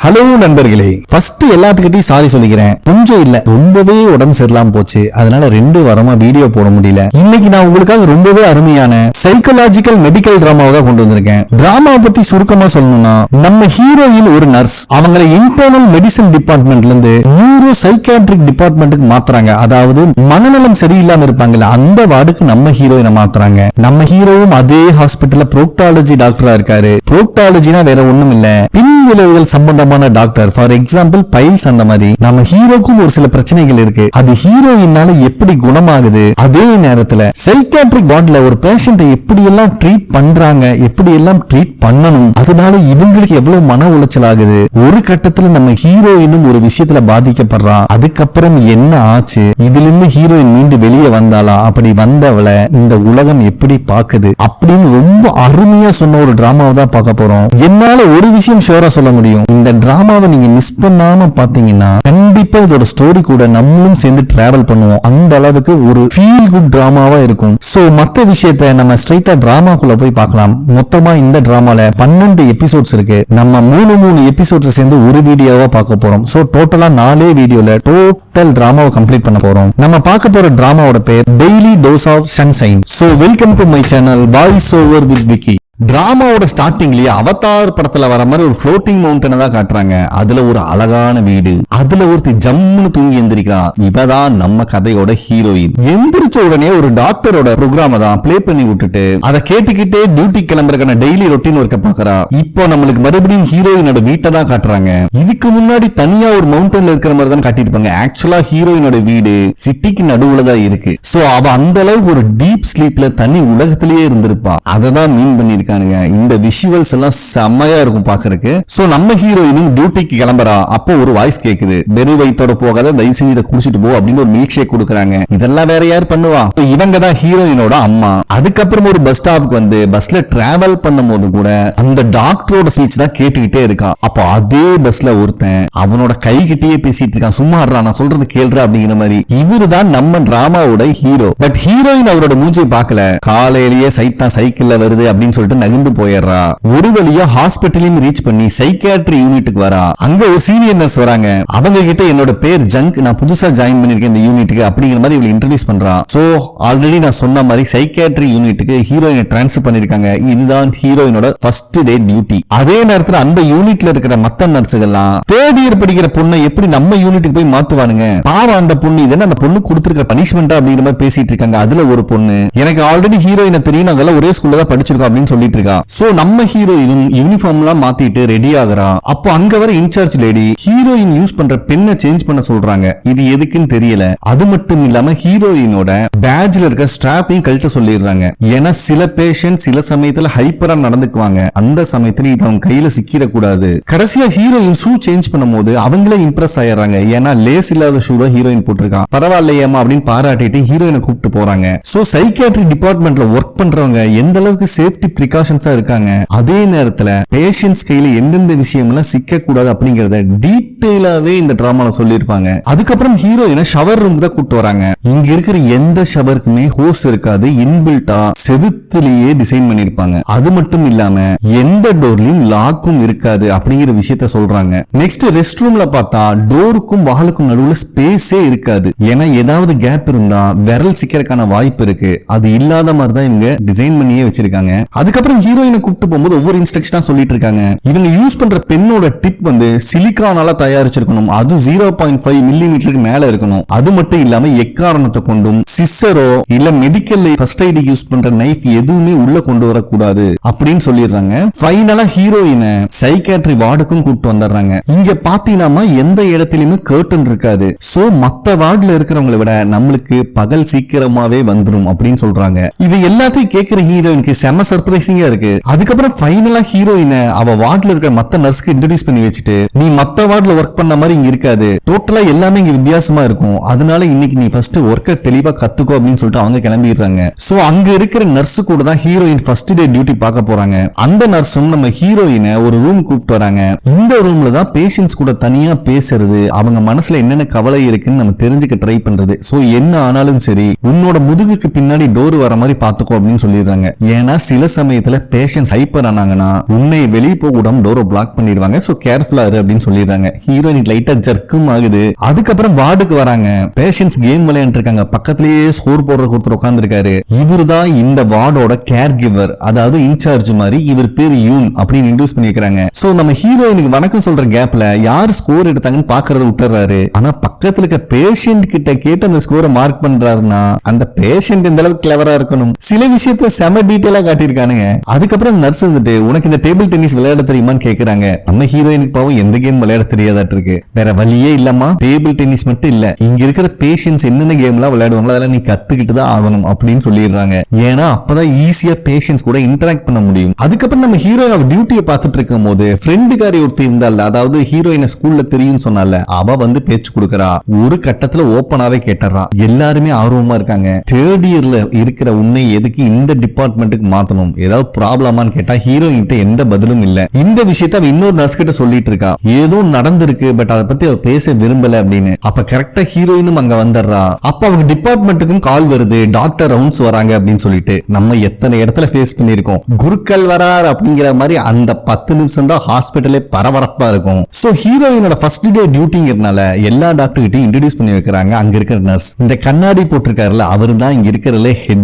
Hello நண்பர்களே, first எல்லாத்துக்கிட்டையும் sorry சொல்லிக்கிறேன். கொஞ்சம் இல்ல ரொம்பவே உடம்பு சரியில்லாம போச்சு. அதனால 2 வாரமா வீடியோ போட முடியல. இன்னைக்கு நான் உங்களுக்காக ரொம்பவே அருமையான சைக்காலஜிக்கல் மெடிக்கல் டிராமாவை தான் கொண்டு வந்திருக்கேன். டிராமாவை பத்தி சுருக்கமா சொல்லணும்னா, நம்ம ஹீரோயின் ஒரு நர்ஸ். அவங்களை இன்டர்னல் மெடிசன் டிபார்ட்மெண்ட்ல இருந்து நியூரோ சைக்காட்ரிக் டிபார்ட்மெண்ட்டுக்கு மாத்துறாங்க. அதாவது மனநலம் சரியில்லாம இருப்பாங்கல்ல, அந்த வார்டுக்கு நம்ம ஹீரோயினை மாத்துறாங்க. நம்ம ஹீரோவும் அதே ஹாஸ்பிட்டல்ல புரோக்டாலஜி டாக்டரா இருக்காரு. புரோக்டாலஜினா வேற ஒண்ணும் இல்ல, பின் விளைவுகள் சம்பந்தமான டாக்டர். For example files. அந்த மாதிரி நம்ம ஹீரோக்கும் ஒரு சில பிரச்சனைகள் இருக்கு. அது ஹீரோயினால எப்படி குணமாகுது, அதே நேரத்துல சைக்காட்ரிக் வார்டுல ஒரு பேஷண்ட்டை எப்படி எல்லாம் ட்ரீட் பண்றாங்க, எப்படி எல்லாம் ட்ரீட் பண்ணணும், அதனால இவங்களுக்கு எவ்வளவு மன உளைச்சல் ஆகுது. ஒரு கட்டத்துல நம்ம ஹீரோயினும் ஒரு விஷயத்துல பாதிக்கப்படுறா. அதுக்கப்புறம் என்ன ஆச்சு, இதுல இருந்து ஹீரோயின் மீண்டு வெளியே வந்தாளா, அப்படி வந்தவளை இந்த உலகம் எப்படி பாக்குது அப்படின்னு ரொம்ப அருமையா சொன்ன ஒரு டிராமாவை தான் பார்க்க போறோம். என்னால ஒரு விஷயம் ஷோரா சொல்ல முடியும், இந்த டிராமாவை நீங்க மிஸ் பண்ணாம பாத்தீங்கன்னா கண்டிப்பா இதோட ஸ்டோரி கூட நம்மளும் சேர்ந்து டிராவல் பண்ணுவோம். அந்த அளவுக்கு ஒரு ஃபீல் குட் டிராமாவா இருக்கும். சோ மத்த விஷயத்தை நம்ம ஸ்ட்ரைட்டா டிராமாக்குள்ள போய் பார்க்கலாம். மொத்தமா இந்த டிராமால 12 எபிசோட்ஸ் இருக்கு. நம்ம 3 எபிசோட்ஸ் சேர்ந்து ஒரு வீடியோவா பார்க்க போறோம். சோ டோட்டலா 4 வீடியோல டோட்டல் டிராமாவை கம்ப்ளீட் பண்ண போறோம். நம்ம பார்க்க போற டிராமாவோட பேர் daily dose of sunshine. So welcome to my channel voice over with Vicky. டிராமாவோட ஸ்டார்டிங்லயே அவதார் படத்துல வர மாதிரி ஒரு ஃப்ளோட்டிங் மவுண்டனை தான் காட்டுறாங்க. அதுல ஒரு அழகான வீடு, அதுல ஒருத்தி ஜம்முன்னு தூங்கி எந்திரிக்கிறா. இவதான் நம்ம கதையோட ஹீரோயின். எந்திரிச்ச உடனே ஒரு டாக்டரோட ப்ரோக்ராம தான் பிளே பண்ணி விட்டுட்டு அதை கேட்டுக்கிட்டே டியூட்டி கிளம்புறதுக்கான டெய்லி ரொட்டீன் ஒர்க்க பாக்குறா. இப்போ நம்மளுக்கு மறுபடியும் ஹீரோயினோட வீட்டை தான் காட்டுறாங்க. இதுக்கு முன்னாடி தனியா ஒரு மவுண்டன்ல இருக்கிற மாதிரி தான் காட்டியிருப்பாங்க. ஆக்சுவலா ஹீரோயினோட வீடு சிட்டிக்கு நடுவுல தான் இருக்கு. சோ அவ அந்த அளவுக்கு ஒரு டீப் ஸ்லீப்ல தனி உலகத்திலேயே இருந்திருப்பா. அதை தான் மீன் பண்ணி இந்த விஷுவல்ஸ் எல்லாம் செம்மையா இருக்கும் பாக்குறதுக்கு. சோ நம்ம ஹீரோயினும் டியூட்டிக்கு கிளம்புறா. அப்போ ஒரு வாய்ஸ் கேக்குது, வெறும் வயித்தோட போகாத, தயவு செஞ்சு இதை குடிச்சிட்டு போ அப்படின்னு ஒரு மில்க் ஷேக் கொடுக்குறாங்க. இதெல்லாம் வேற யார் பண்ணுவா? இவங்க தான் ஹீரோயினோட அம்மா. அதுக்கப்புறம் ஒரு பஸ் ஸ்டாப்புக்கு வந்து பஸ்ல டிராவல் பண்ணும் போது கூட அந்த டாக்டரோட ஸ்பீச் தான் கேட்டுக்கிட்டே இருக்கா. அப்போ அதே பஸ்ல ஒருத்தன் அவனோட கை கிட்டேயே பேசிட்டு இருக்கான். சும்மா நான் சொல்றது கேள்ற அப்படிங்கிற மாதிரி. இவரு தான் நம்ம டிராமாவோட ஹீரோ. பட் ஹீரோயின் அவரோட மூஞ்சியை பார்க்கல. காலையிலேயே சைத்தா சைக்கிள்ல வருது அப்படின்னு சொல்லிட்டு நகர்ந்து போயிடுறா. ஒரு வழியா ஹாஸ்பிட்டலையும் ரீச் பண்ணி சைக்கியாட்ரி யூனிட்டுக்கு வரா. அங்க ஒரு சீனியர் நர்ஸ் வராங்க. அவங்க கிட்ட என்னோட பேர் ஜங்க், நான் புதுசா ஜாயின் பண்ணிருக்கேன் இந்த யூனிட்டுக்கு அப்படிங்கிற மாதிரி இவளை இன்ட்ரோடியூஸ் பண்றா. சோ ஆல்ரெடி நான் சொன்ன மாதிரி சைக்கியாட்ரி யூனிட்டுக்கு ஹீரோயினை டிரான்ஸ்ஃபர் பண்ணிருக்காங்க. இதுதான் ஹீரோயினோட ஃபர்ஸ்ட் டே டியூட்டி. அதே நேரத்துல அந்த யூனிட்ல இருக்கிற மத்த நர்ஸுகள்லாம் தேர்ட் இயர் படிக்கிற பொண்ணை எப்படி நம்ம யூனிட்டுக்கு போய் மாத்துவானுங்க, பாவம் அந்த பொண்ணு, இதெல்லாம் அந்த பொண்ணு கொடுத்திருக்க பனிஷ்மெண்டா அப்படிங்கிற மாதிரி பேசிட்டு இருக்காங்க. அதுல ஒரு பொண்ணு, எனக்கு ஆல்ரெடி ஹீரோயினை தெரியும், நாங்க ஒரே ஸ்கூல்ல தான் படிச்சிருக்கோம் அப்படின்னு சொல்லிட்டு இருக்கா. சோ நம்ம ஹீரோயின் யூனிஃபார்ம் எல்லாம் மாத்திட்டு ரெடி ஆகுறா. அப்போ அங்க வர இன்சார்ஜ் லேடி ஹீரோயின் யூஸ் பண்ற பெண்ணை சேஞ்ச் பண்ண சொல்றாங்க. இது எதுக்குன்னு தெரியல. அது மட்டும் இல்லாம ஹீரோயினோட பேட்ஜ்ல இருக்க ஸ்ட்ராப்பையும் கழட்ட சொல்லிடுறாங்க. ஏன்னா சில பேஷண்ட் சில சமயத்துல ஹைப்பரா நடந்துக்குவாங்க. அந்த சமயத்துல இது அவங்க கையில சிக்கிட கூடாது. கடைசியா ஹீரோயின் ஷூ சேஞ்ச் பண்ணும்போது அவங்களே இம்ப்ரெஸ் ஆயிடுறாங்க. ஏன்னா லேஸ் இல்லாத ஷூவை ஹீரோயின் போட்டிருக்கான். பரவாயில்லையேமா அப்படின்னு பாராட்டிட்டு ஹீரோயினை கூப்பிட்டு போறாங்க. சோ சைக்கியாட்ரி டிபார்ட்மெண்ட்ல ஒர்க் பண்றவங்க எந்த அளவுக்கு சேஃப்டி பிரிகாஷன்ஸா இருக்காங்க, அதே நேரத்துல பேஷண்ட்ஸ் கையில எந்தெந்த விஷயம் எல்லாம் சிக்க கூடாது அப்படிங்கறத டீடைலாவே இந்த டிராமால சொல்லிருப்பாங்க. அதுக்கப்புறம் ஹீரோயினை ஷவர் ரூம் தான் கூப்பிட்டு வராங்க. இங்க இருக்கிற எந்த ஷவருக்குமே ஹோஸ் இருக்காது, இன்பில்ட்டா செவுத்திலேயே டிசைன் பண்ணிருப்பாங்க. அது மட்டும் இல்லாம எந்த டோர்லயும் லாக்கும் இருக்காது அப்படிங்கிற விஷயத்த சொல்றாங்க. நெக்ஸ்ட் ரெஸ்ட் ரூம்ல பார்த்தா டோருக்கும் வாலுக்கும் நடுவுல ஸ்பேஸே இருக்காது. ஏன்னா ஏதாவது கேப் இருந்தா விரல் சிக்கிறதுக்கான வாய்ப்பு இருக்கு. அது இல்லாத மாதிரி தான் இவங்க டிசைன் பண்ணியே வச்சிருக்காங்க. அதுக்கப்புறம் ஹீரோயினை கூப்பிட்டு போகும்போது ஒவ்வொரு இன்ஸ்ட்ரக்ஷனா சொல்லிட்டு இருக்காங்க. இவங்க யூஸ் பண்ற பெண்ணோட டிப் வந்து சிலிக்கானால தயாரிச்சிருக்கணும். அது 0.5 மில்லிமீட்டருக்கு மேல இருக்கணும். அது மட்டும் இல்லாம எக்காரணத்தை கொண்டும் சிஸ்ஸரோ இல்ல மெடிக்கல் ஃபர்ஸ்ட் எய்ட் யூஸ் பண்ற நைஃப் எதுவுமே உள்ள கொண்டு வரக்கூடாது அப்படின்னு சொல்லிடுறாங்க. ஃபைனலா ஹீரோயினை சைக்கியாட்ரி வார்டுக்கும் கூப்பிட்டு வந்துடுறாங்க. இங்க பாத்தீங்கன்னா எந்த இடத்திலுமே கர்டன் இருக்காது. சோ மத்த வார்டுல இருக்கிறவங்களை விட நம்மளுக்கு பகல் சீக்கிரமாவே வந்துடும் அப்படின்னு சொல்றாங்க. இது எல்லாத்தையும் கேட்கிற ஹீரோயினுக்கு செம சர்ப்ரைசிங்கா இருக்கு. அதுக்கப்புறம் ஃபைனலா ஹீரோயினை அவ வார்டுல இருக்கிற மத்த நர்ஸ்க்கு இன்ட்ரோடியூஸ் பண்ணி வச்சுட்டு, நீ மத்த வார்டுல ஒர்க் பண்ண மாதிரி இங்க இருக்காது, டோட்டலா எல்லாமே இங்க வித்தியாசமா இருக்கும், அதனால இன்னைக்கு நீ ஃபர்ஸ்ட் ஒர்க்க தெளிவா கத்துக்கோ அப்படின்னு சொல்லிட்டு அவங்க கிளம்பிடுறாங்க. சோ அங்க இருக்கிற நர்ஸ் கூட தான் ஹீரோயின் ஃபர்ஸ்ட் டே டியூட்டி பார்க்க போறாங்க. அந்த நர்ஸும் நம்ம ஹீரோயினை ஒரு ரூம் கூப்பிட்டு வராங்க. இந்த ரூம்ல தான் பேஷண்ட்ஸ் கூட தனியா பேசுறது, அவங்க மனசுல என்னென்ன கவலை இருக்குன்னு நம்ம தெரிஞ்சுக்க ட்ரை பண்றது. சோ என்ன ஆனாலும் சரி உன்னோட முதுகுக்கு பின்னாடி டோர் வர மாதிரி பாத்துக்கோ அப்படின்னு சொல்லிடுறாங்க. ஏன்னா சில சமயம் சமயத்துல பேஷன்ஸ் ஹைப்பர் ஆனாங்கன்னா உன்னை வெளியே போக விடாம டோரை பிளாக் பண்ணிடுவாங்க. சோ கேர்ஃபுல்லா இரு அப்படின்னு சொல்லிடுறாங்க. ஹீரோயின் லைட்டா ஜர்க்கும் ஆகுது. அதுக்கப்புறம் வார்டுக்கு வராங்க. பேஷன்ஸ் கேம் விளையாண்டு இருக்காங்க. பக்கத்திலேயே ஸ்கோர் போடுற ஒருத்தர் உட்கார்ந்து இருக்காரு. இவருதான் இந்த வார்டோட கேர் கிவர், அதாவது இன்சார்ஜ் மாதிரி. இவர் பேர் யூன் அப்படின்னு இன்ட்ரோடியூஸ் பண்ணி வைக்கிறாங்க. சோ நம்ம ஹீரோயினுக்கு வணக்கம் சொல்ற கேப்ல யார் ஸ்கோர் எடுத்தாங்கன்னு பாக்குறத விட்டுறாரு. ஆனா பக்கத்துல இருக்க பேஷண்ட் கிட்ட கேட்டு அந்த ஸ்கோரை மார்க் பண்றாருன்னா அந்த பேஷண்ட் இந்த அளவுக்கு கிளவரா இருக்கணும். சில விஷயத்த செம டீடைலா காட்டியிருக்கானுங்க. அதுக்கப்புறம் நர்ஸ் வந்துட்டு உனக்கு இந்த டேபிள் டென்னிஸ் விளையாட தெரியுமான்னு கேக்குறாங்க. நம்ம ஹீரோயினுக்கு பாவம் எந்த கேம் விளையாட தெரியாதாட்டு இருக்கு. வேற வழியே இல்லம்மா, டேபிள் டென்னிஸ் மட்டும் இல்ல, இங்க இருக்கிற பேஷன்ஸ் என்னென்ன கேம் எல்லாம் விளையாடுவாங்களோ அதெல்லாம் நீ கத்துக்கிட்டு தான் ஆகணும் அப்படின்னு சொல்லிடுறாங்க. ஏன்னா அப்பதான் ஈஸியா பேஷன்ஸ் கூட இன்டராக்ட் பண்ண முடியும். அதுக்கப்புறம் நம்ம ஹீரோயின் டியூட்டியை பார்த்துட்டு இருக்கும் போது ஃப்ரெண்டுக்காரி ஒருத்தி இருந்தால, அதாவது ஹீரோயினை ஸ்கூல்ல தெரியும் சொன்னால, அவ வந்து பேச்சு கொடுக்கறா. ஒரு கட்டத்துல ஓப்பனாவே கேட்டறா. எல்லாருமே ஆர்வமா இருக்காங்க. தேர்ட் இயர்ல இருக்கிற உன்னை எதுக்கு இந்த டிபார்ட்மெண்ட்டுக்கு மாத்தணும், ஏதாவது ப்ராப்ளமான்னு கேட்டா ஹீரோயின் கிட்ட எந்த பதிலும் இல்ல. இந்த விஷயத்த அவ இன்னொரு நர்ஸ் கிட்ட சொல்லிட்டு இருக்கா. ஏதோ நடந்திருக்கு, பட் அதை பத்தி அவ பேச விரும்பல அப்படின்னு. அப்ப கரெக்டா ஹீரோயினும் அங்க வந்துடுறா. அப்ப அவங்க டிபார்ட்மெண்ட்டுக்கும் கால் வருது, டாக்டர் ரவுண்ட்ஸ் வராங்க அப்படின்னு சொல்லிட்டு. நம்ம எத்தனை இடத்துல ஃபேஸ் பண்ணிருக்கோம், குருக்கள் வரார் அப்படிங்கிற மாதிரி அந்த 10 நிமிஷம் தான் ஹாஸ்பிட்டலே பரபரப்பா இருக்கும். சோ ஹீரோயினோட ஃபர்ஸ்ட் டே டியூட்டிங்கிறதுனால எல்லா டாக்டர் கிட்டையும் இன்ட்ரோடியூஸ் பண்ணி வைக்கிறாங்க. அங்க இருக்கிற நர்ஸ், இந்த கண்ணாடி போட்டிருக்காருல அவரு தான் இங்க இருக்கிறதுல ஹெட்.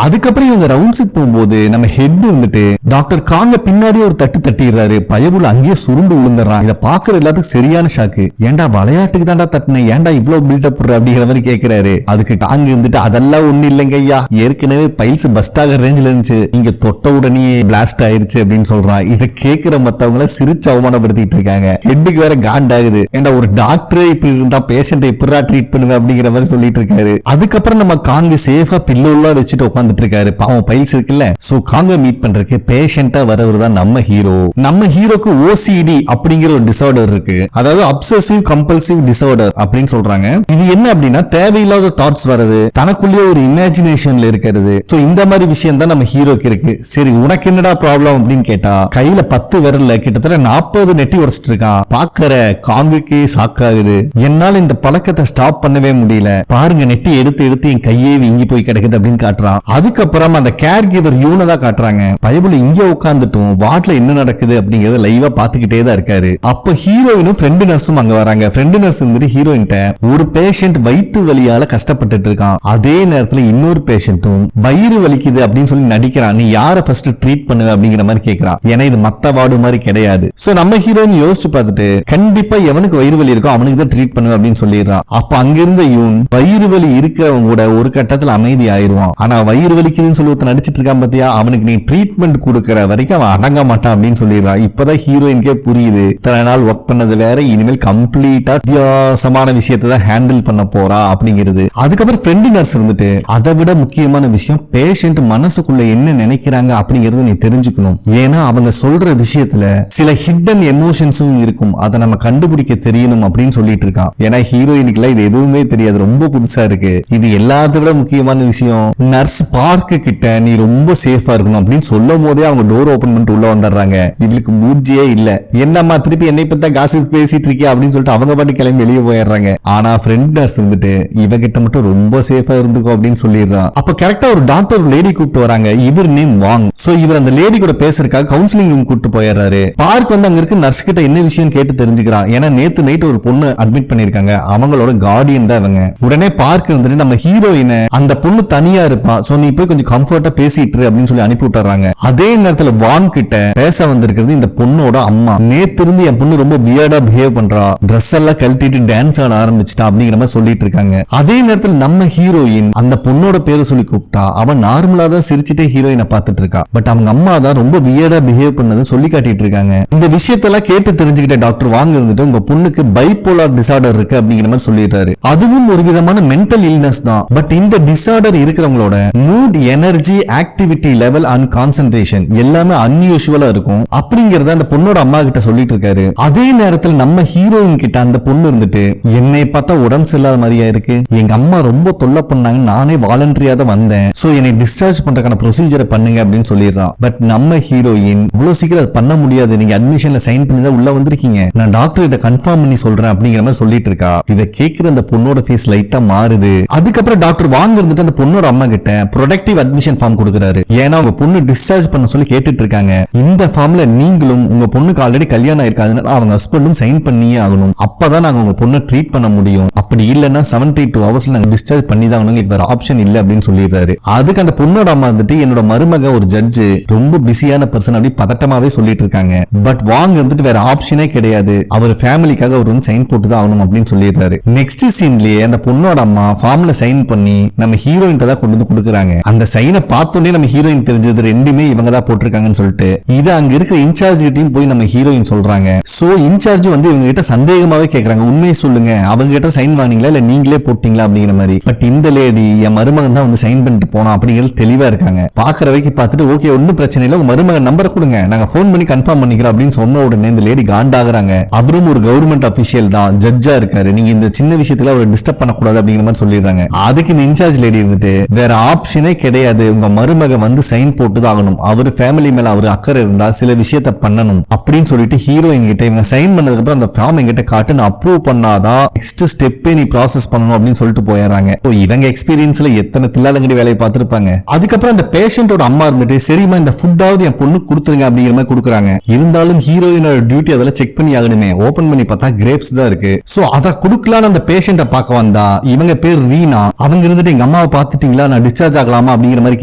அதுக்கப்புறம் இவங்க ரவுண்ட்ஸுக்கு போகும்போது நம்ம ஹெட் வந்துட்டு டாக்டர் காங்க பின்னாடியே ஒரு தட்டு தட்டிடுறாரு. பயபுல அங்கேயே சுருண்டு விழுந்துறான். இதை பாக்குற எல்லாத்துக்கும் சரியான ஷாக்கு. ஏன்டா விளையாட்டுக்கு தான்டா தட்டின, ஏன்டா இவ்வளவு பில்டப் பண்ற அப்படிங்கிற மாதிரி கேட்கிறாரு. அதுக்கு காங்க இருந்துட்டு அதெல்லாம் ஒண்ணு இல்லைங்க ஐயா, ஏற்கனவே பைல்ஸ் பஸ்ட் ஆகிற ரேஞ்சில் இருந்துச்சு, நீங்க தொட்ட உடனே பிளாஸ்ட் ஆயிருச்சு அப்படின்னு சொல்றான். இதை கேட்கிற மத்தவங்கள சிரிச்சு அவமானப்படுத்திட்டு இருக்காங்க. ஹெட்டுக்கு வேற காண்டாகுது. ஏன்டா ஒரு டாக்டரே இப்படி இருந்தா பேஷண்ட்டை இப்படிதான் ட்ரீட் பண்ணுவேன் அப்படிங்கிற மாதிரி சொல்லிட்டு இருக்காரு. அதுக்கப்புறம் நம்ம காங்க சேஃபா பில்லோலாம் வச்சுட்டு உட்காந்துட்டு இருக்காரு. பாவம் பைல்ஸ் இருக்குல்ல. சோ காங்க மீட் பண்றதுக்கு பேஷண்டா வரவர் தான் நம்ம ஹீரோ. நம்ம ஹீரோக்கு ஓசிடி அப்படிங்கிற ஒரு டிசார்டர் இருக்கு, அதாவது அப்சசிவ் கம்பல்சிவ் டிசார்டர் அப்படின்னு சொல்றாங்க. இது என்ன அப்படின்னா தேவையில்லாத தாட்ஸ் வருது, தனக்குள்ளேயே ஒரு இமேஜினேஷன்ல இருக்கிறது. சோ இந்த மாதிரி விஷயம் தான் நம்ம ஹீரோக்கு இருக்கு. சரி உனக்கு என்னடா ப்ராப்ளம் அப்படின்னு கேட்டா கையில 10 விரல்ல கிட்டத்தட்ட 40 நெட்டி உடைச்சிட்டு இருக்கான். பாக்குற காங்குக்கே ஷாக்காகுது. என்னால இந்த பழக்கத்தை ஸ்டாப் பண்ணவே முடியல, பாருங்க நெட்டி எடுத்து எடுத்து என் கையே வீங்கி போய் கிடக்குது அப்படின்னு காட்டுறான். அதுக்கப்புறம் அந்த கேர் கிவர் யூனை தான் காட்டுறாங்க. பைபிள் இங்க உட்காந்துட்டும் வாட்ல என்ன நடக்குது அப்படிங்கறத லைவா பாத்துக்கிட்டே தான் இருக்காரு. அப்ப ஹீரோயினும் ஃப்ரெண்டு நர்ஸும் அங்க வராங்க. ஃப்ரெண்டு நர்ஸ் வந்துட்டு ஹீரோயின்ட்ட ஒரு பேஷண்ட் வயிற்று வலியால கஷ்டப்பட்டுட்டு இருக்கான், அதே நேரத்துல இன்னொரு பேஷண்ட்டும் வயிறு வலிக்குது அப்படின்னு சொல்லி நடிக்கிறான். நீ யார ஃபர்ஸ்ட் ட்ரீட் பண்ணுவ அப்படிங்கிற மாதிரி கேட்கிறான். ஏன்னா இது மத்த வார்டு மாதிரி கிடையாது. சோ நம்ம ஹீரோயின் யோசிச்சு பார்த்துட்டு கண்டிப்பா எவனுக்கு வயிறு வலி இருக்கோ அவனுக்கு தான் ட்ரீட் பண்ணுவேன் அப்படின்னு சொல்லிடுறான். அப்ப அங்கிருந்த யூன் வயிறு வலி இருக்கிறவங்க கூட ஒரு கட்டத்துல அமைதி ஆயிருவான். ஆனா வயிறு வலிக்குதுன்னு சொல்லி ஒருத்தன் நடிச்சிட்டு இருக்கான் பாத்தியா, அவனுக்கு நீ ட்ரீட்மெண்ட் கொடுக்கற வரைக்கும் அவன் அடங்க மாட்டான் அப்படின்னு சொல்லிடுறான். இப்பதான் ஹீரோயின்கே புரியுது, இத்தனை நாள் ஒர்க் பண்ணது வேற, இனிமேல் கம்ப்ளீட்டா வித்தியாசமான விஷயத்தை தான் ஹேண்டில் பண்ண போறா அப்படிங்கிறது. அதுக்கப்புறம் ஃப்ரெண்டு நர்ஸ் இருந்துட்டு அதை விட முக்கியமான விஷயம் பேஷண்ட் மனசுக்குள்ள என்ன நினைக்கிறாங்க அப்படிங்கறது நீ தெரிஞ்சுக்கணும். ஏன்னா அவங்க சொல்ற விஷயத்துல சில ஹிடன் எமோஷன்ஸும் இருக்கும், அதை நம்ம கண்டுபிடிக்க தெரியணும் அப்படின்னு சொல்லிட்டு இருக்கான். ஏன்னா ஹீரோயினுக்குலாம் இது எதுவுமே தெரியாது, ரொம்ப புதுசா இருக்கு. இது எல்லாத்த விட முக்கியமான விஷயம், நர்ஸ் பார்க்கு கிட்ட நீ ரொம்ப சேஃபா இருக்கணும் அப்படின்னு சொல்லும் போதே அவங்க டோர் ஓபன் பண்ணிட்டு உள்ள வந்துடுறாங்க. இவளுக்கு மூஞ்சியே இல்ல, என்னம்மா திருப்பி என்னை பத்தி காசிப் பேசிட்டு இருக்கியா அப்படின்னு சொல்லிட்டு அவங்க பாட்டு கிளம்பி வெளியே போயிடுறாங்க. ஆனா ஃப்ரெண்ட் நர்ஸ் வந்துட்டு இவகிட்ட மட்டும் ரொம்ப சேஃபா இருந்துக்கோ அப்படின்னு சொல்லிடுறான். அப்ப கரெக்டா ஒரு டாக்டர் லேடி கூப்பிட்டு வராங்க. இவர் நேம் வாங். சோ இவர் அந்த லேடி கூட பேசுறதுக்காக கவுன்சிலிங் ரூம் கூப்பிட்டு போயிடுறாரு. பார்க் வந்து அங்க இருக்கு நர்ஸ் கிட்ட என்ன விஷயம் கேட்டு தெரிஞ்சுக்கிறான். ஏன்னா நேத்து நைட் ஒரு பொண்ணு அட்மிட் பண்ணிருக்காங்க, அவங்களோட கார்டியன் தான் இவங்க. உடனே பார்க் இருந்துட்டு நம்ம ஹீரோயினை அந்த பொண்ணு தனியா இருப்பா, சோ நீ போய் கொஞ்சம் கம்ஃபர்ட்டா பேசிட்டு அப்படின்னு சொல்லி அனுப்பி விட்டுறாங்க. அதே நேரத்துல வான் கிட்ட பேச வந்திருக்கிறது இந்த பொண்ணோட அம்மா. நேத்து இருந்து என் பொண்ணு ரொம்ப வியர்டா பிஹேவ் பண்றா, ட்ரெஸ் எல்லாம் கழட்டிட்டு டான்ஸ் ஆட ஆரம்பிச்சிட்டா அப்படிங்கிற மாதிரி சொல்லிட்டு இருக்காங்க. அதே நேரத்துல நம்ம ஹீரோயின் அந்த பொண்ணோட பேரை சொல்லி கூப்பிட்டா அவன் நார்மலா தான் சிரிச்சுட்டே ஹீரோயினை பார்த்துட்டு இருக்கா. பட் அவங்க அம்மா தான் ரொம்ப வியர்டா பிஹேவ் பண்ணது சொல்லி காட்டிட்டு இருக்காங்க. இந்த விஷயத்தெல்லாம் கேட்டு தெரிஞ்சுக்கிட்ட டாக்டர் வாங்க இருந்துட்டு உங்க பொண்ணுக்கு பைபோலார் டிசார்டர் இருக்கு அப்படிங்கிற மாதிரி சொல்லிடுறாரு. அதுவும் ஒரு விதமான மென்டல் இல்னஸ் தான். பட் இந்த டிசார்டர் இருக்கிறவங்களோட mood, energy, activity level and concentration எல்லாமே அன்யூஷுவலா இருக்கும் அப்படிங்கறத அந்த பொண்ணோட அம்மா கிட்ட சொல்லிட்டு இருக்காரு. அதே நேரத்தில் நம்ம ஹீரோயின் கிட்ட அந்த பொண்ணு இருந்துட்டு என்னை பார்த்தா உடம்பு சரியில்லாத மாதிரியா இருக்கு, எங்க அம்மா ரொம்ப தொல்லை பண்ணாங்க, நானே வாலண்டரியா தான் வந்தேன், சோ என்னை டிஸ்சார்ஜ் பண்றதுக்கான ப்ரொசீஜரை பண்ணுங்க அப்படின்னு சொல்லிடுறான். பட் நம்ம ஹீரோயின் இவ்வளவு சீக்கிரம் பண்ண முடியாது, நீங்க அட்மிஷன்ல சைன் பண்ணி தான் உள்ள வந்திருக்கீங்க, நான் டாக்டர் கிட்ட கன்ஃபார்ம் பண்ணி சொல்றேன் அப்படிங்கிற மாதிரி சொல்லிட்டு இருக்கா. இதை கேட்கிற அந்த பொண்ணோட ஃபேஸ் லைட்டா மாறுது. அதுக்கப்புறம் டாக்டர் வாங்க இருந்துட்டு அந்த பொண்ணோட அம்மா கிட்ட ப்ரொடக்டிவ் அட்மிஷன் ஃபார்ம் கொடுக்குறாரு. ஏன்னா உங்க பொண்ணு பொண்ணை டிஸ்சார்ஜ் பண்ண சொல்லி கேட்டுட்டு இருக்காங்க. இந்த ஃபார்ம்ல நீங்களும் உங்க பொண்ணுக்கு ஆல்ரெடி கல்யாணம் ஆயிருக்கு, அதனால அவங்க ஹஸ்பண்டும் சைன் பண்ணியே ஆகணும். அப்பதான் நாங்க உங்க பொண்ணை ட்ரீட் பண்ண முடியும். அப்படி இல்லன்னா 72 ஹவர்ஸ்ல நாங்க டிஸ்சார்ஜ் பண்ணி தான் உங்களுக்கு வேற ஆப்ஷன் இல்ல அப்படின்னு சொல்லிடுறாரு. அதுக்கு அந்த பொண்ணோட அம்மா வந்துட்டு என்னோட மருமக ஒரு ஜட்ஜ், ரொம்ப பிஸியான பர்சன் அப்படி பதட்டமாவே சொல்லிட்டு இருக்காங்க. பட் வாங்க வந்துட்டு வேற ஆப்ஷனே கிடையாது, அவர் ஃபேமிலிக்காக அவர் வந்து சைன் போட்டு தான் ஆகணும் அப்படின்னு சொல்லிடுறாரு. நெக்ஸ்ட் சீன்லயே அந்த பொண்ணோட அம்மா ஃபார்ம்ல சைன் பண்ணி நம்ம ஹீரோயின் தான் கொண்டு வந்து கொடுக்குறாங்க. அந்த சைனை பார்த்தோன்னே நம்ம ஹீரோயின் தெரிஞ்சது ரெண்டுமே இவங்க தான் போட்டிருக்காங்கன்னு சொல்லிட்டு இது அங்க இருக்கிற இன்சார்ஜ் கிட்டையும் போய் நம்ம ஹீரோயின் சொல்றாங்க. சோ இன்சார்ஜ் வந்து இவங்க கிட்ட சந்தேகமாவே கேக்குறாங்க, உண்மையை சொல்லுங்க, அவங்க கிட்ட சைன் வாங்கிங்களா இல்ல நீங்களே போட்டீங்களா அப்படிங்கிற மாதிரி. பட் இந்த லேடி என் மருமகன் தான் வந்து சைன் பண்ணிட்டு போனா அப்படிங்கிறது தெளிவா இருக்காங்க. பாக்குற வரைக்கும் பார்த்துட்டு ஓகே ஒன்னும் பிரச்சனை இல்ல, உங்க மருமகன் நம்பர் கொடுங்க, நாங்க போன் பண்ணி கன்ஃபார்ம் பண்ணிக்கிறோம் அப்படின்னு சொன்ன உடனே இந்த லேடி காண்டாகிறாங்க. அவரும் ஒரு கவர்மெண்ட் அபிஷியல் தான், ஜட்ஜா இருக்காரு, நீங்க இந்த சின்ன விஷயத்துல அவர் டிஸ்டர்ப் பண்ணக்கூடாது அப்படிங்கிற மாதிரி சொல்லிடுறாங்க. அதுக்கு இந்த இன்சார்ஜ் லேடி இருந்துட்டு வேற ஆப்ஷனே கிடையாது, உங்க மருமக வந்து சைன் போட்டுதான் ஆகணும், அவர் ஃபேமிலி மேல அவர் அக்கறை இருந்தா சில விஷயத்த பண்ணணும் அப்படின்னு சொல்லிட்டு ஹீரோயின் கிட்ட இவங்க சைன் பண்ணதுக்கு அப்புறம் அந்த ஃபார்ம் என்கிட்ட காட்டு, நான் அப்ரூவ் பண்ணாதான் நெக்ஸ்ட் ஸ்டெப்பே நீ ப்ராசஸ் பண்ணணும் அப்படின்னு சொல்லிட்டு போயிடுறாங்க. இவங்க எக்ஸ்பீரியன்ஸ்ல எத்தனை தில்லாலங்கடி வேலையை பார்த்திருப்பாங்க. அதுக்கப்புறம் அந்த பேஷண்டோட அம்மா இருந்துட்டு சரிமா இந்த ஃபுட்டாவது என் பொண்ணு கொடுத்துருங்க அப்படிங்கிற மாதிரி கொடுக்குறாங்க. இருந்தாலும் ஹீரோயினோட டியூட்டி அதெல்லாம் செக் பண்ணி ஆகணுமே. ஓபன் பண்ணி பார்த்தா கிரேப்ஸ் தான் இருக்கு. சோ அத குடுக்கலான்னு அந்த பேஷண்ட பார்க்க வந்தா இவங்க பேர் ரீனா, அவங்க இருந்துட்டு எங்க அம்மாவை பார்த்துட்டீங்களா, நான் டிஸ்சார்ஜ் ஆகலாமா அப்படிங்கிற மாதிரி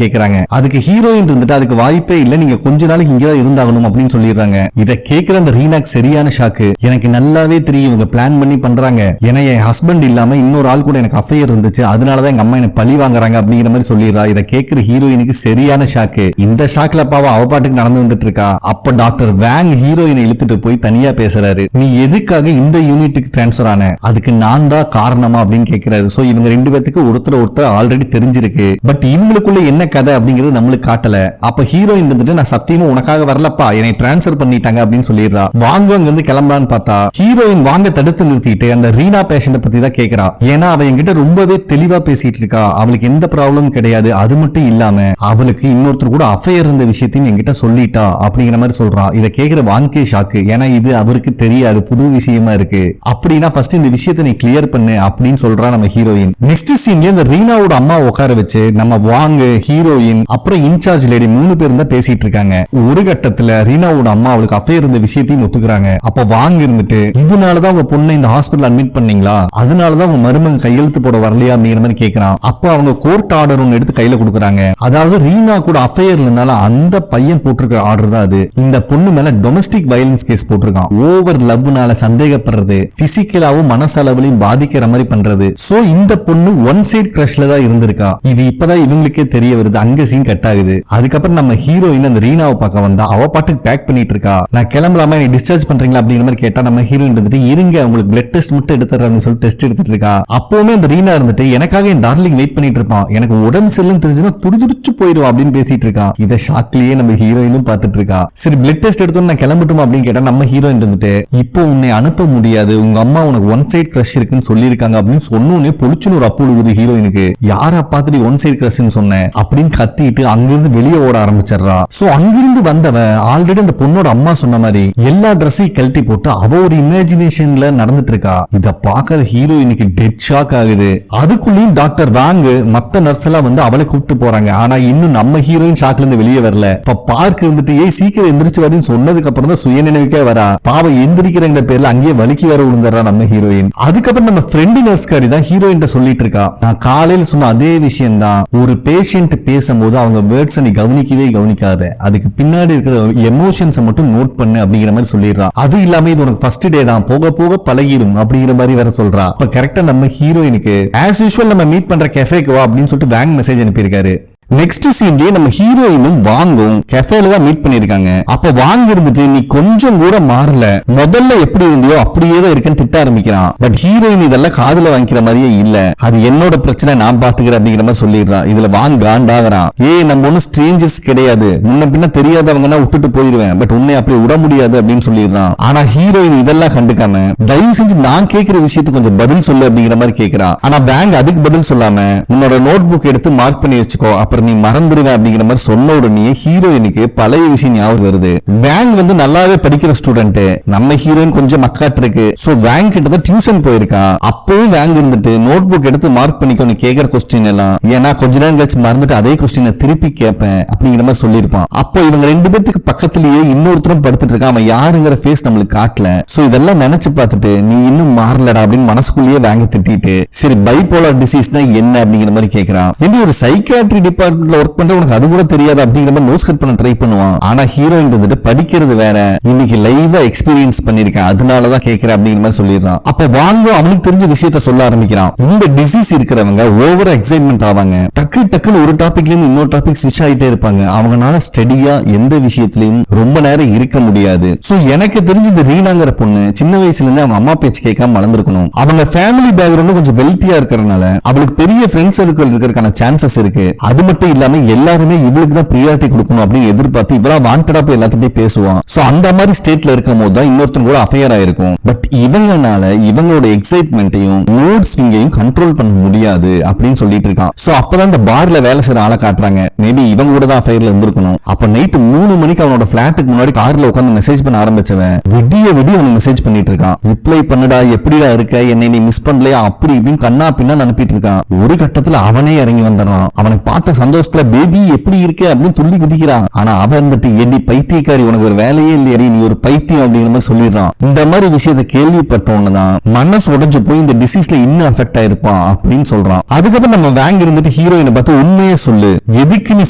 கேக்குறாங்க. அதுக்கு ஹீரோயின் இருந்துட்டு அதுக்கு வாய்ப்பே இல்ல, நீங்க கொஞ்ச நாளைக்கு இங்கதான் இருந்தாகணும் அப்படின்னு சொல்லிடுறாங்க. இத கேக்குற அந்த ரீனாக்கு சரியான ஷாக்கு. எனக்கு நல்லாவே தெரியும் இவங்க பிளான் பண்ணி பண்றாங்க, ஏன்னா என் ஹஸ்பண்ட் இல்லாம இன்னொரு ஆள் கூட எனக்கு அஃபையர் இருந்துச்சு, அதனாலதான் எங்க அம்மா எனக்கு பழி வாங்குறாங்க அப்படிங்கிற மாதிரி சொல்லிடுறா. இத கேக்குற ஹீரோயினுக்கு சரியான ஷாக்கு. இந்த ஷாக்ல பாவம் அவ பாட்டுக்கு நடந்து வந்துட்டு இருக்கா. அப்ப டாக்டர் வேங் ஹீரோயினை இழுத்துட்டு போய் தனியா பேசுறாரு. நீ எதுக்காக இந்த யூனிட்டுக்கு டிரான்ஸ்பர் ஆன, அதுக்கு நான் தான் காரணமா அப்படின்னு கேட்கிறாரு. சோ இவங்க ரெண்டு பேத்துக்கு ஒருத்தர் ஆல்ரெடி தெரிஞ்சிருக்கு. பட் இவங்களுக்குள்ள என்ன கதை அப்படிங்கிறது நம்மளுக்கு காட்டல. அப்ப ஹீரோயின் வந்துட்டு நான் சத்தியமா உனக்காக வரலப்பா, என்னை டிரான்ஸ்பர் பண்ணிட்டாங்க அப்படின்னு சொல்லிடுறா. வாங்க அங்க இருந்து கிளம்பலான்னு பார்த்தா ஹீரோயின் வாங்க தடுத்து நிறுத்திட்டு அந்த ரீனா பேஷண்ட் பத்தி தான் கேக்குறா. ஏன்னா அவ என்கிட்ட ரொம்பவே தெளிவா பேசிட்டு இருக்கா, அவளுக்கு எந்த ப்ராப்ளமும் கிடையாது, அது மட்டும் இல்லாம அவளுக்கு இன்னொருத்தர் கூட அஃபையர் இருந்த விஷயத்தையும் என்கிட்ட சொல்லிட்டா அப்படிங்கிற மாதிரி சொல்றா. இதை கேக்குற வாங்கே ஷாக்கு, ஏன்னா இது அவருக்கு தெரியாது, புது விஷயமா இருக்கு. அப்படின்னா ஃபர்ஸ்ட் இந்த விஷயத்தை நீ கிளியர் பண்ணு அப்படின்னு சொல்றா நம்ம ஹீரோயின். நெக்ஸ்ட் சீன்ல இந்த ரீனாவோட அம்மா உட்கார வச்சு நம்ம வாங்க ஹீரோயின் அப்புறம் இன்சார்ஜ் லேடி 3 பேரும் தான் பேசிட்டு இருக்காங்க. ஒரு கட்டத்துல ரீனாவோட அம்மா அவளுக்கு அஃபையர் இருந்த விஷயத்தையும் ஒத்துக்கிறாங்க. அப்ப வாங்க இருந்துட்டு இதனாலதான் உங்க பொண்ணை இந்த ஹாஸ்பிட்டல் அட்மிட் பண்ணீங்களா, அதனாலதான் உங்க மருமகன் கையெழுத்து போட வரலையா அப்படிங்கிற மாதிரி கேட்கிறான். அப்ப அவங்க கோர்ட் ஆர்டர் ஒன்னு எடுத்து கையில கொடுக்குறாங்க. அதாவது ரீனா கூட அஃபையர் இருந்தால அந்த பையன் போட்டிருக்கிற ஆர்டர் தான் அது. இந்த பொண்ணு மேல டொமஸ்டிக் வயலன்ஸ் கேஸ் போட்டிருக்கான். ஓவர் லவ்னால சந்தேகப்படுறது, பிசிக்கலாவும் மனசளவுலையும் பாதிக்கிற மாதிரி பண்றது. சோ இந்த பொண்ணு ஒன் சைட் கிரஷ்ல தான் இருந்திருக்கா. இது இப்பதான் இவங்களுக்கே தெரிய வருது. அங்க சீன் கட் ஆகுது. அதுக்கப்புறம் நம்ம ஹீரோயின் அந்த ரீனாவை பார்க்க வந்தா அவ பாட்டுக்கு பேக் பண்ணிட்டு இருக்கா. நான் கிளம்பலாமா, நீ டிஸ்சார்ஜ் பண்றீங்களா அப்படிங்கிற மாதிரி கேட்டா நம்ம ஹீரோயின் இருந்துட்டு இருங்க உங்களுக்கு பிளட் டெஸ்ட் மட்டும் எடுத்துறேன்னு சொல்லி டெஸ்ட் எடுத்துட்டு இருக்கா. அப்பவுமே அந்த ரீனா இருந்துட்டு எனக்காக என் டார்லிங் வெயிட் பண்ணிட்டு இருப்பான், எனக்கு உடம்பு சரியில்லைன்னு தெரிஞ்சுன்னா துடிதுடிச்சு போயிடுவா அப்படின்னு பேசிட்டு இருக்கான். இதை ஷாக்லயே நம்ம ஹீரோயினும் பார்த்துட்டு இருக்கா. சரி பிளட் டெஸ்ட் எடுத்தோம் நான் கிளம்பட்டுமா அப்படின்னு கேட்டா நம்ம ஹீரோயின் இருந்துட்டு இப்போ உன்னை அனுப்ப முடியாது, உங்க அம்மா உனக்கு ஒன் சைட் கிரஷ் இருக்குன்னு சொல்லியிருக்காங்க அப்படின்னு சொன்னோன்னே பொலிச்சுன்னு ஒரு அப்புழுகுது ஹீரோயினுக்கு. யாரா பார்த்துட்டு ஒன் சைட் கிரஷ்னு சொன்ன அப்படின்னு கத்திட்டு அங்கிருந்து வெளியே ஓட ஆரம்பிச்சிடறா. சோ அங்கிருந்து வந்தவ ஆல்ரெடி அந்த பொண்ணோட அம்மா சொன்ன மாதிரி எல்லா ட்ரெஸ்ஸையும் கழட்டி போட்டு அவ ஒரு இமேஜினேஷன்ல நடந்துட்டு இருக்கா. இத பாக்குற ஹீரோயினுக்கு டெட் ஷாக் ஆகுது. அதுக்குள்ளேயும் டாக்டர் வாங்கு மத்த நர்ஸ் எல்லாம் வந்து அவளை கூப்பிட்டு போறாங்க. ஆனா இன்னும் நம்ம ஹீரோயின் ஷாக்ல இருந்து வெளியே வரல. இப்ப பார்க் இருந்துட்டு ஏய் சீக்கிரம் எந்திரிச்சு வரேன்னு சொன்னதுக்கு அப்புறம் தான் சுயநினைவுக்கே வரா. பாவம் எந்திரிக்கிறங்கிற பேர்ல அங்கேயே வலிக்கு வர விழுந்துடுறா நம்ம ஹீரோயின். அதுக்கப்புறம் நம்ம ஃப்ரெண்டு நர்ஸ்காரி தான் ஹீரோயின் சொல்லிட்டு இருக்கா, நான் காலையில் சொன்ன அதே விஷயம் தான், ஒரு பேஷண்ட் பேசும்போது அவங்க வேர்ட்ஸ் நீ கவனிக்கவே கவனிக்காத, அதுக்கு பின்னாடி இருக்கிற எமோஷன்ஸ் மட்டும் நோட் பண்ணு அப்படிங்கிற மாதிரி சொல்லிடுறா. அது இல்லாம இது உனக்கு ஃபர்ஸ்ட் டே தான், போக போக பழகிடும் அப்படிங்கிற மாதிரி வேற சொல்றா. இப்ப கரெக்டா நம்ம ஹீரோயினுக்கு ஆஸ் யூசுவல் நம்ம மீட் பண்ற கெஃபேக்கு வா அப்படின்னு சொல்லிட்டு பேங்க் மெசேஜ் அனுப்பியிருக்காரு. நெக்ஸ்ட் சீன்லயே நம்ம ஹீரோயினும் வாங்கும் கெஃபேல தான் மீட் பண்ணிருக்காங்க. அப்ப வாங்க இருந்துட்டு நீ கொஞ்சம் கூட மாறல, முதல்ல எப்படி இருந்தியோ அப்படியே தான் இருக்குன்னு திட்ட ஆரம்பிக்கிறான். பட் ஹீரோயின் இதெல்லாம் காதுல வாங்கிக்கிற மாதிரியே இல்ல, அது என்னோட பிரச்சனை நான் பாத்துக்கிறேன் அப்படிங்கிற மாதிரி சொல்லிடுறான். இதுல வாங்க காண்டாகிறான். நம்ம ஒன்னும் ஸ்ட்ரேஞ்சர்ஸ் கிடையாது, முன்ன பின்ன தெரியாதவங்கன்னா விட்டுட்டு போயிருவேன், பட் உன்னை அப்படி விட முடியாது அப்படின்னு சொல்லிடுறான். ஆனா ஹீரோயின் இதெல்லாம் கண்டுக்காம தயவு செஞ்சு நான் கேட்கிற விஷயத்துக்கு கொஞ்சம் பதில் சொல்லு அப்படிங்கிற மாதிரி கேட்கிறான். ஆனா பேங்க் அதுக்கு பதில் சொல்லாம உன்னோட நோட் புக் எடுத்து மார்க் பண்ணி வச்சுக்கோ, அப்புறம் அப்புறம் நீ மறந்துருவ அப்படிங்கிற மாதிரி சொன்ன உடனே ஹீரோயினுக்கு பழைய விஷயம் ஞாபகம் வருது. வேங் வந்து நல்லாவே படிக்கிற ஸ்டூடெண்ட், நம்ம ஹீரோயின் கொஞ்சம் மக்காட்டு இருக்கு. சோ வேங் கிட்ட தான் டியூஷன் போயிருக்கா. அப்பவும் வேங் இருந்துட்டு நோட் புக் எடுத்து மார்க் பண்ணிக்கொண்டு கேட்கிற கொஸ்டின் எல்லாம், ஏன்னா கொஞ்ச நேரம் கழிச்சு மறந்துட்டு அதே கொஸ்டினை திருப்பி கேட்பேன் அப்படிங்கிற மாதிரி சொல்லியிருப்பான். அப்போ இவங்க ரெண்டு பேருக்கு பக்கத்திலேயே இன்னொருத்தரும் படுத்துட்டு இருக்கான். அவன் யாருங்கிற ஃபேஸ் நம்மளுக்கு காட்டல. சோ இதெல்லாம் நினைச்சு பார்த்துட்டு நீ இன்னும் மாறலடா அப்படின்னு மனசுக்குள்ளேயே வேங்க திட்டிட்டு, சரி பைபோலார் டிசீஸ்னா என்ன அப்படிங்கிற மாதிரி கேட்கிறான். என்ன ஒரு சைக்கியாட்ரி டிபார்ட்மெண்ட்ல ஒர்க் பண்ற உனக்கு அது கூட தெரியாது அப்படிங்கிற மாதிரி நோஸ் கட் பண்ண ட்ரை பண்ணுவான். ஆனா ஹீரோயின் வந்துட்டு படிக்கிறது வேற, இன்னைக்கு லைவா எக்ஸ்பீரியன்ஸ் பண்ணிருக்கேன் அதனாலதான் கேட்கிறேன் அப்படிங்கிற மாதிரி சொல்லிடுறான். அப்ப வாங்க அவனுக்கு தெரிஞ்ச விஷயத்த சொல்ல ஆரம்பிக்கிறான். இந்த டிசீஸ் இருக்கிறவங்க ஓவரா எக்ஸைட்மெண்ட் ஆவாங்க. டக்கு டக்குன்னு ஒரு டாபிக்ல இருந்து இன்னொரு டாபிக் ஸ்விட்ச் ஆயிட்டே இருப்பாங்க. அவங்களால ஸ்டடியா எந்த விஷயத்திலையும் ரொம்ப நேரம் இருக்க முடியாது. சோ எனக்கு தெரிஞ்சு இந்த ரீனாங்கிற பொண்ணு சின்ன வயசுல இருந்து அவங்க அம்மா பேச்சு கேட்காம வளர்ந்துருக்கணும். அவங்க ஃபேமிலி பேக்ரவுண்ட் கொஞ்சம் வெல்த்தியா இருக்கிறதுனால அவளுக்கு பெரிய ஃப்ரெண்ட்ஸ் சர்க்கிள் இருக்கிறதுக்கான சான்சஸ் இருக்கு. அது மட்டும் இல்லாம எல்லாருமே இவளுக்கு தான் பிரியாரிட்டி கொடுக்கணும் அப்படின்னு எதிர்பார்த்து இவளா வாண்டடா போய் எல்லாத்தையும் பேசுவான். சோ அந்த மாதிரி ஸ்டேட்ல இருக்கும் போது தான் இன்னொருத்தன் கூட அஃபையர் ஆயிருக்கும். பட் இவங்கனால இவங்களோட எக்ஸைட்மெண்ட்டையும் மூட் ஸ்விங்கையும் கண்ட்ரோல் பண்ண முடியாது அப்படின்னு சொல்லிட்டு இருக்கான். சோ அப்பதான் இந்த பார்ல வேலை செய்யற ஆளை காட்டுறாங்க. மேபி இவங்க கூட தான் அஃபையர்ல இருந்திருக்கணும். அப்ப நைட்டு 3 மணிக்கு அவனோட பிளாட்டுக்கு முன்னாடி கார்ல உட்காந்து மெசேஜ் பண்ண ஆரம்பிச்சவன் விடிய அவன் மெசேஜ் பண்ணிட்டு இருக்கான். ரிப்ளை பண்ணடா, எப்படிடா இருக்க, என்னை நீ மிஸ் பண்ணலையா அப்படி இப்படின்னு கண்ணா பின்னா அனுப்பிட்டு இருக்கான். ஒரு கட்டத்துல அவனே இறங்கி வந்துடுறான். அவனை பார்த்த சந்தோஷத்துல பேபி எப்படி இருக்க அப்படின்னு சொல்லி குதிக்கிறான். ஆனா அவன் இருந்துட்டு எடி பைத்தியக்காரி, உனக்கு ஒரு வேலையே இல்லையா, நீ ஒரு பைத்தியம் அப்படிங்கிற மாதிரி சொல்லிடுறான். இந்த மாதிரி விஷயத்தை கேள்விப்பட்டோன்னுதான் மனசு உடைஞ்சு போய் இந்த டிசீஸ்ல இன்னும் அஃபெக்ட் ஆயிருப்பான் அப்படின்னு சொல்றான். அதுக்கப்புறம் நம்ம வேங் இருந்துட்டு ஹீரோயினை பார்த்து உண்மையே சொல்லு, எதுக்கு நீ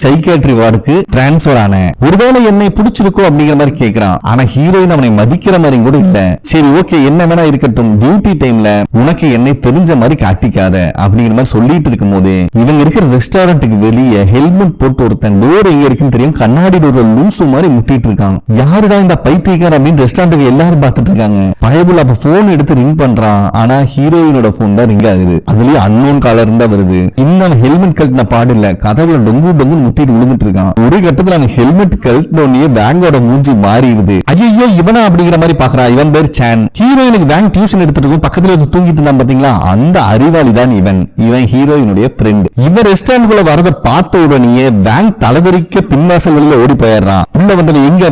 சைக்கியாட்ரி வார்டுக்கு டிரான்ஸ்பர் ஆன, ஒருவேளை என்னை பிடிச்சிருக்கோ அப்படிங்கிற மாதிரி கேட்கிறான். ஆனா ஹீரோயின் அவனை மதிக்கிற மாதிரி கூட இல்ல. சரி ஓகே என்ன வேணா இருக்கட்டும், டியூட்டி டைம்ல உனக்கு என்னை தெரிஞ்ச மாதிரி காட்டிக்காத அப்படிங்கிற மாதிரி சொல்லிட்டு இருக்கும் போது இவங்க இருக்கிற ரெஸ்டாரண்ட்டுக்கு வெளியே ஹெல்மெட் போட்டு ஒருத்தன் டோர் எங்க இருக்குன்னு தெரியும் கண்ணாடி டோர்ல லூசு மாதிரி முட்டிட்டு இருக்கான். யாருடா இந்த பைத்தியக்கார அப்படின்னு ரெஸ்டாரண்ட்டுக்கு எல்லாரும் பார்த்துட்டு இருக்காங்க. பயபுல் அப்ப போன் எடுத்து ரிங் பண்றான். ஆனா ஹீரோயினோட போன் தான் ரிங் ஆகுது. அதுலயும் அன்னோன் காலர் இருந்தா வருது. இன்னும் ஹெல்மெட் கழட்டின பாடு இல்ல, கதவுல டொங்கு டொங்கு முட்டிட்டு விழுந்துட்டு இருக்கான். ஒரு கட்டத்துல அந்த ஹெல்மெட் கழட்டினோடனே வேங்கோட மூஞ்சி மாறிடுது. ஐயோ இவனா அப்படிங்கிற மாதிரி பாக்குறான். இவன் பேர் சான். ஹீரோயினுக்கு வேங் டியூஷன் எடுத்துட்டு இருக்கும் பக்கத்துல வந்து தூங்கிட்டு இருந்தான் பாத்தீங்களா, அந்த அறிவாளி தான் இவன். இவன் ஹீரோயினுடைய ஃப்ரெண்ட். இவன் ரெஸ்டாரண்ட்குள்ள வரத பார்த்த உடனே வேங் தலைவரிக்க பின்வாசல் வழியில ஓடி போயிடுறான். உள்ள வந்து எங்க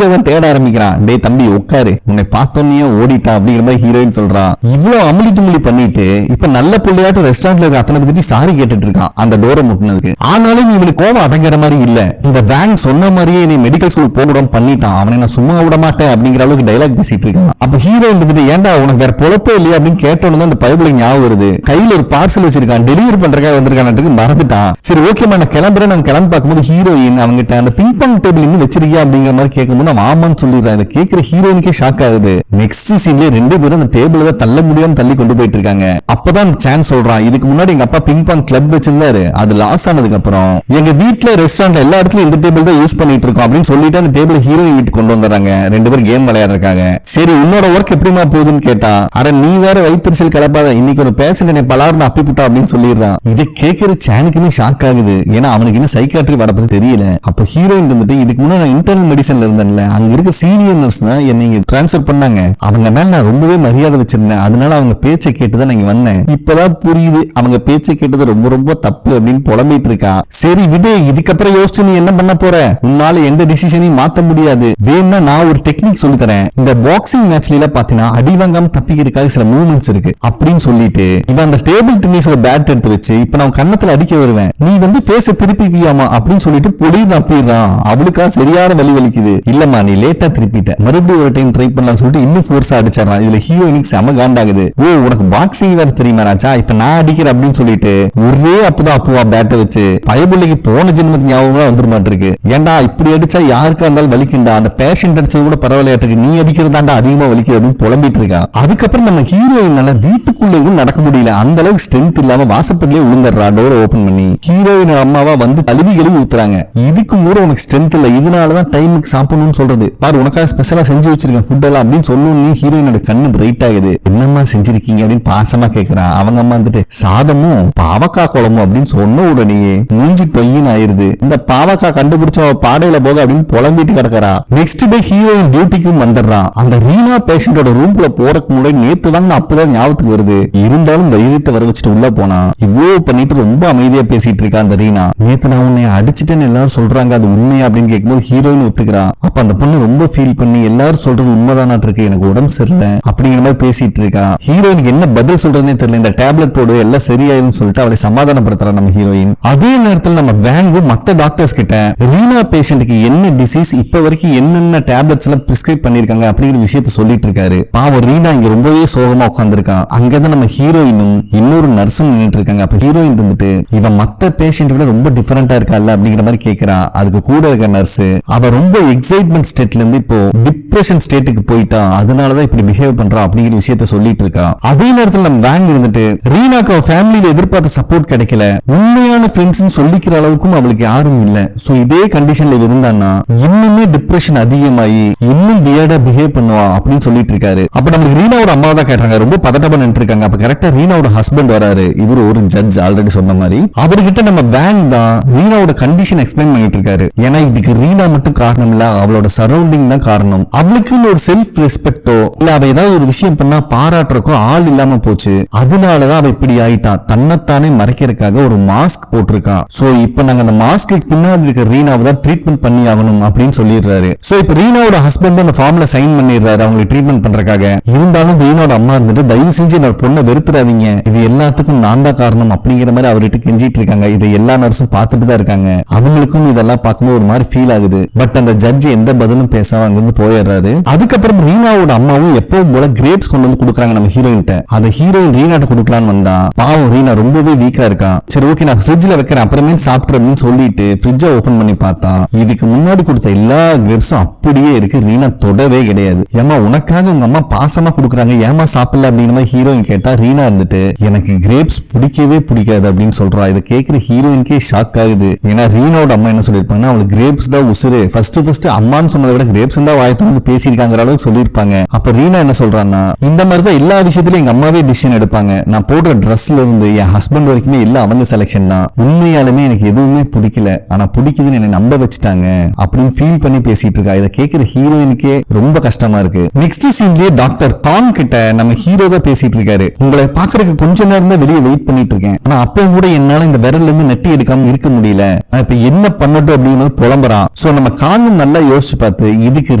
அவன் தேட ஆரம்பிக்கிறான். டே தம்பி உட்காரு, உன்னை பார்த்தோன்னே ஓடிட்டான் அப்படிங்கிற மாதிரி ஹீரோயின் சொல்றான். இவ்வளவு அமளி துமளி பண்ணிட்டு இப்ப நல்ல பிள்ளையாட்டு ரெஸ்டாரண்ட்ல இருக்க அத்தனை பத்தி சாரி கேட்டுட்டு இருக்கான் அந்த டோரை முட்டினதுக்கு. ஆனாலும் இவனுக்கு கோவம் அடங்கிற மாதிரி இல்ல. இந்த வேங் சொன்ன மாதிரியே நீ மெடிக்கல் ஸ்கூல் போக பண்ணிட்டான், அவனை நான் சும்மா விட மாட்டேன் அப்படிங்கிற அளவுக்கு டைலாக் பேசிட்டு இருக்கான். அப்ப ஹீரோயின் வந்துட்டு ஏன்டா உனக்கு வேற பொழப்பே இல்லையா அப்படின்னு கேட்டோன்னு அந்த பைபிள் ஞாபகம் வருது. கையில ஒரு பார்சல் வச்சிருக்கான், டெலிவரி பண்றதுக்காக வந்திருக்கான், மறந்துட்டான். சரி ஓகேமா நான் கிளம்புறேன். நான் கிளம்பி பார்க்கும்போது ஹீரோயின் அவங்கிட்ட அந்த பிங் பாங் டேபிள் இன்னும் வச்சிருக்கியா அப்படிங்கிற மாதிரி கேட்கும்போது அவன் ஆமான்னு சொல்லிடுறான். இதை கேட்கிற ஹீரோயினுக்கே ஷாக் ஆகுது. நெக்ஸ்ட் சீன்ல ரெண்டு பேரும் அந்த டேபிள் தான் தள்ள முடியாம தள்ளி கொண்டு போயிட்டு இருக்காங்க. அப்பதான் சான்ஸ் சொல்றான், இதுக்கு முன்னாடி எங்க அப்பா பிங் பாங் கிளப் வச்சிருந்தாரு, அது லாஸ் ஆனதுக்கு அப்புறம் எங்க வீட்டுல ரெஸ்டாரண்ட் எல்லா இடத்துலயும் இந்த டேபிள் தான் யூஸ் பண்ணிட்டு இருக்கோம் அப்படின்னு சொல்லிட்டு அந்த டேபிள் ஹீரோயின் வீட்டுக்கு கொண்டு வந்துடுறாங்க. ரெண்டு பேரும் கேம் விளையாடுறாங்க. சரி உன்னோட ஒர்க் எப்படிமா போகுதுன்னு கேட்டா, அட நீ வேற வயிற்றுச்சல் கிளப்பாத, இன்னைக்கு ஒரு பேஷண்ட் பலார்னு அப்பிப்புட்டா அப்படின்னு சொல்லிடுறான். இதை கேட்கிற சானுக்குமே ஷாக் ஆகுது. ஏன்னா அவனுக்கு இன்னும் சைக்காட்ரி வர பத்தி தெரியல. அப்ப ஹீரோயின் வந்துட்டு இதுக்கு முன்னாடி நான் இன்டர்னல் மெடிசன்ல இருந்தேன்ல, அங்க இருக்க சீனியர் நர்ஸ் தான் என்னை டிரான்ஸ்பர் பண்ணாங்க. அவங்க மேல நான் ரொம்பவே மரியாதை வச்சிருந்தேன், அதனால அவங்க பேச்சை கேட்டுதான் நான் வந்தேன். இப்பதான் புரியுது அவங்க பேச்சை கேட்டது ரொம்ப ரொம்ப தப்பு அப்படின்னு புலம்பிட்டு இருக்கா. சரி விடு, இதுக்கப்புறம் யோசிச்சு நீ என்ன பண்ண போற, உன்னால எந்த டிசிஷனையும் மாத்த முடியாது. வேணும்னா நான் ஒரு டெக்னிக் சொல்லி தரேன். இந்த பாக்ஸிங் மேட்ச்ல பாத்தீங்கன்னா அடிவாங்காம தப்பிக்கிறதுக்காக சில மூவ்மெண்ட்ஸ் இருக்கு அப்படின்னு சொல்லிட்டு இவன் அந்த டேபிள் டென்னிஸோட பேட் எடுத்து வச்சு இப்ப நான் கன்னத்துல அடிக்க வருவேன், நீ வந்து பேச திருப்பிக்கியாமா அப்படின்னு சொல்லிட்டு பொடி தப்பிடுறான். அவளுக்கா சரியான வலி வலிக்குது. இல்லம்மா நீ லேட்டா திருப்பிட்ட, மறுபடியும் ஒரு டைம் ட்ரை பண்ணலாம் சொல்லிட்டு இன்னும் ஃபோர்ஸா அடிச்சிடறான். இதுல ஹீரோயினுக்கு செம காண்டாகுது. ஓ உனக்கு பாக்ஸிங் வேற தெரியுமா ராஜா, இப்ப நான் அடிக்கிறேன் அப்படின்னு சொல்லிட்டு ஒரே அப்பதான் அப்புவா பேட்டை வச்சு பயபுள்ளைக்கு போன ஜென்மத்துக்கு ஞாபகம் வந்துட மாட்டிருக்கு. ஏன்டா இப்படி அடிச்சா யாருக்கா இருந்தாலும் வலிக்குண்டா, அந்த பேஷண்ட் அடிச்சது கூட பரவாயில்லையாட்டு, நீ அடிக்கிறதாண்டா அதிகமா வலிக்குது அப்படின்னு புலம்பிட்டு இருக்கா. அதுக்கப்புறம் நம்ம ஹீரோயினால வீட்டுக்குள்ளேயும் நடக்க முடியல, அந்த அளவுக்கு ஸ்ட்ரென்த் இல்லாம வாசப்படிலே விழுந்துடுறா டோர் ஓபன் பண்ணி. ஹீரோயின் அம்மாவா வந்து கழுவி ஊத்துறாங்க. இதுக்கும் கூட உனக்கு ஸ்ட்ரென்த் இல்ல, இதனாலதான் டைமுக்கு சாப்பிடணும்னு சொல்றது பாரு, உனக்காக ஸ்பெஷலா செஞ்சு வச்சிருக்கேன் ஃபுட் எல்லாம் அப்படின்னு சொல்லணும். ஹீரோயினோட கண்ணு பிரைட் ஆகுது. என்னம்மா செஞ்சிருக்கீங்க அப்படின்னு பாசமா கேட்கிறான். அவங்க அம்மா வந்துட்டு சாதமும் பாவக்காய் குழம்பும் அப்படின்னு சொன்ன உடனே மூஞ்சி தொய்யின்னு ஆயிருது. இந்த பாவக்காய் கண்டுபிடிச்ச பாடையில போக அப்படின்னு புலம்பிட்டு கிடக்கிறா. நெக்ஸ்ட் டே ஹீரோயின் டியூட்டிக்கும் வந்துடுறான். அந்த ரீனா பேஷண்டோட ரூம்ல போறதுக்கு முன்னாடி நேத்து தாங்க அப்பதான் ஞாபகத்துக்கு வருது. இருந்தாலும் தைரியத்தை வர வச்சுட்டு உள்ள போனா இவ்வளவு பண்ணிட்டு ரொம்ப அமைதியா பேசிட்டு இருக்கா அந்த ரீனா. ரீனா. நேத்து நான் உன்னை அடிச்சிட்டேன்னு எல்லாரும் சொல்றாங்க, அது உண்மையா அப்படின்னு கேட்கும்போது ஹீரோயின் ஒத்துக்கிறா. அப்ப அந்த பொண்ணு ரொம்ப ஃபீல் பண்ணி எல்லாரும் சொல்றது உண்மைதானாட்டு இருக்கு, எனக்கு உடம்பு சரியில்லை அப்படிங்கிற மாதிரி பேசிட்டு இருக்கா. ஹீரோயினுக்கு என்ன பதில் சொல்றதுனே தெரியல. இந்த டேப்லெட் போடு எல்லாம் சரியாயிரும் சொல்லிட்டு அவளை சமாதானப்படுத்துறா நம்ம ஹீரோயின். அதே நேரத்தில் நம்ம வேங்கு மத்த டாக்டர்ஸ் கிட்ட ரீனா பேஷண்ட்டுக்கு என்ன டிசீஸ், இப்ப வரைக்கும் என்னென்ன டேப்லெட்ஸ் எல்லாம் பிரிஸ்கிரைப் பண்ணிருக்காங்க அப்படிங்கிற விஷயத்த சொல்லிட்டு இருக்காரு. பாவம் ரீனா இங்க ரொம்பவே சோகமா உட்கார்ந்துருக்கா. அங்கதான் நம்ம ஹீரோயினும் இன்னொரு நர்ஸும் நின்னுட்டு இருக்காங்க. அப்ப ஹீரோயின் இருந்துட்டு இவன் மத்த பேஷண்ட் விட ரொம்ப டிஃபரெண்டா இருக்கா அப்படிங்கிற மாதிரி கேட்கிறா. அதுக்கு கூட இருக்க நர்ஸ் அவ ரொம்ப எக்ஸைட்மெண்ட் ஸ்டேட்ல இருந்து இப்போ டிப்ரெஷன் ஸ்டேட்டுக்கு போயிட்டா, அதனாலதான் இப்படி பிஹேவ் பண்றா அப்படிங்கிற விஷயத்த சொல்லிட்டு இருக்கா. அதே நேரத்தில் நம்ம வேங் இருந்துட்டு ரீனாக்கு அவ ஃபேமிலியில எதிர்பார்த்த சப்போர்ட் கிடைக்கல, உண்மையான ஃப்ரெண்ட்ஸ் சொல்லிக்கிற அளவுக்கும் அவளுக்கு யாரும் இல்ல. சோ இதே கண்டிஷன்ல இருந்தான்னா இன்னுமே டிப்ரெஷன் அதிகமாயி இன்னும் வியர்டா பிஹேவ் பண்ணுவா அப்படின்னு சொல்லிட்டு இருக்காரு. அப்ப நமக்கு ரீனாவோட அம்மா தான் கேட்டாங்க, ரொம்ப பதட்டமா நின்று இருக்காங்க. அப்ப கரெக்டா ரீனாவோட ஹஸ்பண்ட் வராரு. இவரு ஒரு ஜட்ஜ் ஆல்ரெடி சொன்ன மாதிரி. அவர்கிட்ட நம்ம வேங் தான் ரீனாவோட கண்டிஷன் எக்ஸ்பிளைன் பண்ணிட்டு இருக்காரு. ஏன்னா இதுக்கு ரீனா மட்டும் காரணம் இல்ல, அவளோட சரௌண்டிங் தான் காரணம். அவளுக்குன்னு ஒரு செல்ஃப் ரெஸ்பெக்டோ இல்ல அவ ஏதாவது ஒரு விஷயம் பண்ணா பாராட்டுறக்கோ ஆள் இல்லாம போச்சு. அதனாலதான் அவ இப்படி ஆயிட்டா. தன்னைத்தானே மறைக்கிறதுக்காக ஒரு மாஸ்க் போட்டிருக்கா. சோ இப்ப நாங்க அந்த மாஸ்க்கு பின்னாடி இருக்க ரீனாவை தான் ட்ரீட்மெண்ட் பண்ணி ஆகணும் அப்படின்னு சொல்லிடுறாரு. சோ இப்ப ரீனாவோட ஹஸ்பண்ட் அந்த ஃபார்ம்ல சைன் பண்ணிடுறாரு அவங்களுக்கு ட்ரீட்மெண்ட் பண்றதுக்காக. இருந்தாலும் ரீனாவோட அம்மா இருந்துட்டு தயவு செஞ்சு என்னோட பொண்ணை வெறுத்துறாதீங்க, இது எல்லாத்துக்கும் நான் தான் காரணம் அப்படிங்கிற மாதிரி அவர்கிட்ட கெஞ்சிட்டு இருக்காங்க. இதை எல்லா நர்ஸும் பார்த்துட்டு தான் இருக்காங்க. அவங்களுக்கும் இதெல்லாம் பார்க்கும்போது ஒரு மாதிரி ஃபீல் ஆகுது. பட் அந்த ஜட்ஜ் எந்த பதிலும் பேசாம அங்கிருந்து போயிடுறாரு. அதுக்கப்புறம் ரீனாவோட அம்மாவும் எப்பவும் போல கிரேப்ஸ் கொண்டு வந்து கொடுக்குறாங்க நம்ம ஹீரோயின்ட்ட. அதை ஹீரோயின் ரீனாட்ட கொடுக்கலான்னு வந்தா பாவம் ரீனா ரொம்பவே வீக்கா இருக்கா. சரி ஓகே நான் ஃப்ரிட்ஜ்ல வைக்கிறேன் அப்புறமே சாப்பிடுறேன்னு சொல்லிட்டு ஃப்ரிட்ஜை ஓபன் பண்ணி பார்த்தா இதுக்கு முன்னாடி கொடுத்த எல்லா கிரேப்ஸும் அப்படியே இருக்கு. ரீனா தொடவே கிடையாது. ஏமா உனக்காக உங்க அம்மா பாசமா கொடுக்குறாங்க, ஏமா சாப்பிடல அப்படிங்கிற மாதிரி ஹீரோயின் கேட்டா ரீனா இருந்துட்டு எனக்கு கிரேப்ஸ் பிடிக்கவே பிடிக்காது அப்படின்னு சொல்றா. இதை கேட்கிற ஹீரோயின்கே ஷாக் ஆகுது. ஏன்னா ரீனாவோட அம்மா என்ன சொல்லிருப்பாங்கன்னா அவளுக்கு கிரேப்ஸ் தான் உசுரு, ஃபர்ஸ்ட் அம்மான்னு சொன்னதை விட கிரேப்ஸ் தான் வாயத்தோடு பேசியிருக்காங்க அளவுக்கு சொல்லியிருப்பாங்க. அப்ப ரீனா என்ன சொல்றான்னா இந்த மாதிரிதான் எல்லா விஷயத்திலும் எங்க அம்மாவே டிசிஷன் எடுப்பாங்க, நான் போடுற ட்ரெஸ்ல இருந்து என் ஹஸ்பண்ட் வரைக்குமே எல்லாம் அவங்க செலக்ஷன் தான், உண்மையாலுமே எனக்கு எதுவுமே பிடிக்கல ஆனா பிடிக்குதுன்னு என்ன நம்ப வச்சுட்டாங்க அப்படின்னு ஃபீல் பண்ணி பேசிட்டு இருக்கா. இதை கேட்கிற ஹீரோயினுக்கே ரொம்ப கஷ்டமா இருக்கு. நெக்ஸ்ட் சீன்லயே டாக்டர் கான் கிட்ட நம்ம ஹீரோ தான் பேசிட்டு இருக்காரு. உங்களை பாக்குறதுக்கு கொஞ்ச நேரம் தான் வெளியே வெயிட் பண்ணிட்டு இருக்கேன், ஆனா அப்ப கூட என்னால இந்த விரல்ல இருந்து நெட்டி எடுக்காம இருக்க முடியல, நான் இப்ப என்ன பண்ணட்டும் அப்படின்னு புலம்புறான். சோ நம்ம கானும் நல்லா யோசிச்சு பார்த்து இதுக்கு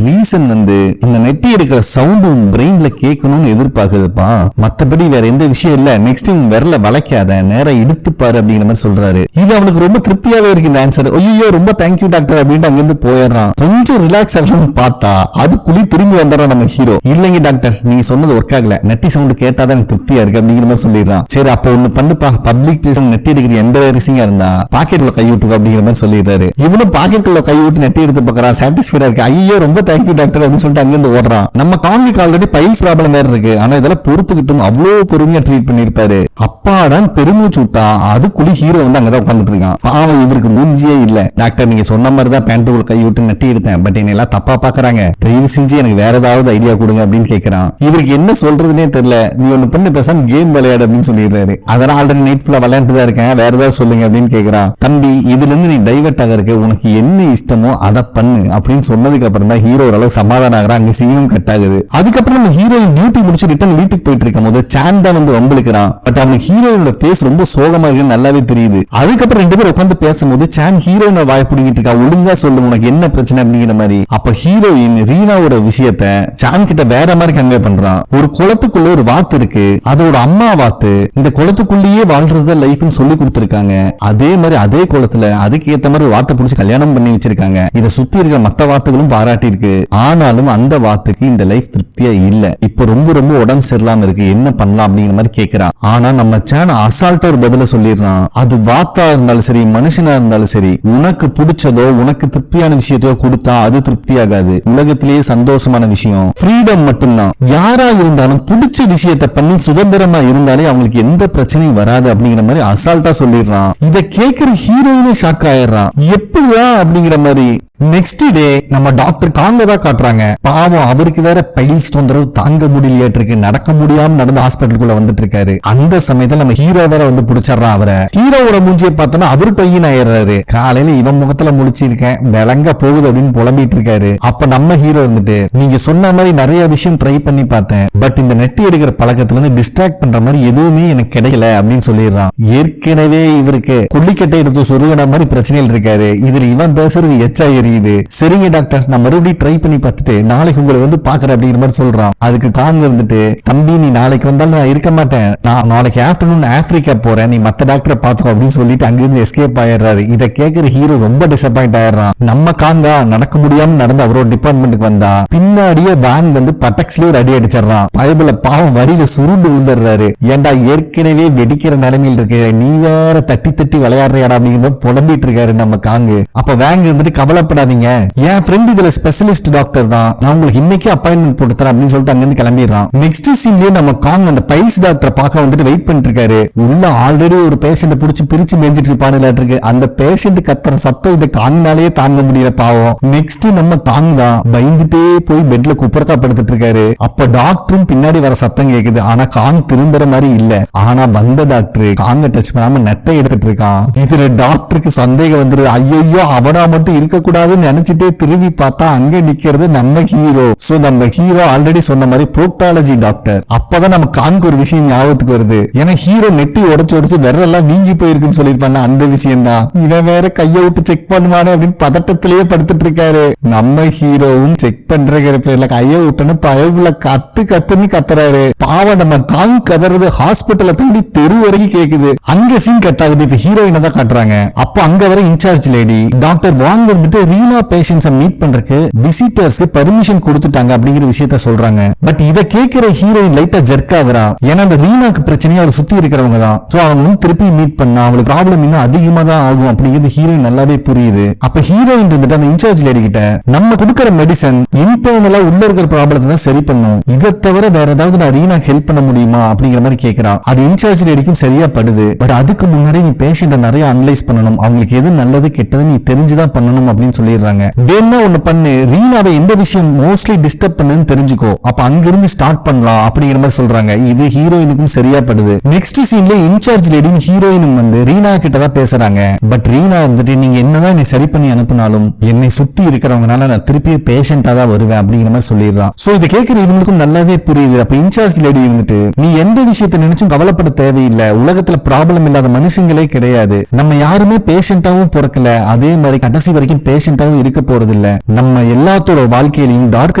ரீசன் வந்து இந்த நெட்டி எடுக்கிற சவுண்டும் பிரெயின்ல கேட்கணும்னு எதிர்பார்க்குதுப்பா, மத்தபடி வேற எந்த விஷயம் இல்ல, நெக்ஸ்ட் விரல வளைக்காத நேரா இடுத்துப்பாரு அப்படிங்கிற மாதிரி சொல்றாரு. இது அவனுக்கு ரொம்ப திருப்தியாவே இருக்கு இந்த ஆன்சர். ஐயோ ரொம்ப தேங்க்யூ டாக்டர் அப்படின்னு அங்கிருந்து போயிடுறான். கொஞ்சம் ரிலாக்ஸ் ஆகணும்னு பார்த்தா அதுக்குள்ளே திரும்பி வந்துடுறான் நம்ம ஹீரோ. இல்லைங்க டாக்டர் நீங்க சொன்னது ஒர்க் ஆகல, நெட்டி சவுண்ட் கேட்டாதான் எனக்கு திருப்தியா இருக்கு அப்படிங்கிற மாதிரி சொல்லிடுறான். சரி அப்ப ஒண்ணு பண்ணுப்பா, பப்ளிக் பிளேஸ் நெட்டி எடுக்கிற எம்பரசிங்கா இருந்தா பாக்கெட்ல கை விட்டுக்கோ அப்படிங்கிற மாதிரி சொல்லிடுறாரு. இவனும் பாக்கெட்டுக்குள்ள கை விட்டு நெட்டி எடுத்து பார்க்கறான். சாட்டிஸ்ஃபைடா இருக்கு. ஐயோ ரொம்ப தேங்க்யூ டாக்டர் அப்படின்னு சொல்லிட்டு அங்கிருந்து ஓடுறான். நம்ம காமிக்கு ஆல்ரெடி பைல்ஸ் ப்ராப்ளம் வேற இருக்கு, ஆனா இதெல்லாம் பொறுத்துக்கிட்டும் அவ்வளவு பொறுமையா ட்ரீட் பண்ணிருப்பாரு. அப்பாடான் பெருமூச்சு விட்டா அதுக்குள்ளே ஹீரோ வந்து அங்கதான் உட்காந்துட்டு இருக்கான். பாவம் இவருக்கு மூஞ்சியே இல்ல. டாக்டர் நீங்க சொன்ன மாதிரி தான் பேண்ட்டுக்குள்ள கை விட்டு நெட்டி எடுத்தேன், பட் என்ன எல்லாம் தப்பா பாக்குறாங்க, தயவு செஞ்சு எனக்கு வேற ஏதாவது ஐடியா கொடுங்க அப்படின்னு கேட்கிறான். இவருக்கு என்ன சொல்றதுனே தெரியல. நீ ஒண்ணு பண்ணு பேசாம கேம் விளையாடு அப்படின்னு சொல்லிடுறாரு. அதெல்லாம் ஆல்ரெடி நைட் ஃபுல்லா விளையாண்டு தான் இருக்கேன், வேற ஏதாவது சொல்லுங்க அப்படின்னு கேட்கிறான். தம்பி இதுல இருந்து நீ டைவர்ட் ஆக இருக்கு, உனக்கு என்ன இஷ்டமோ அதை பண்ணு அப்படின்னு சொன்னதுக்கு அப்புறம் தான் ஹீரோ ஓரளவு சமாதானம் ஆகிறான். அங்க சீனும் கட் ஆகுது. அதுக்கப்புறம் நம்ம ஹீரோயின் டியூட்டி முடிச்சு ரிட்டர்ன் வீட்டுக்கு போயிட்டு இருக்கும் போது சான் தான் வந்து வம்பிழுக்கிறான். பட் அவனுக்கு ஹீரோயினோட பேஸ் ரொம்ப சோகமா இருக்குன்னு நல்லாவே தெரியுது. அதுக்கப்புறம் ரெண்டு பேரும் உட்காந்து பேசும்போது சான் ஹீரோயினோட வாய் பிடிக்கிட்டு இருக்கா. ஒழுங்கா சொல்லு உனக்கு என்ன பிரச்சனை அப்படிங்கிற மாதிரி. அப்ப ஹீரோயின் ரீனாவோட விஷயத்த சான் கிட்ட வேற மாதிரி கன்வே பண்றான். ஒரு குளத்துக்குள்ள ஒரு வாத்து இருக்கு, அதோட அம்மா வாத்து இந்த குளத்துக்குள்ளேயே வாழ்றத லைஃப்னு சொல்லி கொடுத்திருக்காங்க. அதே மாதிரி அதே குளத்துல அதுக்கு ஏத்த மாதிரி வாத்தை பிடிச்சி கல்யாணம் பண்ணி வச்சிருக்காங்க. இதை சுத்தி இருக்கிற மத்த வாத்துகளும் பாராட்டி இருக்கு. ஆனாலும் அந்த வாத்துக்கு இந்த லைஃப் திருப்தியா இல்ல. இப்ப ரொம்ப ரொம்ப உடம்பு சரியில்லாம இருக்கு, என்ன பண்ணலாம் அப்படிங்கிற மாதிரி கேட்கிறான். ஆனா நம்ம சேன அசால்ட்டா ஒரு பதில சொல்லிடுறான். அது வாத்தா இருந்தாலும் சரி மனுஷனா இருந்தாலும் சரி, உனக்கு பிடிச்சதோ உனக்கு திருப்தியான விஷயத்தையோ கொடுத்தா அது திருப்தியாகாது. உலகத்திலேயே சந்தோஷமான விஷயம் ஃப்ரீடம் மட்டும்தான். யாரா இருந்தாலும் பிடிச்ச விஷயத்தை பண்ணி சுதந்திரமா இருந்தாலே அவங்களுக்கு எந்த பிரச்சனையும் வராது அப்படிங்கிற மாதிரி அசால்ட்டா சொல்லிடுறான். இதை கேட்கிற ஹீரோயினே ஷாக் ஆயிடுறான். எப்படியா அப்படிங்கிற மாதிரி. நெக்ஸ்ட் டே நம்ம டாக்டர் காங்க தான் காட்டுறாங்க. பாவம் அவருக்கு வேற பைல்ஸ் தொந்தரவு தாங்க முடியலையே இருக்கு, நடக்க முடியாம நடந்து ஹாஸ்பிட்டலுக்குள்ள வந்துட்டு இருக்காரு. அந்த சமயத்துல நம்ம ஹீரோ வேற வந்து புடிச்சிடறான் அவரை. ஹீரோவோட மூஞ்சியை பார்த்தோம்னா அவரு பையன் ஆயிடுறாரு. காலையில இவன் முகத்துல முடிச்சிருக்கேன் விளங்க போகுது அப்படின்னு புலம்பிட்டு இருக்காரு. அப்ப நம்ம ஹீரோ வந்துட்டு, நீங்க சொன்ன மாதிரி நிறைய விஷயம் ட்ரை பண்ணி பார்த்தேன், பட் இந்த நெட்டி எடுக்கிற பழக்கத்துல இருந்து டிஸ்ட்ராக்ட் பண்ற மாதிரி எதுவுமே எனக்கு கிடைக்கல அப்படின்னு சொல்லிடுறான். ஏற்கனவே இவருக்கு கொல்லிக்கட்டை எடுத்து சொருகின மாதிரி பிரச்சனையில் இருக்காரு. இதுல இவன் பேசுறது எச்சா எரியுது. சரிங்க டாக்டர், நான் மறுபடியும் ட்ரை பண்ணி பார்த்துட்டு நாளைக்கு உங்களை வந்து பாக்குறேன் அப்படிங்கிற மாதிரி சொல்றான். அதுக்கு காங்க இருந்துட்டு, தம்பி நீ நாளைக்கு வந்தாலும் நான் இருக்க மாட்டேன், நான் நாளைக்கு ஆஃப்டர்நூன் ஆப்பிரிக்கா போறேன், நீ மத்த டாக்டரை பாத்துக்கோ அப்படின்னு சொல்லிட்டு அங்கிருந்து எஸ்கேப் ஆயிடுறாரு. இதை கேட்கிற ஹீரோ ரொம்ப டிசப்பாயிண்ட் ஆயிடுறான். நம்ம காங்கா நடக்க முடியாம நடந்து அவரோட டிபார்ட்மெண்ட்டுக்கு வந்தா பின்னாடியே வேன் வந்து பட்டக்ஸ்லயே ஒரு அடி அடிச்சிடறான். பைபிள பாவம் வரியில சுருண்டு விழுந்துடுறாரு. ஏண்டா ஏற்கனவே வெடிக்கிற நிலைமையில் இருக்கு, நீ வேற தட்டி தட்டி விளையாடுறியாடா அப்படிங்கிற புலம்பிட்டு இருக்காரு நம்ம காங்கு. அப்ப வேங்க இருந்துட்டு, கவலைப்படாதீங்க, என் ஃப்ரெண்ட் இதுல ஸ்பெஷலிஸ்ட் டாக்டர் தான், நான் உங்களுக்கு இன்னைக்கு அப்பாயின்மெண்ட் போட்டு தரேன் அப்படின்னு சொல்லிட்டு அங்கிருந்து கிளம்பிடுறான். நெக்ஸ்ட் சீன்லயே நம்ம காங் அந்த பைல்ஸ் டாக்டரை பார்க்க வந்துட்டு வெயிட் பண்ணிட்டு இருக்காரு. உள்ள ஆல்ரெடி ஒரு பேஷண்ட புடிச்சு பிரிச்சு மேய்ஞ்சிட்டு இருப்பானுல இருக்கு. அந்த பேஷண்ட் கத்துற சத்தம் இந்த காங்னாலேயே தாங்க முடியல பாவம். நெக்ஸ்ட் நம்ம காங் தான் பயந்துட்டே போய் பெட்ல குப்புறக்கா படுத்துட்டு இருக்காரு. அப்ப டாக்டரும் பின்னாடி வர சத்தம் கேக்குது. ஆனா காங் திரும்புற மாதிரி இல்ல. ஆனா வந்த டாக்டர் காங்க டச் பண்ணாம நெட்டை எடுத்துட்டு இருக்கான். இதுல டாக்டருக்கு சந்தேகம் வந்துருது. ஐயோ அவனா மட்டும் இருக்க கூடாதுன்னு நினைச்சிட்டே திரும்பி பார்த்தா அங்க நிக்கிறது நம்ம ஹீரோ. சோ நம்ம ஹீரோ ஆல்ரெடி சொன்ன மாதிரி புரோக்டாலஜி டாக்டர். அப்பதான் நம்ம காங்கு ஒரு விஷயம் ஞாபகத்துக்கு வருது. ஏன்னா ஹீரோ நெட்டி உடைச்சு உடைச்சு விரலெல்லாம் வீங்கி போயிருக்குன்னு சொல்லிருப்பாங்க. அந்த விஷயம் தான். இவன் வேற கையை விட்டு செக் பண்ணுவானே அப்படின்னு பதட்டத்திலேயே படுத்துட்டு இருக்காரு. நம்ம ஹீரோவும் செக் பண்ற பேர்ல கையை விட்டுன்னு பயவுல கத்து கத்துன்னு கத்துறாரு. பாவம் நம்ம காங் கதறது ஹாஸ்பிட்டல தாண்டி தெரு வரைக்கும் கேக்குது. அங்க சீன் கட் ஆகுது. இப்ப ஹீரோயினை தான் காட்டுறாங்க. அப்ப அங்க வர இன்சார்ஜ் லேடி டாக்டர் வாங் வந்துட்டு ரீனா பேஷண்ட்ஸை மீட் பண்றதுக்கு விசிட்டர்ஸ்க்கு பர்மிஷன் கொடுத்துட்டாங்க அப்படிங்கிற விஷயத்த சொல்றாங்க. பட் இத கேட்கிற ஹீரோயின் லைட்டா ஜெர்க் ஆகுறா. ஏன்னா அந்த ரீனாக்கு பிரச்சனையா அவளை சுத்தி இருக்கிறவங்க தான். சோ அவங்க திருப்பி மீட் பண்ணா அவளுக்கு ப்ராப்ளம் இன்னும் அதிகமா தான் ஆகும் அப்படிங்கிறது ஹீரோயின் நல்லாவே புரியுது. அப்ப ஹீரோயின் இருந்துட்டு அந்த இன்சார்ஜ் லேடி கிட்ட, நம்ம கொடுக்கிற மெடிசன் இன்டர்னலா உள்ள இருக்கிற ப்ராப்ளத்தை தான் சரி பண்ணும், இதை தவிர வேற ஏதாவது நான் ரீனா ஹெல்ப் பண்ண முடியுமா அப்படிங்கிற மாதிரி கேட்கிறா. அது இன்சார்ஜ் லேடிக்கும் சரியா படுது. பட் அதுக்கு முன்னாடி நீ பேஷண்ட நிறைய அனலைஸ் பண்ணணும், அவங்களுக்கு எது நல்லது கெட்டது நீ தெரிஞ்சுதான் பண்ணணும் அப்படின்னு சொல்லிடுறாங்க. வேணா ஒண்ணு பண்ணு, ரீனாவை எந்த விஷயம் மோஸ்ட்லி டிஸ்டர்ப் பண்ணுன்னு தெரிஞ்சுக்கோ, அப்ப அங்கிருந்து ஸ்டார்ட் பண்ணலாம் அப்படிங்கிற மாதிரி சொல்றாங்க. இது ஹீரோயினுக்கும் சரியா படுது. நெக்ஸ்ட் சீன்ல இன்சார்ஜ் லேடியும் ஹீரோயினும் வந்து ரீனா கிட்டதான் பேசுறாங்க. பட் ரீனா வந்துட்டு, நீங்க என்னதான் நீ சரி பண்ணி அனுப்பினாலும் என்னை சுத்தி இருக்கிறவங்கனால நான் திருப்பி பேஷண்டா தான் வருவேன் அப்படிங்கிற மாதிரி சொல்லிடுறான். சோ இதை கேட்கிற இவங்களுக்கும் நல்லாவே புரியுது. அப்ப இன்சார்ஜ் லேடி வந்துட்டு, நீ எந்த விஷயத்தை நினைச்சும் கவலைப்பட தேவையில்லை, உலகத்துல ப்ராப்ளம் இல்லாத மனுஷங்களே கிடையாது, நம்ம யாருமே பேஷண்டாவும் பிறக்கல, அதே மாதிரி கடைசி வரைக்கும் பேஷண்டாவும் இருக்க போறது இல்ல, நம்ம எல்லாத்தோட வாழ்க்கையிலையும் டார்க்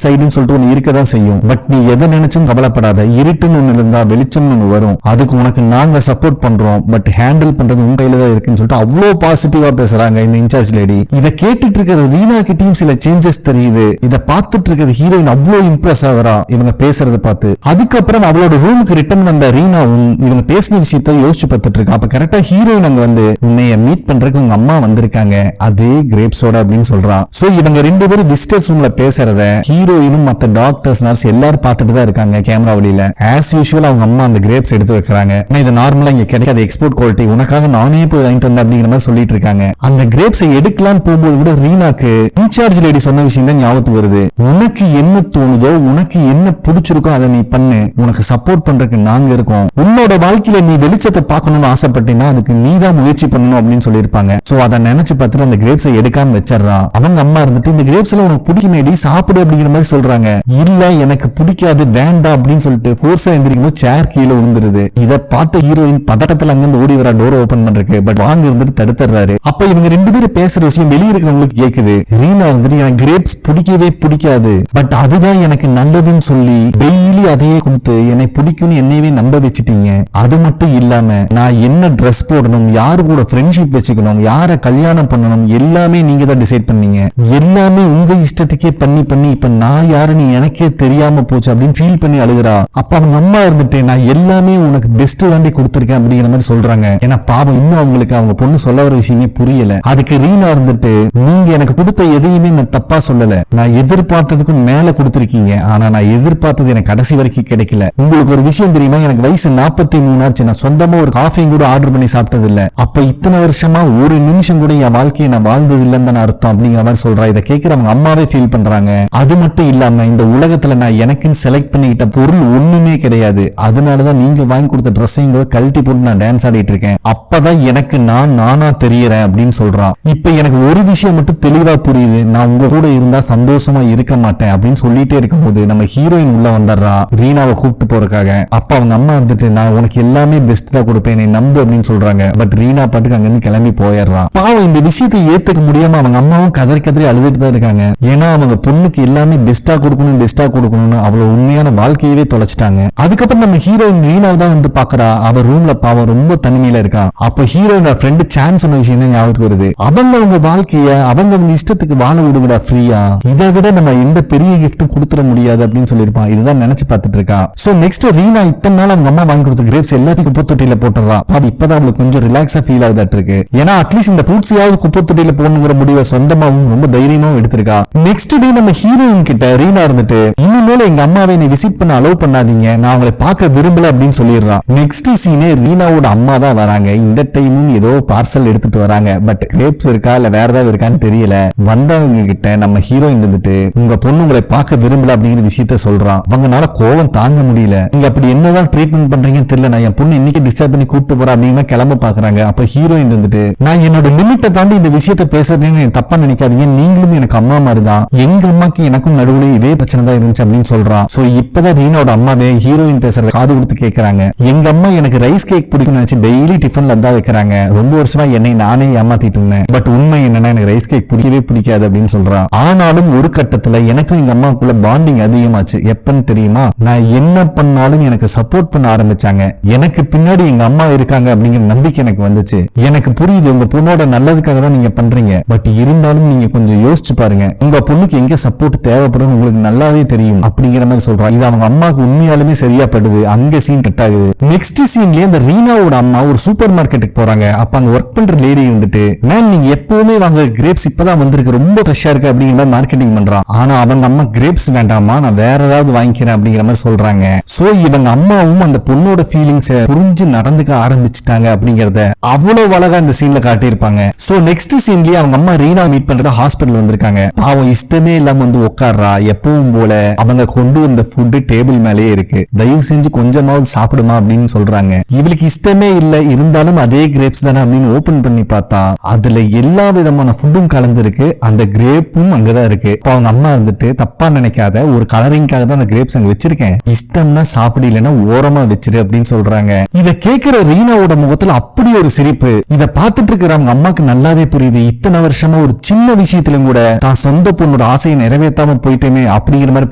சைடுன்னு சொல்லிட்டு ஒண்ணு இருக்கதான் செய்யும். பட் நீ எதை நினைச்சும் கவலைப்படாத, இருட்டுன்னு ஒண்ணு இருந்தா வெளிச்சம் ஒண்ணு வரும், அதுக்கு உனக்கு நாங்க சப்போர்ட் பண்றோம், பட் ஹேண்டில் பண்றது உங்க கையில தான் இருக்குன்னு சொல்லிட்டு அவ்வளவு பாசிட்டிவா பேசுறாங்க இந்த இன்சார்ஜ் லேடி. இதை கேட்டுட்டு இருக்கிற ரீனா கிட்டையும் சில சேஞ்சஸ் தெரியுது. இதை பார்த்துட்டு இருக்கிற ஹீரோயின் அவ்வளவு இம்ப்ரெஸ் ஆகிறா இவங்க பேசுறத பார்த்து. அதுக்கப்புறம் அவளோட ரூமுக்கு ரிட்டர்ன் வந்த ரீனாவும் இவங்க பேசின விஷயத்தை யோசிச்சு பார்த்துட்டு இருக்கா. அப்ப கரெக்டா ஹீரோயின் அங்க வந்து, உன்னைய மீட் பண்றதுக்கு உங்க அம்மா வந்திருக்காங்க, அதே கிரேப்ஸோட அப்படின்னு சொல்றான். சோ இவங்க ரெண்டு பேரும் விசிட்டர்ஸ் ரூம்ல பேசுறத ஹீரோயினும் மத்த டாக்டர்ஸ் நர்ஸ் எல்லாரும் பார்த்துட்டு தான் இருக்காங்க கேமரா வழியில. ஆஸ் யூசுவல் அவங்க அம்மா அந்த கிரேப்ஸ் எடுத்து வைக்கிறாங்க. இது நார்மலா இங்க கிடைக்காத எக்ஸ்போர்ட் குவாலிட்டி, உனக்காக நானே போய் வாங்கிட்டு வந்தேன் அப்படிங்கிற மாதிரி சொல்லிட்டு இருக்காங்க. அந்த கிரேப்ஸை எடுக்கலான்னு போகும்போது கூட ரீனாக்கு இன்சார்ஜ் லேடி சொன்ன விஷயம் தான் ஞாபகத்துக்கு வருது. உனக்கு என்ன தோணுதோ, உனக்கு என்ன பிடிச்சிருக்கோ அதை நீ பண்ணு, உனக்கு சப்போர்ட் பண்றதுக்கு நாங்க இருக்கோம், உன்னோட வாழ்க்கையில நீ வெளிச்சத்தை பார்க்கணும்னு ஆசைப்பட்டீங்கன்னா அதுக்கு நீ தான் முயற்சி பண்ணணும் அப்படின்னு சொல்லியிருப்பாங்க. சோ அதை நினைச்சு பார்த்துட்டு அந்த கிரேப்ஸை எடுக்காம வச்சிடறான். அவங்க அம்மா இருந்துட்டு, இந்த கிரேப்ஸ்ல உனக்கு பிடிக்குமேடி சாப்பிடு அப்படிங்கிற மாதிரி சொல்றாங்க. இல்ல எனக்கு பிடிக்காது வேண்டாம் அப்படின்னு சொல்லிட்டு ஃபோர்ஸா எந்திரிக்கும் போது சேர் கீழே விழுந்துருது. இதை பார்த்த ஹீரோயின் பதட்டத்துல அங்கிருந்து ஓடி வரா டோர் ஓபன் பண்றதுக்கு. பட் வாங்க இருந்துட்டு தடுத்துறாரு. அப்ப இவங்க ரெண்டு பேரும் பேசுற விஷயம் வெளியே இருக்கிறவங்களுக்கு கேக்குது. ரீனா இருந்துட்டு, எனக்கு கிரேப்ஸ் பிடிக்கவே பிடிக்காது, பட் அதுதான் எனக்கு நல்லதுன்னு சொல்லி டெய்லி அதையே கொடுத்து என்னை பிடிக்கும்னு என்னையவே நம்ப வச்சுட்டீங்க. அது மட்டும் இல்லாம நான் என்ன ட்ரெஸ் போடணும், யாரு கூட ஃப்ரெண்ட்ஷிப் வச்சுக்கணும், யார கல்யாணம் பண்ணணும் எல்லாமே நீங்க தான் டிசைட் பண்ணீங்க. எல்லாமே உங்க இஷ்டத்துக்கே பண்ணி பண்ணி இப்ப நான் யாருன்னு எனக்கே தெரியாம போச்சு அப்படின்னு ஃபீல் பண்ணி அழுகுறா. அப்ப அவங்க அம்மா இருந்துட்டு, நான் எல்லாமே உனக்கு பெஸ்ட் தாண்டி கொடுத்திருக்கேன் அப்படிங்கிற மாதிரி சொல்றாங்க. ஏன்னா பாவம் இன்னும் அவங்களுக்கு அவங்க பொண்ணு சொல்ல வர விஷயமே புரியல. அதுக்கு ரீனா இருந்துட்டு, நீங்க எனக்கு கொடுத்த எதையுமே நான் தப்பா சொல்லல, நான் எதிர்பார்த்ததுக்கும் மேல கொடுத்திருக்கீங்க, ஆனா நான் எதிர்பார்த்தது எனக்கு கடைசி வரைக்கும் கிடைக்கல, பிடிக்கல. உங்களுக்கு ஒரு விஷயம் தெரியுமா, எனக்கு வயசு 43 ஆச்சு, நான் சொந்தமா ஒரு காஃபியும் கூட ஆர்டர் பண்ணி சாப்பிட்டது இல்ல. அப்ப இத்தனை வருஷமா ஒரு நிமிஷம் கூட என் வாழ்க்கையை நான் வாழ்ந்தது இல்லைன்னு அர்த்தம் அப்படிங்கிற மாதிரி சொல்றா. இதை கேட்கிறவங்க அம்மாவே ஃபீல் பண்றாங்க. அது மட்டும் இல்லாம இந்த உலகத்துல நான் எனக்குன்னு செலக்ட் பண்ணிக்கிட்ட பொருள் ஒண்ணுமே கிடையாது, அதனாலதான் நீங்க வாங்கி கொடுத்த ட்ரெஸ்ஸையும் கூட கழட்டி போட்டு நான் டான்ஸ் ஆடிட்டு இருக்கேன், அப்பதான் எனக்கு நானா தெரியறேன் அப்படின்னு சொல்றான். இப்ப எனக்கு ஒரு விஷயம் மட்டும் தெளிவா புரியுது, நான் உங்க கூட இருந்தா சந்தோஷமா இருக்க மாட்டேன் அப்படின்னு சொல்லிட்டே இருக்கும்போது நம்ம ஹீரோயின் உள்ள வந்துடுறா ரீனாவை கூப்பிட்டு போறதுக்காக. அப்ப அவங்க அம்மா வந்துட்டு நான் உனக்கு எல்லாமே பெஸ்ட் தான் கொடுப்பேன், நீ நம்பு அப்படின்னு சொல்றாங்க. பட் ரீனா பாட்டுக்கு அங்க இருந்து கிளம்பி போயிடுறான். பாவம் இந்த விஷயத்தை ஏத்துக்க முடியாம அவங்க அம்மாவும் கதறி கதறி அழுதுட்டு தான் இருக்காங்க. ஏன்னா அவங்க பொண்ணுக்கு எல்லாமே பெஸ்டா கொடுக்கணும்னு அவ்வளவு உண்மையான வாழ்க்கையவே தொலைச்சிட்டாங்க. அதுக்கப்புறம் நம்ம ஹீரோயின் ரீனாவை தான் வந்து பாக்குறா. அவ ரூம்ல பாவம் ரொம்ப தனிமையில இருக்கா. அப்ப ஹீரோயின் ஃப்ரெண்டு சான்ஸ் சொன்ன விஷயம் தான் ஞாபகத்துக்கு வருது. அவங்க வாழ்க்கைய அவங்க இஷ்டத்துக்கு வாழ விடுங்கடா ஃப்ரீயா, இதை விட நம்ம எந்த பெரிய கிஃப்டும் கொடுத்துட முடியாது அப்படின்னு சொல்லிருப்பான். இதுதான் நினைச்சு பார்த்துட்டு இருக்கா. சோ நெக்ஸ்ட் ரீனா இத்தனை நாள் அவங்க அம்மா வாங்கி கொடுத்த கிரேப்ஸ் எல்லாத்தையும் குப்பை தொட்டியில போட்டுறா. அது இப்பதான் அவளுக்கு கொஞ்சம் ரிலாக்ஸா ஃபீல் ஆகுதாட்டு இருக்கு. ஏன்னா அட்லீஸ்ட் இந்த ஃப்ரூட்ஸையாவது குப்பை தொட்டியில போடணுங்கிற முடிவை சொந்தமாவும் ரொம்ப தைரியமாவும் எடுத்திருக்கா. நெக்ஸ்ட் டே நம்ம ஹீரோயின் கிட்ட ரீனா இருந்துட்டு இனிமேல எங்க அம்மாவை நீ விசிட் பண்ண அலோவ் பண்ணாதீங்க, நான் அவங்களை பார்க்க விரும்பல அப்படின்னு சொல்லிடுறான். நெக்ஸ்ட் சீனே ரீனாவோட அம்மா தான் வராங்க. இந்த டைமும் ஏதோ பார்சல் எடுத்துட்டு வராங்க. பட் கிரேப்ஸ் இருக்கா இல்ல வேற ஏதாவது இருக்கான்னு தெரியல. வந்தவங்க கிட்ட நம்ம ஹீரோயின் வந்துட்டு உங்க பொண்ணு உங்களை பார்க்க விரும்பல அப்படிங்கிற விஷயத்த சொல்றான். அவங்கனால கோவம் தாங்க முடியல. நீங்க அப்படி என்னதான் ட்ரீட்மெண்ட் பண்றீங்கன்னு தெரியல, நான் என் பொண்ணு இன்னைக்கு டிஸ்டர்ப் பண்ணி கூப்பிட்டு போறேன் அப்படின்னு கிளம்ப பாக்குறாங்க. அப்ப ஹீரோயின் வந்துட்டு நான் என்னோட லிமிட்டை தாண்டி இந்த விஷயத்த பேசுறேன்னு தப்பா நினைக்காதீங்க, நீங்களும் எனக்கு அம்மா மாதிரி தான், எங்க அம்மாக்கு எனக்கும் நடுவுல இதே பிரச்சனை தான் இருந்துச்சு அப்படின்னு சொல்றான். சோ இப்பதான் ரீனாவோட அம்மாவே ஹீரோயின் பேசுறத காது கொடுத்து கேட்கறாங்க. எங்க அம்மா எனக்கு ரைஸ் கேக் பிடிக்கும் நினைச்சு டெய்லி டிஃபன்ல தான் வைக்கிறாங்க, ரொம்ப வருஷமா என்னை நானே ஏமாத்திட்டு இருந்தேன், பட் உண்மை என்னன்னா எனக்கு ரைஸ் கேக் பிடிக்கவே பிடிக்காது அப்படின்னு சொல்றான். ஆனாலும் ஒரு கட்டத்துல எனக்கும் எங்க அம்மாக்குள்ள பாண்டிங் அதிகமாச்சு. எப்பன்னு தெரியுமா, நான் என்ன பண்ணாலும் எனக்கு சப்போர்ட் பண்ண ஆரம்பிச்சாங்க, எனக்கு பின்னாடி எங்க அம்மா இருக்காங்க அப்படிங்கிற நம்பிக்கை எனக்கு வந்துச்சு. எனக்கு புரியுது உங்க பொண்ணோட நல்லதுக்காக தான் நீங்க பண்றீங்க, பட் இருந்தாலும் நீங்க கொஞ்சம் யோசிச்சு பாருங்க, உங்க பொண்ணுக்கு எங்க சப்போர்ட் தேவைப்படும் உங்களுக்கு நல்லாவே தெரியும் அப்படிங்கிற மாதிரி சொல்றான். இது அவங்க அம்மாவுக்கு உண்மையாலுமே சரியா படுது. அங்க சீன் கட் ஆகுது. நெக்ஸ்ட் சீன்லயே இந்த ரீனாவோட அம்மா ஒரு சூப்பர் மார்க்கெட்டுக்கு போறாங்க. அப்ப அங்க ஒர்க் பண்ற லேடி வந்துட்டு மேம் நீங்க எப்பவுமே வாங்க கிரேப்ஸ் இப்பதான் வந்திருக்கு, ரொம்ப ஃப்ரெஷ்ஷா இருக்கு அப்படிங்கிற மாதிரி மார்க்கெட்டிங் பண்றான். ஆனா அவங்க அம்மா கிரேப்ஸ் வேண்டாமா, நான் வேற ஏதாவது வாங்கிக்கிறேன் அப்படிங்கிற மாதிரி சொல்றாங்க. சோ இவங்க அம்மாவும் அந்த பொண்ணோட ஃபீலிங்ஸ் புரிஞ்சு நடந்துக்க ஆரம்பிச்சுட்டாங்க அப்படிங்கறத அவ்வளவு அழகா இந்த சீன்ல காட்டியிருப்பாங்க. சோ நெக்ஸ்ட் சீன்லயே அவங்க அம்மா ரீனா மீட் பண்றத ஹாஸ்பிட்டல் வந்திருக்காங்க. அவன் இஷ்டமே இல்லாம வந்து உட்கார்றா. எப்பவும் போல அவங்க கொண்டு வந்த ஃபுட் டேபிள் மேலேயே இருக்கு, தயவு செஞ்சு கொஞ்சமாவது சாப்பிடுமா அப்படின்னு சொல்றாங்க. இவளுக்கு இஷ்டமே இல்ல, இருந்தாலும் அதே கிரேப்ஸ் தானே அப்படின்னு ஓபன் பண்ணி பார்த்தா அதுல எல்லா விதமான ஃபுட்டும் கலந்து இருக்கு, அந்த கிரேப்பும் அங்கதான் இருக்கு. அவங்க அம்மா வந்துட்டு தப்பா நினைக்காத, ஒரு கலரிங்காக தான் அந்த கிரேப்ஸ் அங்க வச்சிருக்கேன், இஷ்டம்னா சாப்பிடு இல்லைன்னா ஓரமா வச்சிரு அப்படின்னு சொல்றாங்க. இத கேட்கிற ரீனாவோட முகத்துல அப்படி ஒரு சிரிப்பு. இத பார்த்துட்டு இருக்கிற அவங்க அம்மாக்கு நல்லாவே புரியுது, இத்தனை வருஷமா ஒரு சின்ன விஷயத்திலும் கூட தான் சொந்த பொண்ணோட ஆசையை நிறைவேற்றாம போயிட்டேமே அப்படிங்கிற மாதிரி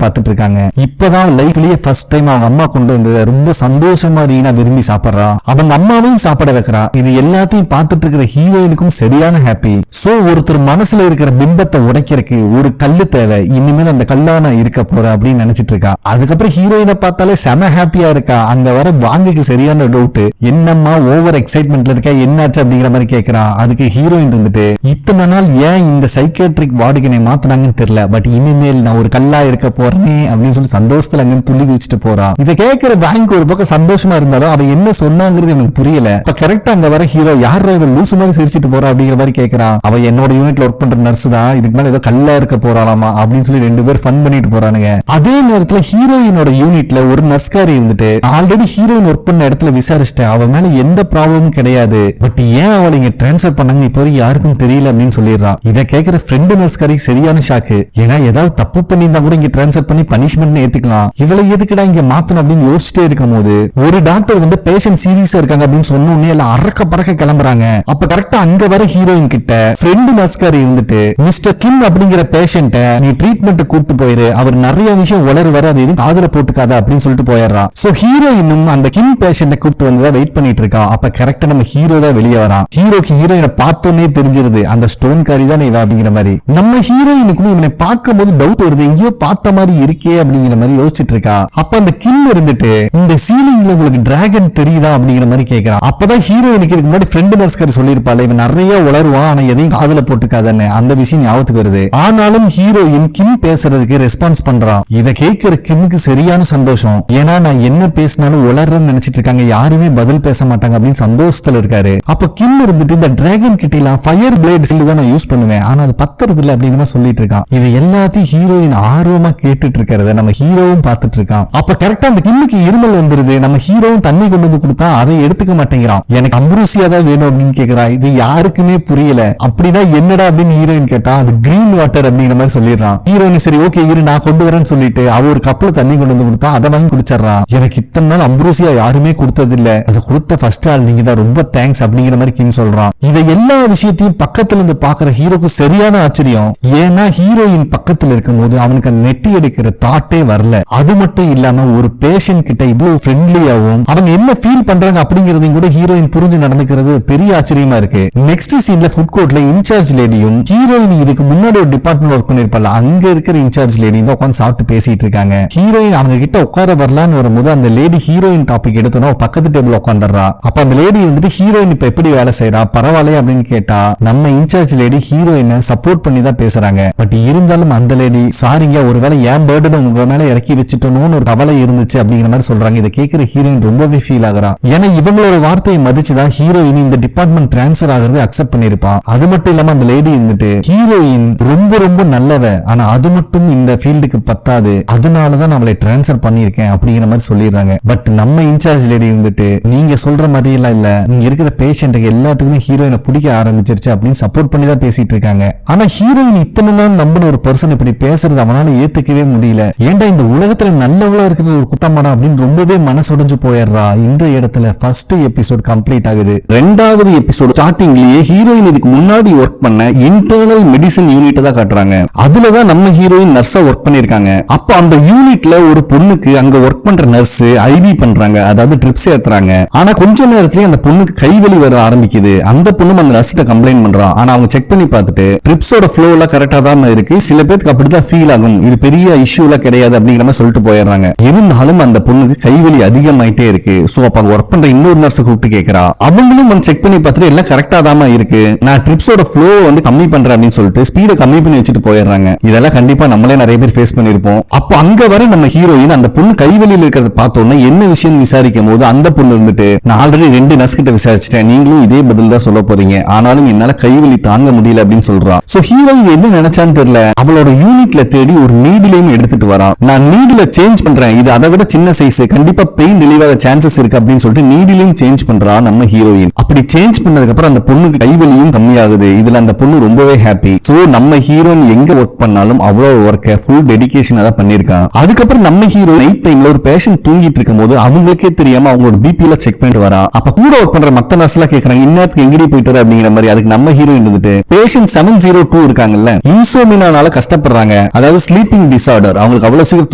பார்த்துட்டு இருக்காங்க. இப்பதான் லைஃப்லயே ஃபர்ஸ்ட் டைம் அவங்க அம்மா கொண்டு வந்து ரொம்ப சந்தோஷமா ரீனா விரும்பி சாப்பிடுறா. அவங்க அம்மாவையும் சாப்பிட வைக்கிறா. இது எல்லாத்தையும் பார்த்துட்டு இருக்கிற ஹீரோயினுக்கும் சரியான ஹாப்பி. சோ ஒருத்தர் மனசுல இருக்கிற பிம்பத்தை உடைக்கிறதுக்கு ஒரு கல்லு தேவை, இனிமேல் அந்த கல்லான இருக்க போற அப்படின்னு நினைச்சிட்டு இருக்கா. அதுக்கப்புறம் ஹீரோயினை பார்த்தாலே செம ஹாப்பியா இருக்கா. அங்க வர வாங்குக்கு சரியான டவுட், என்னம்மா ஓவர் எக்ஸைட்மெண்ட்ல இருக்க, என்னாச்சு அப்படிங்கிற மாதிரி கேட்கிறா. அதுக்கு ஹீரோயின் இருந்துட்டு இத்தனை நாள் ஏன் இந்த சைக்கியாட்ரிக் வார்டுக்கு என்னை மாத்தினாங்கன்னு தெரியல, பட் இனிமேல் நான் ஒரு கல்லா இருக்க போறேனே அப்படின்னு சொல்லி சந்தோஷத்துல அங்க துள்ளி வச்சுட்டு போறா. இதை கேட்கிற பேங்க் ஒரு பக்கம் சந்தோஷமா இருந்தாலும் அவ என்ன சொன்னாங்கிறது எனக்கு புரியல. இப்ப கரெக்டா அங்க வர ஹீரோ யார் லூசு மாதிரி சிரிச்சிட்டு போறா அப்படிங்கிற மாதிரி கேட்கிறான். அவ என்னோட யூனிட்ல ஒர்க் பண்ற நர்ஸ் தான், இதுக்கு மேல ஏதோ கல்லா இருக்க போறாளாமா அப்படின்னு சொல்லி ரெண்டு பேர் ஃபன் பண்ணிட்டு போறானுங்க. அதே நேரத்துல ஹீரோயினோட யூனிட்ல ஒரு நர்ஸ்காரி இருந்துட்டு ஆல்ரெடி ஹீரோயின் ஒர்க் பண்ண இடத்துல விசாரிச்சுட்டேன், அவ மேல எந்த ப்ராப்ளமும் கிடையாது, பட் ஏன் அவளை இங்க டிரான்ஸ்பர் பண்ணாங்க இப்போ யாருக்கும் தெரியல அப்படின்னு சொல்லிடுறான். இதை கேட்கிற ஃப்ரெண்டு நர்ஸ்காரி சரியான ஷாக்கு. ஏன்னா ஏதாவது தப்பு பண்ணியிருந்தா கூட இங்க டிரான்ஸ்பர் பண்ணி பனிஷ்மெண்ட் ஏத்துக்கலாம், இவளை எதுக்குடா இங்க மாத்தணும் அப்படின்னு யோசிச்சுட்டே இருக்கும் போது ஒரு டாக்டர் வந்து பேஷண்ட் சீரியஸா இருக்காங்க அப்படின்னு சொன்ன உடனே எல்லாம் அறக்க பறக்க கிளம்புறாங்க. அப்ப கரெக்டா அங்க வர ஹீரோயின் கிட்ட ஃப்ரெண்டு நர்ஸ்காரி இருந்துட்டு மிஸ்டர் கிம் அப்படிங்கிற பேஷண்ட நீ ட்ரீட்மெண்ட் கூப்பிட்டு போயிரு, அவர் நிறைய விஷயம் வர அது எதுவும் காதுல போட்டுக்காத அப்படின்னு சொல்லிட்டு போயிடுறான். சோ ஹீரோயினும் அந்த கிம் பேஷண்ட கூப்பிட்டு வந்து வெயிட் பண்ணிட்டு இருக்கா. அப்ப கரெக்டா நம்ம ஹீரோ தான் வெளியே வரான். ஹீரோக்கு ஹீரோயினை பார்த்தோன்னே தெரிஞ்சிருது அந்த ஸ்டோன் காரி தான் இவ அப்படிங்கிற மாதிரி. நம்ம ஹீரோயினுக்கும் இவனை பார்க்கும் போது டவுட் வருது, எங்கேயோ பார்த்த மாதிரி இருக்கே அப்படிங்கிற மாதிரி யோசிச்சுட்டு இருக்கா. அப்ப அந்த கிம் இருந்துட்டு இந்த சீலிங்ல உங்களுக்கு டிராகன் தெரியுதா அப்படிங்கிற மாதிரி கேட்கிறான். அப்பதான் ஹீரோயினுக்கு இதுக்கு முன்னாடி ஃப்ரெண்டு நர்ஸ்காரி சொல்லியிருப்பாள், இவன் நிறைய உளருவான் ஆனா எதையும் காதுல போட்டுக்காதன்னு, அந்த விஷயம் ஞாபகத்துக்கு வருது. ஆனாலும் ஹீரோயின் கிம் பேசுறதுக்கு ரெஸ்பான்ஸ் பண்றான். இதை கேட்கிற கிம்முக்கு சரியான சந்தோஷம். சந்தோஷம். ஏன்னா நான் என்ன பேசினாலும் உளறன்னு நினைச்சிட்டு இருக்காங்க, யாருமே பதில் பேச மாட்டாங்க அப்படின்னு சந்தோஷத்துல இருக்காரு. அப்ப கிம் இருந்துட்டு இந்த டிராகன் கிட்ட எல்லாம் ஃபயர் பிளேட் ஃபீல்டு தான் நான் யூஸ் பண்ணுவேன், ஆனா அது பத்துறது இல்ல அப்படின்னு சொல்லிட்டு இருக்கான். இது எல்லாத்தையும் ஹீரோயின் ஆர்வமா கேட்டுட்டு இருக்கிறத நம்ம ஹீரோவும் பார்த்துட்டு இருக்கான். அப்ப கரெக்டா அந்த கிம்முக்கு இருமல் வந்துருது. நம்ம ஹீரோவும் தண்ணி கொண்டு வந்து கொடுத்தா அதை எடுத்துக்க மாட்டேங்கிறான். எனக்கு அம்பரூசியா தான் வேணும் அப்படின்னு கேக்குறா. இது யாருக்குமே புரியல. அப்படின்னா என்னடா அப்படின்னு ஹீரோயின் கேட்டா அது கிரீன் வாட்டர் அப்படிங்கிற மாதிரி சொல்லிடுறான். ஹீரோயின் சரி ஓகே இரு நான் கொண்டு வரேன்னு சொல்லிட்டு அவ ஒரு கப்ல தண்ணி கொண்டு வந்து கொடுத்தா அதை வாங்கி குடிச்சிடறான். எனக்கு இத்தனை நாள் அம்பரூசியா யாருமே கொடுத்தது இல்ல, அதை கொடுத்த ஃபர்ஸ்ட் ஆள் நீங்க தான், ரொம்ப தேங்க்ஸ் அப்படிங்கிற மாதிரி கிம் சொல்றான். இதை எல்லா விஷயத்தையும் பக்கத்துல இருந்து பாக்குற ஹீரோக்கு சரியான ஆச்சரியம். ஏன்னா ஹீரோயின் பக்கத்துல இருக்கும் போது அவனுக்கு நெட்டி எடுக்கிற தாட்டே வரல. அது மட்டும் இல்லாம ஒரு பேஷண்ட் கிட்ட இவ்வளவு ஃப்ரெண்ட்லியாவும் அவங்க என்ன ஃபீல் பண்றாங்க அப்படிங்கறதையும் கூட ஹீரோயின் புரிஞ்சு நடந்துக்கிறது பெரிய ஆச்சரியமா இருக்கு. நெக்ஸ்ட் சீன்ல ஃபுட் கோர்ட்ல இன்சார்ஜ் லேடியும் ஹீரோயின் இதுக்கு முன்னாடி ஒரு டிபார்ட்மெண்ட் ஒர்க் பண்ணிருப்பாங்க, அங்க இருக்கிற இன்சார்ஜ் லேடி தான் உட்காந்து சாப்பிட்டு பேசிட்டு இருக்காங்க. ஹீரோயின் அவங்க கிட்ட உட்கார வரலான்னு வரும்போது அந்த லேடி ஹீரோயின் டாபிக் எடுத்தோன்னா பக்கத்து டேபிள் உட்காந்துடுறா. அப்ப அந்த லேடி வந்துட்டு ஹீரோயின் இப்ப எப்படி வேலை செய்யறா பரவாயில்லையா அப்படின்னு கேட்டா நம்ம இன்சார்ஜ் லேடி ஹீரோயினை சப்போர்ட் பண்ணி தான் பேசுறாங்க. பட் இருந்தாலும் அந்த லேடி சாரிங்க ஒருவேளை ஏன் பேர்டன் உங்க மேல இறக்கி வச்சுட்டோம்னு ஒரு கவலை இருந்துச்சு அப்படிங்கிற மாதிரி சொல்றாங்க. இதை கேட்கிற ஹீரோயின் ரொம்பவே ஃபீல் ஆகுறா. ஏன்னா இவங்களோட வார்த்தையை மதிச்சுதான் ஹீரோயின் இந்த டிபார்ட்மெண்ட் டிரான்ஸ்பர் ஆகிறது அக்செப்ட் பண்ணிருப்பான். அது மட்டும் இல்லாம அந்த லேடி இருந்துட்டு ஹீரோயின் ரொம்ப ரொம்ப நல்லவ, ஆனா அது மட்டும் இந்த ஃபீல்டுக்கு பத்தாது, அதனாலதான் அவளை டிரான்ஸ்பர் பண்ணிருக்கேன் அப்படிங்கிற மாதிரி சொல்லிடுறாங்க. பட் நம்ம இன்சார்ஜ் லேடி இருந்துட்டு நீங்க சொல்ற மாதிரி எல்லாம் இல்ல, நீங்க இருக்கிற பேஷண்ட்டுக்கு எல்லாத்துக்குமே ஹீரோயினை பிடிக்க ஆரம்பிச்சிருச்சு அப்படின்னு சப்போர்ட் பண்ணி தான் பேசிட்டு இருக்காங்க. ஆனா ஹீரோயின் இத்தனை நாள் நம்பின ஒரு பர்சன் இப்படி பேசுறது அவனால ஏத்துக்கவே முடியல. ஏன்டா இந்த உலகத்துல நல்லவளா இருக்கிறது ஒரு குத்தமாடா அப்படின்னு ரொம்பவே மனசுடைஞ்சு போயிடுறா. இந்த இடத்துல ஃபர்ஸ்ட் எபிசோட் கம்ப்ளீட் ஆகுது. ரெண்டாவது எபிசோட் ஸ்டார்டிங்லயே ஹீரோயின் இதுக்கு முன்னாடி ஒர்க் பண்ண இன்டர்னல் மெடிசன் யூனிட் தான் காட்டுறாங்க. அதுலதான் நம்ம ஹீரோயின் நர்ஸா ஒர்க் பண்ணிருக்காங்க. அப்ப அந்த யூனிட்ல ஒரு பொண்ணுக்கு அங்க ஒர்க் பண்ற நர்ஸ் ஐவி பண்றாங்க, அதாவது ட்ரிப்ஸ் ஏத்துறாங்க. ஆனா கொஞ்ச நேரத்திலேயே அந்த பொண்ணுக்கு கைவலி வர ஆரம்பிக்குது. அந்த பொண்ணு அந்த நர்ஸ்கிட்ட கம்ப்ளைண்ட் பண்றா. ஆனா அவங்க செக் பண்ணி பார்த்துட்டு ட்ரிப்ஸோட ஃப்ளோ எல்லாம் கரெக்டா தான் இருக்கு, சில பேருக்கு அப்படிதான் ஃபீல் ஆகும், இது பெரிய இஷ்யூ எல்லாம் கிடையாது அப்படிங்கிற மாதிரி சொல்லிட்டு போயிடுறாங்க. இருந்தாலும் அந்த பொண்ணுக்கு கைவலி அதிகமாயிட்டே இருக்கு. சோ அப்ப ஒர்க் பண்ற இன்னொரு நர்ஸ் கூப்பிட்டு கேட்கறா. அவங்களும் வந்து செக் பண்ணி பார்த்துட்டு எல்லாம் கரெக்டா தான் இருக்கு, நான் ட்ரிப்ஸோட ஃப்ளோ வந்து கம்மி பண்றேன் அப்படின்னு சொல்லிட்டு ஸ்பீடை கம்மி பண்ணி வச்சுட்டு போயிடுறாங்க. இதெல்லாம் கண்டிப்பா நம்மளே நிறைய பேர் ஃபேஸ் பண்ணிருப்போம். அப்ப அங்க வர நம்ம ஹீரோயின் அந்த பொண்ணு கைவலியில் இருக்கிறத பார்த்தோன்னா என்ன விஷயம் விசாரிக்கும் போது அந்த பொண்ணு இருந்துட்டு நான் ஆல்ரெடி 2 நர்ஸ் கிட்ட விசாரிச்சிட்டேன், நீங்களும் இதே பதில் தான் சொல்ல போறீங்க, ஆனாலும் என்னால கைவலி தாங்க முடியல அப்படின்னு சொல்றா. சோ ஹீரோயின் என்ன நினைச்சான்னு தெரியல, அவளோட யூனிட்ல தேடி ஒரு நீடிலையும் எடுத்துட்டு வரான். நான் நீடில சேஞ்ச் பண்றேன், இது அதை விட சின்ன சைஸ், கண்டிப்பா பெயின் ரிலீவ் ஆக சான்சஸ் இருக்கு அப்படின்னு சொல்லிட்டு நீடிலையும் சேஞ்ச் பண்றா நம்ம ஹீரோயின். அப்படி சேஞ்ச் பண்ணதுக்கு அப்புறம் அந்த பொண்ணுக்கு கைவலியும் கம்மியாகுது. இதுல அந்த பொண்ணு ரொம்பவே ஹாப்பி. சோ நம்ம ஹீரோயின் எங்க ஒர்க் பண்ணாலும் அவ்வளவு ஒர்க்க ஃபுல் டெடிகேஷன் தான் பண்ணிருக்கான். அதுக்கப்புறம் நம்ம ஹீரோ நைட் டைம்ல ஒரு பேஷண்ட் தூங்கிட்டு இருக்கும் போது அவங்களுக்கே தெரியாம அவங்களோட பிபி எல்லாம் செக் பண்ணிட்டு வரா. அப்ப கூட ஒர்க் பண்ற மத்த நர்ஸ் எல்லாம் கேக்குறாங்க இன்னத்துக்கு எங்கடி போயிட்டு வர அப்படிங்கிற மாதிரி. அதுக்கு நம்ம ஹீரோயின் இருந்துட்டு பேஷண்ட் 702 இருக்காங்கல்ல, இன்சோமினால கஷ்டப்படுறாங்க, அதாவது ஸ்லீப்பிங் டிசார்டர், அவங்களுக்கு அவ்வளவு சீக்கிரம்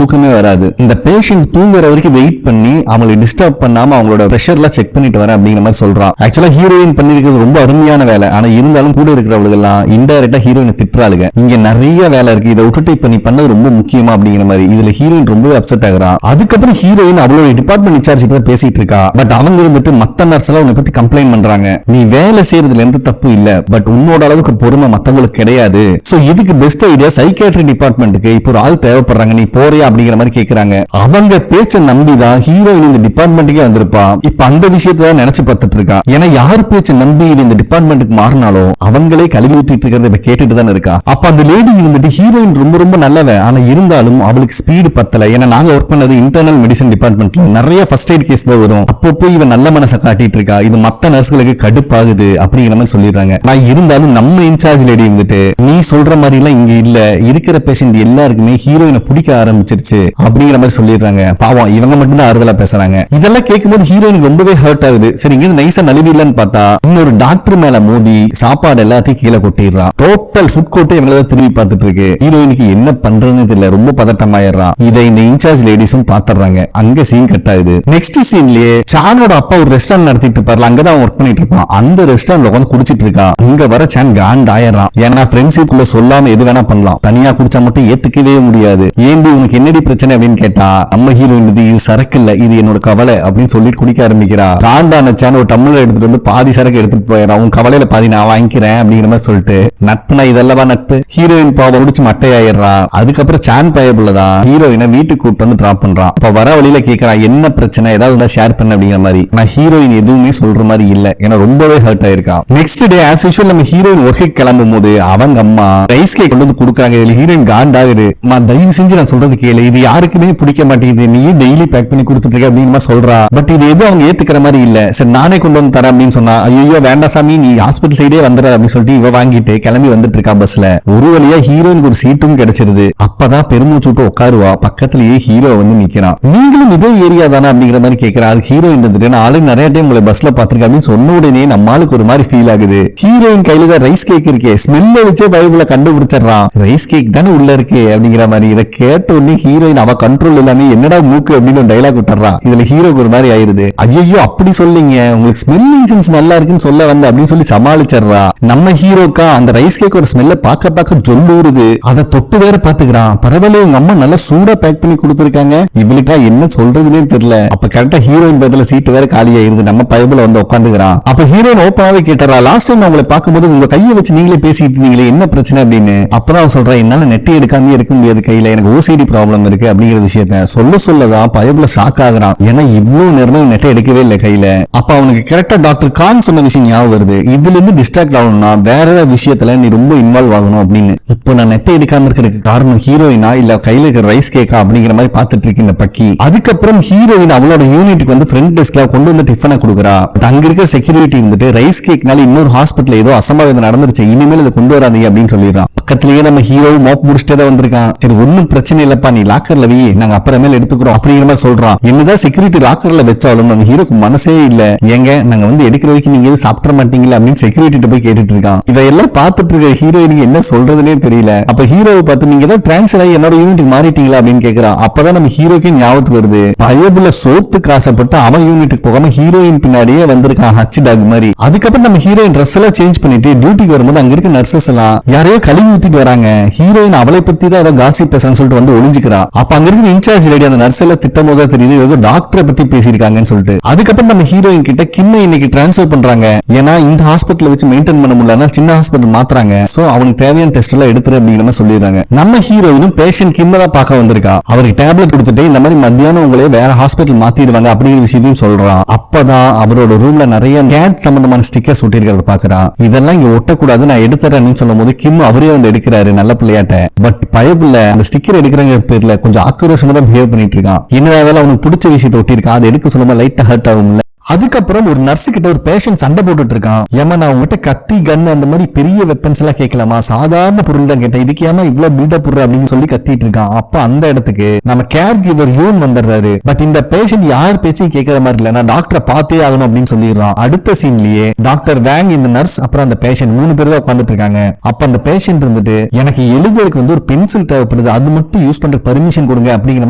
தூக்கமே வராது. இந்த பேஷண்ட் தூங்குற வரைக்கும் வெயிட் பண்ணி அவங்களை டிஸ்டர்ப் பண்ணாம அவங்களோட பிரஷர் எல்லாம் செக் பண்ணிட்டு வர அப்படிங்கிற மாதிரி சொல்றான். ஆக்சுவலா ஹீரோயின் பண்ணிருக்கிறது ரொம்ப அருமையான வேலை. ஆனா இருந்தாலும் கூட இருக்கிறவங்க எல்லாம் இன்டைரக்டா ஹீரோயின் திட்டுறாளுங்க, இங்க நிறைய வேலை இருக்கு, இதை விட்டுட்டு இப்ப நீ பண்ணது ரொம்ப முக்கியமா அப்படிங்கிற மாதிரி. இதுல ஹீரோயின் ரொம்ப அப்செட் ஆகுறா. அதுக்கப்புறம் ஹீரோயின் அவளோட டிபார்ட்மெண்ட் இன்சார்ஜ் கிட்ட பேசிட்டு இருக்கா. பட் அவங்க இருந்துட்டு மத்த நர்ஸ் எல்லாம் உன்னை பத்தி கம்ப்ளைண்ட் பண்றாங்க, நீ வேலை செய்யறதுல எந்த தப்பு இல்ல, பட் உன்னோட அளவுக்கு பொறுமை மத்தவங்களுக்கு கிடையாது. சோ இதுக்கு பெஸ்ட் ஐடியா சைக்கியாட்ரி டிபார்ட்மெண்ட்டுக்கு இப்போ ஒரு ஆள் தேவைப்படுறாங்க, நீ போறியா அப்படிங்கிற மாதிரி கேக்குறாங்க. அவங்க பேச்ச நம்பிதான் ஹீரோயின் இந்த டிபார்ட்மெண்ட்டுக்கே வந்திருப்பா. இப்ப அந்த விஷயத்த நினைச்சு பார்த்துட்டு இருக்கா. ஏன்னா யார் பேச்ச நம்பி இந்த டிபார்ட்மெண்ட்டுக்கு மாறினாலோ அவங்களே கழுவி ஊத்திட்டு இருக்கிறத கேட்டுட்டு தான் இருக்கா. அப்ப அந்த லேடி இருந்துட்டு ஹீரோயின் ரொம்ப ரொம்ப நல்லவ, ஆனா இருந்தாலும் அவளுக்கு ஸ்பீடு பத்தல. ஏன்னா நாங்க ஒர்க் பண்ணது இன்டர்னல் மெடிசன் டிபார்ட்மெண்ட்ல நிறைய ஃபர்ஸ்ட் எய்ட் கேஸ் தான் வரும். அப்போ இவன் நல்ல மனசை காட்டிட்டு இருக்கா, இது மத்த நர்ஸ்களுக்கு கடுப்பாகுது அப்படிங்கிற மாதிரி சொல்லிடுறாங்க. நான் இருந்தாலும் நம்ம இன்சார்ஜ் லேடி இருந்துட்டு நீ சொல்ற மாதிரி எல்லாம் இங்க இல்ல, இருக்கிற பேஷண்ட் எல்லாருக்குமே ஹீரோயினை பிடிக்க ஆரம்பிச்சிருச்சு அப்படிங்கிற மாதிரி சொல்லிடுறாங்க. பாவம் இவங்க மட்டும் தான் ஆறுதலா பேசுறாங்க. இதெல்லாம் கேட்கும்போது ஹீரோயின் ரொம்பவே ஹர்ட் ஆகுது. சரி இங்க நைஸா நழுவிடலன்னு பார்த்தா இன்னொரு டாக்டர் மேல மோதி சாப்பாடு எல்லாத்தையும் கீழே கொட்டிடுறா. டோட்டல் ஃபுட் கோர்ட்டே இவங்கள திரும்பி பார்த்துட்டு இருக்கு. ஹீரோயினுக்கு என்ன பண்றதுன்னு தெரியல, ரொம்ப பதட்டமாயிடுறா. இதை இந்த இன்சார்ஜ் லேடிஸும் பாத்துறாங்க. அங்க சீன் கட் ஆகுது. நெக்ஸ்ட் சீன்லயே சானோட அப்பா ஒரு ரெஸ்டாரண்ட் நடத்திட்டு இருப்பாரு, அங்கதான் ஒர்க் பண்ணிட்டு இருப்பான். அந்த ரெஸ்டாரண்ட்ல உட்காந்து குடிச்சிட்டு இருக்கா. அங்க வர சான் கிராண்ட் ஆயிடுறான். ஏன்னா ஃப்ரெண்ட்ஷிப்ல சொல்லாம எது வேணா பண்ணலாம், தனியா குடிச்சா மட்டும் ஏத்துக்கவே முடியாது. ஏண்டி உனக்கு என்னடி பிரச்சனை அப்படின்னு கேட்டா நம்ம ஹீரோயின் இது சரக்கு இல்ல, இது என்னோட கவலை அப்படின்னு சொல்லிட்டு குடிக்க ஆரம்பிக்கிறா. காண்டான சான் ஒரு டம்ளர் எடுத்துட்டு வந்து பாதி சரக்கு எடுத்துட்டு போயிடறான். உன் கவலையில பாதி நான் வாங்கிக்கிறேன் அப்படிங்கிற மாதிரி சொல்லிட்டு நட்புனா இதெல்லவா நட்பு. ஹீரோயின் பாவம் முடிச்சு மட்டையாயிடுறா. அதுக்கப்புறம் சான் பயபுள்ளதான் ஹீரோயினை வீட்டுக்கு கூட்டு வந்து டிராப் பண்றான். அப்ப வர வழியில கேட்கறான் என்ன பிரச்சனை, ஏதாவது ஷேர் பண்ண அப்படிங்கிற மாதிரி. நான் ஹீரோயின் எதுவுமே சொல்ற மாதிரி இல்ல, ஏன்னா ரொம்பவே ஹர்ட் ஆயிருக்கா. நெக்ஸ்ட் டே ஆஸ் யூசுவல் நம்ம ஹீரோயின் ஒர்க்கு கிளம்பும் போது அவங்க அம்மா ரைஸ் கேக் கொண்டு வந்து கொடுக்குறாங்க. இதுல ஹீரோயின் காண்டாகுது. தயவு செஞ்சு நான் சொல்றது கேளு, இது யாருக்குமே பிடிக்க மாட்டேங்குது, நீ டெய்லி பேக் பண்ணி கொடுத்துட்டு இருக்க அப்படின்னு சொல்றா. பட் இது எதுவும் அவங்க ஏத்துக்கிற மாதிரி இல்ல. சரி நானே கொண்டு வந்து தரேன் அப்படின்னு சொன்னா, ஐயோ வேண்டாம் சாமி நீ ஹாஸ்பிட்டல் சைடே வந்துற அப்படின்னு சொல்லிட்டு இவ வாங்கிட்டு கிளம்பி வந்துட்டு இருக்கா பஸ்ல. ஒரு வழியா ஹீரோயினுக்கு ஒரு சீட்டும் கிடைச்சிருது. அப்பதான் பெருமூச்சு விட்டு உட்காருவா. பக்கத்திலேயே ஹீரோ வந்து நிக்கிறான். நீங்களும் இதே ஏரியா தானே அப்படிங்கிற மாதிரி கேட்கிறா. அது ஹீரோயின் வந்துட்டு நான் ஆல்ரெடி நிறைய டைம் உங்களை பஸ்ல பாத்திருக்கேன் அப்படின்னு சொன்ன உடனே நம்மளுக்கு ஒரு மாதிரி ஃபீல் ஆகுது. ஹீரோயின் கையில தான் ரைஸ் கேக் இருக்கே, ஸ்மெல் வச்சே பைபிள கண்டுபிடிச்சிடறான். ரைஸ் கேக் தானே உள்ள இருக்கு அப்படிங்கிற மாதிரி. இதை கேட்ட உடனே ஹீரோயின் அவ கண்ட்ரோல் இல்லாம என்னடா மூக்கு அப்படின்னு டைலாக் விட்டுறா. இதுல ஹீரோக்கு ஒரு மாதிரி ஆயிருது. ஐயோ அப்படி சொல்லிங்க, உங்களுக்கு ஸ்மெல்லிங் சென்ஸ் நல்லா இருக்குன்னு சொல்ல வந்த அப்படின்னு சொல்லி சமாளிச்சிடறா. நம்ம ஹீரோக்கா அந்த ரைஸ் கேக் ஒரு ஸ்மெல்ல பார்க்க பார்க்க ஜொல்லூருது. அதை தொட்டு வேற பாத்துக்கிறான். பரவாயில்ல உங்க அம்மா நல்லா சூடா பேக் பண்ணி கொடுத்துருக்காங்க, இவளுக்கா என்ன சொல்றதுன்னே தெரியல. அப்ப கரெக்டா ஹீரோயின் பதில சீட்டு வேற காலி ஆயிருது. நம்ம பைபிள வந்து உட்காந்துக்கிறான். அப்ப ஹீரோயின் ஓப்பனாவே கேட்டறா, லாஸ்ட் டைம் உங்களை பார்க்கும்போது உங்க கையை வச்சு நீங்களே பேசிட்டு இருந்தீங்களே என்ன பிரச்சனை அப்படின்னு. அப்பதான் அவன் சொல்றா, என்னால நெட்டை எடுக்காம இருக்க முடியாது கையில, எனக்கு ஓசிடி ப்ராப்ளம் இருக்கு அப்படிங்கிற விஷயத்த சொல்லதான் பைபிள ஷாக் ஆகுறான். ஏன்னா இவ்வளவு நேரமே நெட்டை எடுக்கவே இல்லை கையில. அப்ப அவனுக்கு கரெக்டா டாக்டர் கான் சொன்ன விஷயம் ஞாபகம் வருது. இதுல இருந்து டிஸ்ட்ராக்ட் ஆகணும்னா வேற ஏதாவது விஷயத்துல நீ ரொம்ப இன்வால்வ் ஆகணும் அப்படின்னு. இப்போ நான் நெட்டை எடுக்காம இருக்கிறதுக்கு காரணம் ஹீரோயினா இல்ல கையில இருக்கிற ரைஸ் கேக்கா அப்படிங்கிற மாதிரி பாத்துட்டு இருக்கு இந்த பக்கி. அதுக்கப்புறம் ஹீரோயின் அவளோட யூனிட்டுக்கு வந்து ஃப்ரண்ட் டெஸ்க்ல கொண்டு வந்து டிஃபனை கொடுக்குறா. அங்க இருக்கிற செக்யூரிட்டி இருந்துட்டு ரைஸ் கேக்னால இன்னொரு ஹாஸ்பிட்டல் ஏதோ அசம்பாவிதம் நடந்துருச்சு, இனிமேல் அதை கொண்டு வராதீங்க அப்படின்னு சொல்லிடுறான். பக்கத்திலேயே நம்ம ஹீரோ மோப் முடிச்சுட்டே தான் வந்திருக்கான். சரி ஒன்னும் பிரச்சனை இல்லப்பா, நீ லாக்கர்ல வை, நாங்க அப்புறமேல எடுத்துக்கிறோம் அப்படிங்கிற மாதிரி சொல்றான். என்னதான் செக்யூரிட்டி லாக்கர்ல வச்சாலும் நம்ம ஹீரோக்கு மனசே இல்ல. ஏங்க நாங்க வந்து எடுக்கிற வரைக்கும் நீங்க எதுவும் சாப்பிட மாட்டீங்களா அப்படின்னு செக்யூரிட்டி போய் கேட்டுட்டு இருக்கான். இதையெல்லாம் பார்த்துட்டு இருக்க ஹீரோயினுக்கு என்ன சொல்றதுனே தெரியல. அப்ப ஹீரோவை பார்த்து நீங்க ஏதாவது டிரான்ஸ்பர் ஆகி என்னோட யூனிட்டுக்கு மாறிட்டீங்களா அப்படின்னு கேட்கிறான். அப்பதான் நம்ம ஹீரோக்கு ஞாபகத்துக்கு வருது, பயபுல சோத்துக்கு ஆசைப்பட்டு அவன் யூனிட்டுக்கு போகாம ஹீரோயின் பின்னாடியே வந்திருக்கான் ஹச் டாக் மாதிரி. அதுக்கப்புறம் நம்ம ஹீரோயின் ட்ரெஸ் எல்லாம் சேஞ்ச் பண்ணிட்டு டியூட்டிக்கு வரும்போது அங்க இருக்க நர்சஸ் எல்லாம் யாரையோ கழுவி ஊத்திட்டு வராங்க. ஹீரோயின் அவளை பத்தி தான் ஏதோ காசிப் பேசன்னு சொல்லிட்டு வந்து ஒளிஞ்சுக்கிறா. அப்ப அங்க இருக்க இன்சார்ஜ் லேடி அந்த நர்ஸ் எல்லாம் திட்டம் போதா தெரியுது ஏதோ டாக்டரை பத்தி பேசியிருக்காங்கன்னு சொல்லிட்டு. அதுக்கப்புறம் நம்ம ஹீரோயின் கிட்ட கிம்மை இன்னைக்கு டிரான்ஸ்பர் பண்றாங்க. ஏன்னா இந்த ஹாஸ்பிட்டல் வச்சு மெயின்டைன் பண்ண முடியல, சின்ன ஹாஸ்பிட்டல் மாத்துறாங்க. சோ அவனுக்கு தேவையான டெஸ்ட் எல்லாம் எடுத்துரு அப்படிங்கிற மாதிரி சொல்லிடுறாங்க. நம்ம ஹீரோயினும் பேஷண்ட் கிம்மை தான் பார்க்க வந்திருக்கா. அவருக்கு டேப்லெட் கொடுத்துட்டு இந்த மாதிரி மத்தியானம் உங்களே வேற ஹாஸ்பிட்டல் மாத்திடுவாங்க அப்படிங்கிற விஷயத்தையும் சொல்றான். அப்பதான் அவரோட ரூம்ல நிறைய கேட் சம்பந்தமான ஸ்டிக்கர்ஸ் ஒட்டிருக்கிறத பாக்குறான். இதெல்லாம் இங்க ஒட்டக்கூடாது, நான் எடுத்துறேன்னு சொல்லும் போது கிம் அவரே வந்து எடுக்கிறாரு நல்ல பிள்ளையாட்ட. பட் பயப்புள்ள அந்த ஸ்டிக்கர் எடுக்கிறங்க பேர்ல கொஞ்சம் ஆக்ரோஷமா தான் பிஹேவ் பண்ணிட்டு இருக்கான். என்னதான் அவனுக்கு பிடிச்ச விஷயத்தை ஒட்டிருக்கான், அதை எடுக்க சொல்லுமா லைட்டா ஹர்ட் ஆகும்ல. அதுக்கப்புறம் ஒரு நர்ஸ் கிட்ட ஒரு பேஷண்ட் சண்டை போட்டுட்டு இருக்கான். ஏமா நான் உங்ககிட்ட கத்தி கன் அந்த மாதிரி பெரிய வெப்பன்ஸ் எல்லாம் கேட்கலாமா, சாதாரண பொருள் தான் கேட்டேன், இதுக்கு ஏமா இவ்வளவு பில்டப் போடுற அப்படின்னு சொல்லி கத்திட்டு இருக்கான். அப்ப அந்த இடத்துக்கு நம்ம கேர் கிவர் யூன் வந்துடுறாரு. பட் இந்த பேஷண்ட் யார் பேச்சையும் கேட்கற மாதிரி இல்ல, நான் டாக்டரை பார்த்தே ஆகணும் அப்படின்னு சொல்லிடுறான். அடுத்த சீன்லயே டாக்டர் வேங், இந்த நர்ஸ் அப்புறம் அந்த பேஷண்ட் 3 பேர் தான் உட்காந்துட்டு இருக்காங்க. அப்ப அந்த பேஷண்ட் இருந்துட்டு எனக்கு எழுதுறதுக்கு வந்து ஒரு பென்சில் தேவைப்படுது, அது மட்டும் யூஸ் பண்ற பர்மிஷன் கொடுங்க அப்படிங்கிற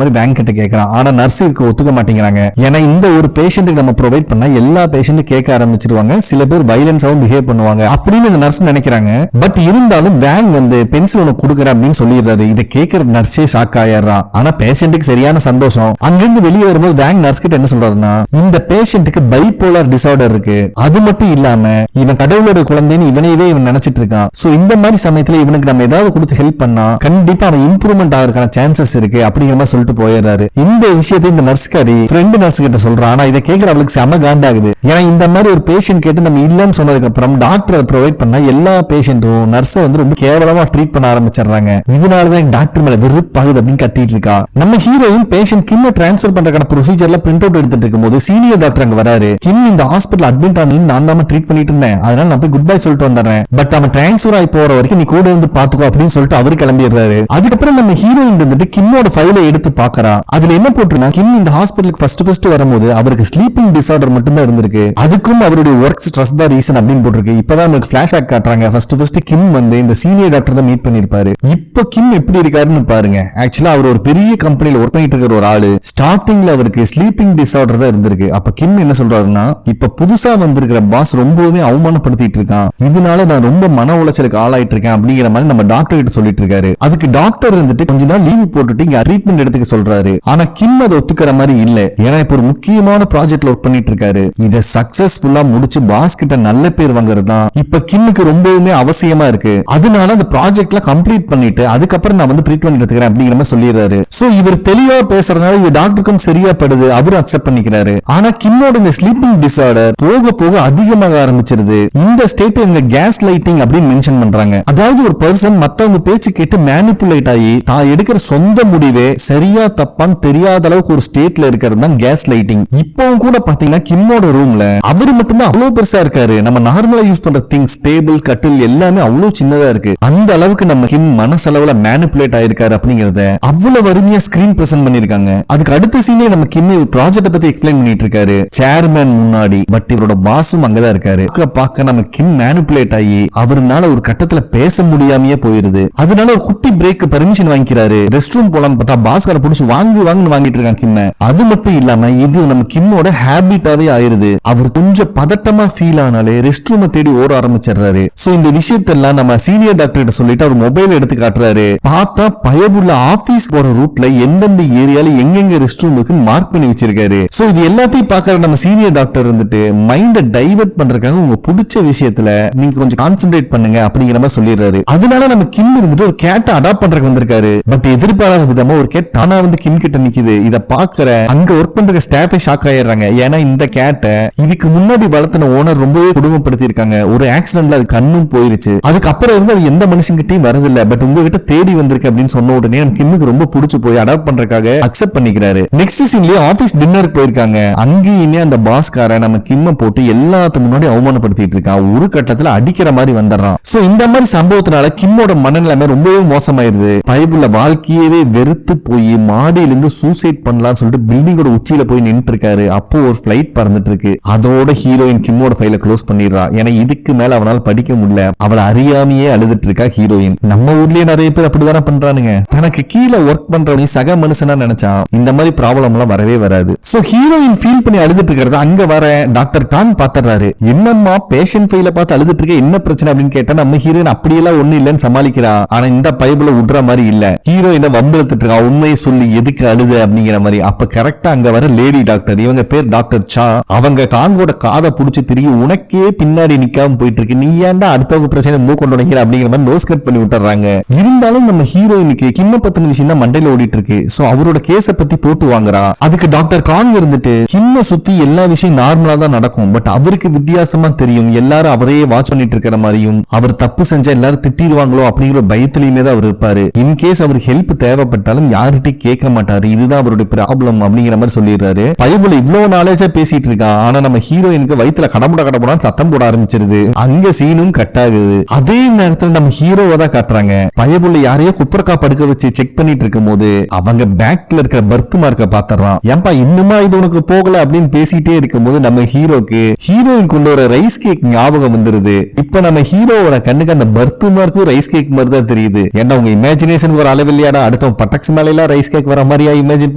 மாதிரி வேங் கிட்ட கேட்கறான். ஆனா நர்ஸ் இதுக்கு ஒத்துக்க மாட்டேங்கிறாங்க. ஏன்னா இந்த ஒரு பேஷண்ட்டுக்கு நம்ம ப்ரொவைட் பண்ணா எல்லா பேஷண்ட் கேட்க ஆரம்பிச்சிருவாங்க, சில பேர் வயலன்ஸாவும் பிஹேவ் பண்ணுவாங்க அப்படின்னு இந்த நர்ஸ் நினைக்கிறாங்க. பட் இருந்தாலும் வேங் வந்து பென்சில் உனக்கு கொடுக்குறேன் அப்படின்னு சொல்லிடுறாரு. இதை கேட்கிற நர்ஸே ஷாக் ஆயிடுறான். ஆனா பேஷண்ட்டுக்கு சரியான சந்தோஷம். அங்கிருந்து வெளியே வரும்போது வேங் நர்ஸ் கிட்ட என்ன சொல்றாருன்னா, இந்த பேஷண்ட்டுக்கு பைபோலார் டிசார்டர் இருக்கு, அது மட்டும் இல்லாம இவன் கடவுளோட குழந்தைன்னு இவனையவே இவன் நினைச்சிட்டு இருக்கான். சோ இந்த மாதிரி சமயத்துல இவனுக்கு நம்ம ஏதாவது கொடுத்து ஹெல்ப் பண்ணா கண்டிப்பா அவன் இம்ப்ரூவ்மெண்ட் ஆகிறதுக்கான சான்சஸ் இருக்கு அப்படிங்கிற மாதிரி சொல்லிட்டு போயிடுறாரு. இந்த விஷயத்தை இந்த நர்ஸ்காரி ஃப்ரெண்ட் நர்ஸ் கிட்ட சொல்றான். ஆனா இதை கேட்கிற அவளுக்கு செம காண்டா. ஏன்னா இந்த மாதிரி ஒரு பேஷண்ட் கேட்டு நம்ம இல்லன்னு சொன்னதுக்கு அப்புறம் டாக்டர் ப்ரொவைட் பண்ண எல்லா பேஷண்ட்டும் நர்ஸை வந்து ரொம்ப கேவலமா ட்ரீட் பண்ண ஆரம்பிச்சிடுறாங்க. இதனாலதான் டாக்டர் மேல வெறுப்பாகுது அப்படின்னு கட்டிட்டு இருக்கா. நம்ம ஹீரோயின் பேஷண்ட் கிம் டிரான்ஸ்பர் பண்றதுக்கான ப்ரொசீஜர்ல பிரிண்ட் அவுட் எடுத்துட்டு இருக்கும்போது சீனியர் டாக்டர் அங்க வராரு. கிம் இந்த ஹாஸ்பிட்டல் அட்மிட் ஆனு நான் தான் ட்ரீட் பண்ணிட்டு இருந்தேன், அதனால நான் போய் குட் பை சொல்லிட்டு வந்துடுறேன், பட் அவன் டிரான்ஸ்பர் ஆகி போற வரைக்கும் நீ கூட இருந்து பாத்துக்கோ அப்படின்னு சொல்லிட்டு அவரு கிளம்பிடுறாரு. அதுக்கப்புறம் நம்ம ஹீரோயின் வந்துட்டு கிம்மோட ஃபைலை எடுத்து பாக்குறா. அதுல என்ன போட்டுருந்தா, கிம் இந்த ஹாஸ்பிட்டலுக்கு ஃபர்ஸ்ட் வரும்போது அவருக்கு ஸ்லீப்பிங் டிசார்டர் மட்டும் தான் இருந்திருக்கு, அதுக்கும் அவருடைய ஒர்க் ஸ்ட்ரெஸ் தான் ரீசன் அப்படின்னு போட்டிருக்கு. இப்பதான் நமக்கு ஃபிளாஷ்பேக் காட்டுறாங்க. ஃபர்ஸ்ட் கிம் வந்து இந்த சீனியர் டாக்டர் தான் மீட் பண்ணிருப்பாரு. இப்ப கிம் எப்படி இருக்காருன்னு பாருங்க. ஆக்சுவலா அவர் ஒரு பெரிய கம்பெனில ஒர்க் பண்ணிட்டு இருக்கிற ஒரு ஆளு. ஸ்டார்டிங்ல அவருக்கு ஸ்லீப்பிங் டிசார்டர் தான் இருந்திருக்கு. அப்ப கிம் என்ன சொல்றாருன்னா, இப்ப புதுசா வந்திருக்கிற பாஸ் ரொம்பவே அவமானப்படுத்திட்டு இருக்கான், இதனால நான் ரொம்ப மன உளைச்சலுக்கு ஆளாயிட்டு இருக்கேன் அப்படிங்கிற மாதிரி நம்ம டாக்டர் கிட்ட சொல்லிட்டு இருக்காரு. அதுக்கு டாக்டர் இருந்துட்டு கொஞ்ச நாள் லீவ் போட்டுட்டு இங்க ட்ரீட்மெண்ட் எடுத்துக்க சொல்றாரு. ஆனா கிம் அதை ஒத்துக்கிற மாதிரி இல்ல. ஏன்னா இப்ப ஒரு முக்கியமான ப்ராஜெக்ட்ல ஒர்க் பண்ணிட்டு பண்ணிட்டு இருக்காரு. இத சக்சஸ்ஃபுல்லா முடிச்சு பாஸ் கிட்ட நல்ல பேர் வாங்குறது தான் இப்ப கிம்முக்கு ரொம்பவுமே அவசியமா இருக்கு. அதனால அந்த ப்ராஜெக்ட்ல கம்ப்ளீட் பண்ணிட்டு அதுக்கப்புறம் நான் வந்து ட்ரீட்மெண்ட் எடுத்துக்கிறேன் அப்படிங்கிற மாதிரி சொல்லிடுறாரு. சோ இவர் தெளிவா பேசுறதுனால இது டாக்டருக்கும் சரியா படுது, அவரும் அக்செப்ட் பண்ணிக்கிறாரு. ஆனா கிம்மோட இந்த ஸ்லீப்பிங் டிசார்டர் போக போக அதிகமாக ஆரம்பிச்சிருது. இந்த ஸ்டேட் இவங்க கேஸ் லைட்டிங் அப்படின்னு மென்ஷன் பண்றாங்க. அதாவது ஒரு பர்சன் மத்தவங்க பேச்சு கேட்டு மேனிபுலேட் ஆகி தான் எடுக்கிற சொந்த முடிவே சரியா தப்பான்னு தெரியாத அளவுக்கு ஒரு ஸ்டேட்ல இருக்கிறது தான் கேஸ் லைட்டிங். இப்பவும் கூட பாத்தீங்கன்னா கிம்மோட ரூம்ல அவரு மட்டும்தான் அவ்வளவு பெருசா இருக்காரு. நம்ம நார்மலா யூஸ் பண்ற திங்ஸ், டேபிள், கட்டில் எல்லாமே அவ்வளவு சின்னதா இருக்கு. அந்த அளவுக்கு நம்ம கிம் மனசளவுல மேனிபுலேட் ஆயிருக்காரு அப்படிங்கறத அவ்வளவு அருமையா ஸ்கிரீன் பிரசன்ட் பண்ணிருக்காங்க. அதுக்கு அடுத்த சீனே நம்ம கிம் ப்ராஜெக்ட் பத்தி எக்ஸ்பிளைன் பண்ணிட்டு இருக்காரு சேர்மேன் முன்னாடி. பட் இவரோட பாஸும் அங்கதான் இருக்காரு. பார்க்க நம்ம கிம் மேனிபுலேட் ஆகி அவருனால ஒரு கட்டத்துல பேச முடியாமையே போயிருது. அதனால ஒரு குட்டி பிரேக் பர்மிஷன் வாங்கிக்கிறாரு. ரெஸ்ட் ரூம் போலான்னு பார்த்தா பாஸ்கரை பிடிச்சு வாங்கிட்டு இருக்காங்க கிம்ம. அது மட்டும் இல்லாம இது நம்ம கிம்மோட ஹேபிட்டாவே ஆயிருது. அவர் கொஞ்சம் பதட்டமா ஃபீல் ஆனாலே ரெஸ்ட் ரூம் தேடி ஓட ஆரம்பிச்சிடுறாரு. சோ இந்த விஷயத்தெல்லாம் நம்ம சீனியர் டாக்டர் கிட்ட சொல்லிட்டு அவர் மொபைல் எடுத்து காட்டுறாரு. பார்த்தா பயபுள்ள ஆபீஸ் போற ரூட்ல எந்தெந்த ஏரியால எங்கெங்க ரெஸ்ட் ரூம் இருக்கு மார்க் பண்ணி வச்சிருக்காரு. சோ இது எல்லாத்தையும் பாக்குற நம்ம சீனியர் டாக்டர் இருந்துட்டு மைண்ட டைவர்ட் பண்றதுக்காக உங்க பிடிச்ச விஷயத்துல நீங்க கொஞ்சம் கான்சென்ட்ரேட் பண்ணுங்க அப்படிங்கிற மாதிரி சொல்லிடுறாரு. அதனால நம்ம கிம் இருந்துட்டு ஒரு கேட்டை அடாப்ட் பண்றதுக்கு வந்திருக்காரு. பட் எதிர்பாராத விதமா ஒரு கேட் தானா வந்து கிம் கிட்ட நிக்குது. இத பாக்குற அங்க ஒர்க் பண்ற ஸ்டாஃபே ஷாக் ஆயிடுறாங்க. ஏன்னா இந்த கேட்டை இதுக்கு முன்னாடி வளர்த்தின ஓனர் ரொம்பவே குடும்பப்படுத்தி இருக்காங்க. ஒரு ஆக்சிடென்ட்ல அது கண்ணும் போயிருச்சு. அதுக்கப்புறம் இருந்து அது எந்த மனுஷங்கிட்டையும் வரதில்லை. பட் உங்ககிட்ட தேடி வந்திருக்கு அப்படின்னு சொன்ன உடனே கிம்முக்கு ரொம்ப பிடிச்சு போய் அடாப்ட் பண்றதுக்காக அக்செப்ட் பண்ணிக்கிறாரு. நெக்ஸ்ட் சீன்லயே ஆபீஸ் டின்னருக்கு போயிருக்காங்க. அங்கேயுமே அந்த பாஸ்கார நம்ம கிம்ம போட்டு எல்லாத்துக்கு முன்னாடி அவமானப்படுத்திட்டு இருக்கான். ஒரு கட்டத்துல அடிக்கிற மாதிரி வந்துடுறான். சோ இந்த மாதிரி சம்பவத்தினால கிம்மோட மனநிலைமை ரொம்பவே மோசமாயிருது. பைபிள்ல வாழ்க்கையவே வெறுத்து போய் மாடியிலிருந்து சூசைட் பண்ணலாம்னு சொல்லிட்டு பில்டிங்கோட உச்சியில போய் நின்று இருக்காரு. அப்போ ஒரு பிளைட் பறந்துட்டு இருக்கு. அதோட ஹீரோயின் கிம்மோட ஃபைல க்ளோஸ் பண்ணிடுறா. ஏன்னா இதுக்கு மேல அவனால படிக்க முடியல. அவளை அறியாமையே அழுதுட்டு இருக்கா ஹீரோயின். நம்ம ஊர்லயே நிறைய பேர் அப்படிதானே பண்றானுங்க. தனக்கு கீழே ஒர்க் பண்றவனி சக மனுஷனா நினைச்சா இந்த மாதிரி ப்ராப்ளம் எல்லாம் வரவே வராது. சோ ஹீரோயின் ஃபீல் பண்ணி அழுதுட்டு இருக்கிறது அங்க வர டாக்டர் கான் பாத்துறாரு. என்னம்மா பேஷண்ட் ஃபைல பார்த்து அழுதுட்டு இருக்க, என்ன பிரச்சனை அப்படின்னு கேட்டா நம்ம ஹீரோயின் அப்படியெல்லாம் ஒண்ணு இல்லன்னு சமாளிக்கிறா. ஆனா இந்த பைபிள விடுற மாதிரி இல்ல. ஹீரோயினை வம்பிழுத்துட்டு இருக்கா. உண்மையை சொல்லி எதுக்கு அழுது அப்படிங்கிற மாதிரி. அப்ப கரெக்டா அங்க வர லேடி டாக்டர், இவங்க பேர் டாக்டர் சா. அவங்க காங்கோட காதை புடிச்சு திரும்பி உனக்கே பின்னாடி நிக்காம போயிட்டு இருக்கு, நீ ஏன்டா அடுத்தவங்க பிரச்சனை மூவ் கொண்டு வந்தீங்க அப்படிங்கிற மாதிரி நோஸ் கட் பண்ணி விட்டுறாங்க. இருந்தாலும் நம்ம ஹீரோயினுக்கு கிம்ம பத்தின விஷயம் தான் மண்டையில ஓடிட்டு இருக்கு. சோ அவரோட கேஸ பத்தி போட்டு வாங்குறா. அதுக்கு டாக்டர் காங் இருந்துட்டு கிம்ம சுத்தி எல்லா விஷயம் நார்மலா தான் நடக்கும். பட் அவருக்கு வித்தியாசமா தெரியும். எல்லாரும் அவரையே வாட்ச் பண்ணிட்டு இருக்கிற மாதிரியும், அவர் தப்பு செஞ்சா எல்லாரும் திட்டிடுவாங்களோ அப்படிங்கிற பயத்திலேயே தான் அவர் இருப்பாரு. இன்கேஸ் அவருக்கு ஹெல்ப் தேவைப்பட்டாலும் யார்கிட்ட கேட்க மாட்டாரு. இதுதான் அவருடைய ப்ராப்ளம் அப்படிங்கிற மாதிரி சொல்லிடுறாரு. பைபிள் இவ்வளவு நாலேஜா பேசிட்டு இருக்கான். ஆனா நம்ம ஹீரோயினுக்கு வயித்துல கடமுடான்னு சத்தம் போட ஆரம்பிச்சிருது. அங்க சீனும் கட் ஆகுது. அதே நேரத்துல நம்ம ஹீரோவை தான் காட்டுறாங்க. பைபிள் யாரையோ குப்பரக்கா படுக்க வச்சு செக் பண்ணிட்டு இருக்கும் போது அவங்க பேக்ல இருக்கிற பர்த் மார்க்க பாத்துறான். ஏன்பா இன்னுமா இது உனக்கு போகல அப்படின்னு பேசிட்டே இருக்கும் போது நம்ம ஹீரோக்கு ஹீரோயின் கொண்டு வர ரைஸ் கேக் ஞாபகம் வந்துருது. இப்ப நம்ம ஹீரோவோட கண்ணுக்கு அந்த பர்த் மார்க்கும் ரைஸ் கேக் மாதிரி தான் தெரியுது. ஏன்னா உங்க இமேஜினேஷன் ஒரு அளவில்லையாடா, அடுத்த பட்டாக்ஸ் மேல எல்லாம் ரைஸ் கேக் வர மாதிரியா இமேஜின்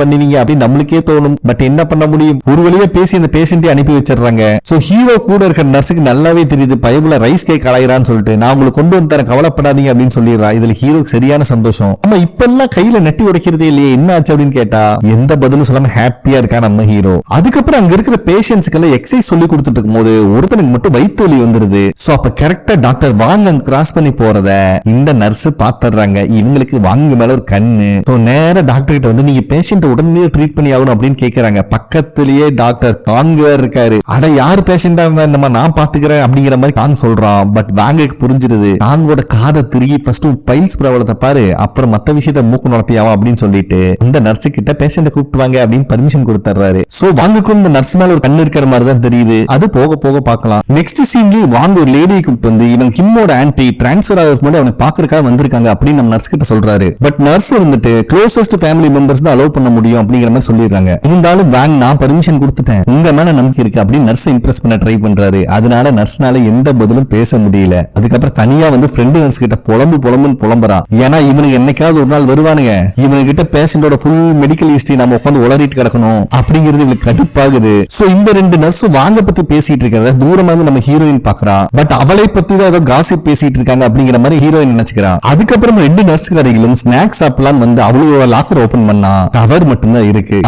பண்ணுவீங்க அப்படின்னு நம்மளுக்கே தோணும். பட் என்ன பண்ண முடியும், ஒரு வழியா பேசி அந்த பேஷண்டே அனுப்பி வச்சிடறாங்க. சோ ஹீரோ கூட இருக்கிற நர்ஸுக்கு நல்லாவே தெரியுது பைபிள ரைஸ் கேக் அலையறான்னு சொல்லிட்டு, நான் உங்களுக்கு கொண்டு வந்து தரேன் கவலைப்படாதீங்க அப்படின்னு சொல்லிடுறா. இதுல ஹீரோக்கு சரியான சந்தோஷம். ஆமா இப்ப எல்லாம் கையில நட்டி உடைக்கிறதே இல்லையே, என்ன ஆச்சு அப்படின்னு கேட்டா எந்த பதிலும் சொல்லாம ஹாப்பியா இருக்கா நம்ம ஹீரோ. அதுக்கப்புறம் அங்க இருக்கிற பேஷண்ட்ஸ்க்கு எல்லாம் எக்ஸசைஸ் சொல்லி கொடுத்துட்டு இருக்கும் போது ஒருத்தனுக்கு மட்டும் வயிற்று வலி வந்துருது. சோ அப்ப கரெக்டா டாக்டர் வாங்க கிராஸ் பண்ணி போறத இந்த நர்ஸ் பாத்துறாங்க. இவங்களுக்கு வாங்க மேல ஒரு கண்ணு. நேர டாக்டர் கிட்ட வந்து நீங்க பேஷண்ட் உடனே ட்ரீட் பண்ணி ஆகணும் அப்படின்னு கேக்குறாங்க. பக்கத்திலேயே டாக்டர் காங் இருக்காரு. அட யார் பேஷண்டா இருந்தா இந்த மாதிரி நான் பாத்துக்கிறேன் அப்படிங்கிற மாதிரி காங் சொல்றான். பட் வாங்குக்கு புரிஞ்சிருது. காங்கோட காதை திருகி ஃபர்ஸ்ட் பைல்ஸ் ப்ராப்ளத்தை பாரு, அப்புறம் மத்த விஷயத்த மூக்கு நுழைப்பியாவா அப்படின்னு சொல்லிட்டு இந்த நர்ஸ் கிட்ட பேஷண்ட கூப்பிட்டுவாங்க அப்படின்னு பர்மிஷன் கொடுத்துறாரு. சோ வாங்குக்கும் இந்த நர்ஸ் மேல ஒரு கண்ணு இருக்கிற மாதிரி தான் தெரியுது. அது போக போக பார்க்கலாம். நெக்ஸ்ட் சீன்லயே வாங்க ஒரு லேடியை கூப்பிட்டு வந்து இவன் கிம்மோட ஆன்டி டிரான்ஸ்பர் ஆகிறதுக்கு முன்னாடி அவனை பாக்குறதுக்காக வந்திருக்காங்க அப்படின்னு நம்ம நர்ஸ் கிட்ட சொல்றாரு. பட் நர்ஸ் இருந்துட்டு க்ளோசஸ்ட் ஃபேமிலி மெம்பர்ஸ் தான் அலோவ் பண்ண முடியும் அப்படிங்கிற மாதிரி சொல்லிடுறாங்க. இருந்தாலும் வாங்க நான் பர்மிஷன் கொடுத்துட்டேன், உங்க மேல நம்பிக்கை இருக்கு அப்படின்னு நர்ஸ் இம்ப்ரெஸ் பண்ண ட்ரை பண்றாரு. அதனால நர்ஸ்னால எந்த பதிலும் பேச முடியல. அதுக்கப்புறம் தனியா வந்து ஃப்ரெண்டு நர்ஸ் கிட்ட புலம்புன்னு புலம்புறா. ஏன்னா இவனுக்கு என்னைக்காவது ஒரு நாள் வருவானுங்க, இவனுக்கிட்ட பேஷண்டோட ஃபுல் மெடிக்கல் ஹிஸ்டரி நம்ம உட்காந்து உளறிட்டு கிடக்கணும் அப்படிங்கிறது இவனுக்கு கடுப்பாகுது. சோ இந்த ரெண்டு நர்ஸ் வாங்க பத்தி பேசிட்டு இருக்கிறத தூரமா இருந்து நம்ம ஹீரோயின் பாக்குறா. பட் அவளை பத்தி தான் ஏதோ காசிப் பேசிட்டு இருக்காங்க அப்படிங்கிற மாதிரி ஹீரோயின் நினைச்சுக்கிறா. அதுக்கப்புறம் ரெண்டு நர்ஸ் கடைகளும் ஸ்நாக்ஸ் சாப்பிடலாம் வந்து அவளோட லாக்கர் ஓபன் பண்ணா கவர் மட்டும்தான் இருக்கு.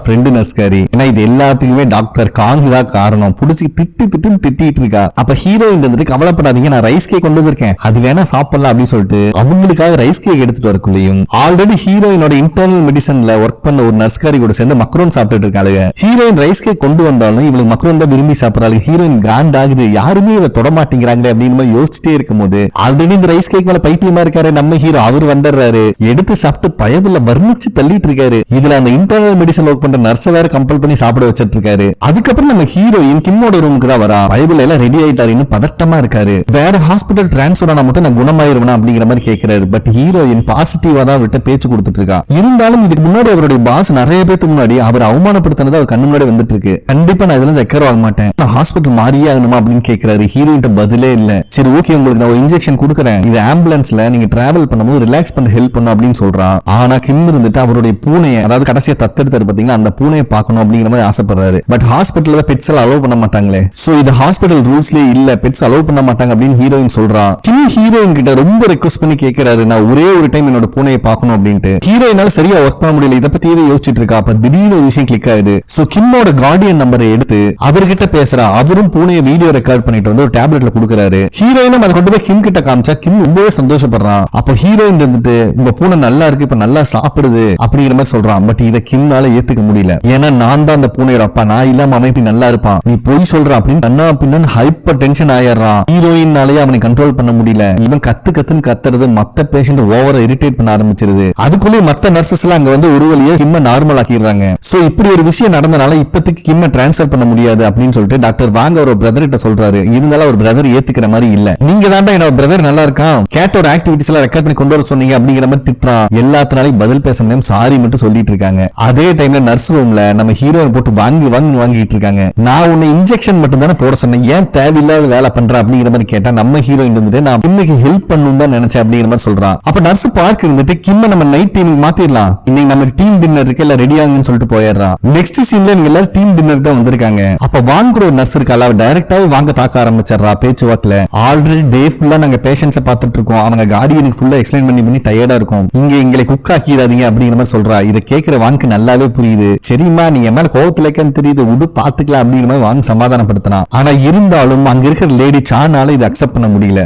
ஃப்ரெண்டு நர்ஸ்காரி. ஏன்னா இது எல்லா எல்லாத்துக்குமே டாக்டர் காங் தான் காரணம். புடிச்சு திட்டிட்டு இருக்கா. அப்ப ஹீரோயின் வந்துட்டு கவலைப்படாதீங்க, நான் ரைஸ் கேக் கொண்டு வந்திருக்கேன், அது வேணா சாப்பிடலாம் அப்படின்னு சொல்லிட்டு அவங்களுக்காக ரைஸ் கேக் எடுத்துட்டு வரக்குள்ளேயும் ஆல்ரெடி ஹீரோயினோட இன்டர்னல் மெடிசன்ல ஒர்க் பண்ண ஒரு நர்ஸ்காரி கூட சேர்ந்து மக்ரோன் சாப்பிட்டு இருக்காளுங்க. ஹீரோயின் ரைஸ் கேக் கொண்டு வந்தாலும் இவளுக்கு மக்ரோன் தான் விரும்பி சாப்பிடறாங்க. ஹீரோயின் கிராண்ட் ஆகுது, யாருமே இவ தொட மாட்டேங்கிறாங்க அப்படின்னு யோசிச்சுட்டே இருக்கும் போது ஆல்ரெடி இந்த ரைஸ் கேக் மேல பைத்தியமா இருக்காரு நம்ம ஹீரோ. அவர் வந்துடுறாரு, எடுத்து சாப்பிட்டு பயபுள்ள வர்ணிச்சு தள்ளிட்டு இருக்காரு. இதுல அந்த இன்டர்னல் மெடிசன் ஒர்க் பண்ற நர்ஸ் வேற கம்பல் பண்ணி சாப்பிட வச்சிட்டு இருக்காரு. அதுக்கப்புறம் நம்ம ஹீரோயின் கிம்மோட ரூமுக்கு தான் வரா. பயபுள்ள எல்லாம் ரெடி ஆயிட்டாருன்னு பதட்டமா இருக்காரு. வேற ஹாஸ்பிட்டல் டிரான்ஸ்பர் ஆனா மட்டும் நான் குணமாயிருவேனா அப்படிங்கிற மாதிரி கேட்கிறாரு. பட் ஹீரோயின் பாசிட்டிவா தான் விட்டு பேச்சு கொடுத்துட்டு இருக்கா. இருந்தாலும் இதுக்கு முன்னாடி அவருடைய பாஸ் நிறைய பேருக்கு முன்னாடி அவர் அவமானப்படுத்தினது அவர் கண்ணு முன்னாடி வந்துட்டு இருக்கு. கண்டிப்பா நான் இதுல ரெக்கவர் ஆக மாட்டேன், நான் ஹாஸ்பிட்டல் மாறியே ஆகணுமா அப்படின்னு கேட்கிறாரு. ஹீரோயின் பதிலே இல்ல. சரி ஓகே, உங்களுக்கு நான் ஒரு இன்ஜெக்ஷன் கொடுக்குறேன், இது ஆம்புலன்ஸ்ல நீங்க டிராவல் பண்ணும்போது ரிலாக்ஸ் பண்ண ஹெல்ப் பண்ணும் அப்படின்னு சொல்றான். ஆனா கிம் இருந்துட்டு அவருடைய பூனையை, அதாவது கடைசியா தத்தெடுத்தாரு பாத்தீங்கன்னா, அந்த பூனையை பார்க்கணும் அப்படிங்கிற மாதிரி ஆசைப்படுறாரு. பட் ஹாஸ்பிட்டல்ல பெட்ஸ் எல்லாம் அலோவ் பண்ண மாட்டாங்களே, சோ இது ஹாஸ்பிட்டல் ரூல்ஸ்லயே இல்ல, பெட்ஸ் அலோவ் பண்ண மாட்டாங்க அப்படின்னு ஹீரோயின் சொல்றா. கிம் ஹீரோயின் கிட்ட ரொம்ப ரெக்வஸ்ட் பண்ணி கேட்கிறாரு, நான் ஒரே ஒரு டைம் என்னோட பூனையை பார்க்கணும் அப்படின்ட்டு. ஹீரோயினால சரியா ஒர்க் பண்ண முடியல, இதை பத்தி யோசிச்சுட்டு இருக்கா. அப்ப திடீர்னு ஒரு விஷயம் கிளிக் ஆகுது. சோ கிம்மோட கார்டியன் நம்பரை எடுத்து அவர்கிட்ட பேசுறா. அவரும் பூனையை வீடியோ ரெக்கார்ட் பண்ணிட்டு வந்து ஒரு டேப்லெட்ல கொடுக்கறாரு. ஹீரோயினும் அதை கொண்டு போய் கிம் கிட்ட காமிச்சா கிம் ரொம்பவே சந்தோஷப்படுறான். அப்ப ஹீரோயின் இருந்துட்டு உங்க பூனை நல்லா இருக்கு, இப்ப நல்லா சாப்பிடுது அப்படிங்கிற மாதிரி சொல்றான். பட் இதை கிம்னால ஏத்துக்க முடியல. ஏன்னா நான் தான் அந்த பூனையோட அப்பா, நான் இல்லாம அமைப்பி நல்லா இருப்பான், நீ போய் சொல்ற அப்படின்னு கண்ணா பின்னு ஹைப்பர் டென்ஷன் ஆயிடுறான். ஹீரோயினாலேயே அவனை கண்ட்ரோல் பண்ண முடியல. இவன் கத்துன்னு கத்துறது மத்த பேஷண்ட் ஓவரா இரிட்டேட் பண்ண ஆரம்பிச்சிருது. அதுக்குள்ளே மத்த நர்சஸ் எல்லாம் அங்க வந்து ஒரு வழியா கிம்ம நார்மல் ஆக்கிடுறாங்க. சோ இப்படி ஒரு விஷயம் நடந்தனால இப்போதைக்கு கிம்ம டிரான்ஸ்பர் பண்ண முடியாது அப்படின்னு சொல்லிட்டு டாக்டர் வாங்க ஒரு பிரதர் கிட்ட சொல்றாரு. இருந்தாலும் ஒரு பிரதர் ஏத்துக்கிற மாதிரி இல்ல. நீங்க தாண்டா என்னோட பிரதர் நல்லா இருக்கான், கேட்டோட ஆக்டிவிட்டிஸ் எல்லாம் ரெக்கார்ட் பண்ணி கொண்டு வர சொன்னீங்க அப்படிங்கிற மாதிரி திட்டுறான். எல்லாத்தினாலையும் பதில் பேச முடியும், சாரி மட்டும் சொல்லிட்டு இருக்காங்க. அதே டைம்ல நர்ஸ் ரூம்ல நம்ம ஹீரோயின் போட்டு வாங்கிட்டு இருக்காங்க. நான் உன்னை இன்ஜெக்ஷன் மட்டும் தானே போட சொன்னேன், ஏன் தேவையில்லாத வேலை பண்ற அப்படிங்கிற மாதிரி கேட்டா நம்ம ஹீரோயின் வந்துட்டு நான் கிம்முக்கு ஹெல்ப் பண்ணணும் தான் நினைச்சேன் அப்படிங்கிற மாதிரி சொல்றான். அப்ப நர்ஸ் பார்க்க இருந்துட்டு கிம்ம நம்ம நைட் டீமுக்கு மாத்திடலாம், இன்னைக்கு நம்ம டீம் டின்னர் இருக்கு எல்லாம் ரெடி ஆகுன்னு சொல்லிட்டு போயிடுறான். நெக்ஸ்ட் சீன்ல நீங்க எல்லாரும் டீம் டின்னர் தான் வந்திருக்காங்க. அப்ப வாங்குற ஒரு நர்ஸ் இருக்கால, டைரக்டாவே வாங்க தாக்க ஆரம்பிச்சிடறா பேச்சுவாக்குல. ஆல்ரெடி டே ஃபுல்லா நாங்க பேஷன்ஸை பார்த்துட்டு இருக்கோம், அவங்க கார்டியனுக்கு ஃபுல்லா எக்ஸ்பிளைன் பண்ணி டயர்டா இருக்கும், இங்க எங்களை குக் ஆக்கிடாதீங்க அப்படிங்கிற மாதிரி சொல்றா. இதை கேட்கிற வாங்க நல்லாவே புரியுது. சரிமா நீங்க மேல கோவத்துல இருக்கன்னு தெரியுது, விடு பாத்துக்கலாம் அப்படிங்கிற மாதிரி வாங்க சமாதானப்படுத்தினா. ஆனா இருந்தாலும் அங்க இருக்கிற லேடி சானால இதை அக்செப்ட் பண்ண முடியல.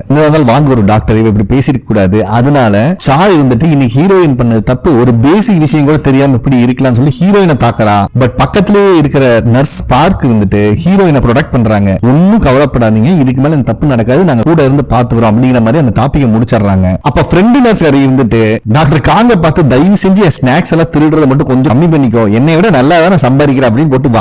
வாங்க ஒரு டாக்டர் இப்படி பேசிருக்க கூடாது, அதனால சா இருந்துட்டு இன்னைக்கு ஹீரோயின் பண்ணது தப்பு, ஒரு பேசிக் விஷயம் கூட தெரியாம இப்படி இருக்கலாம் சொல்லி ஹீரோயினை தாக்குறா. பட் பக்கத்திலேயே இருக்கிற நர்ஸ் பார்க் இருந்துட்டு ஹீரோயினை ப்ரொடெக்ட் பண்றாங்க. ஒன்னும் கவலைப்படாதீங்க, இதுக்கு மேல இந்த தப்பு நடக்காது, நாங்க கூட இருந்து பாத்துக்கிறோம் அப்படிங்கிற மாதிரி அந்த டாபிக்கை முடிச்சிடறாங்க. அப்ப ஃப்ரெண்டு நர்ஸ் இருந்துட்டு டாக்டர் காங்க பார்த்து தயவு செஞ்சு ஸ்நாக்ஸ் எல்லாம் திருடுறத மட்டும் கொஞ்சம் கம்மி பண்ணிக்கோ, என்னை விட நல்லா தானே சம்பாதிக்கிற அப்படின்னு போட்டு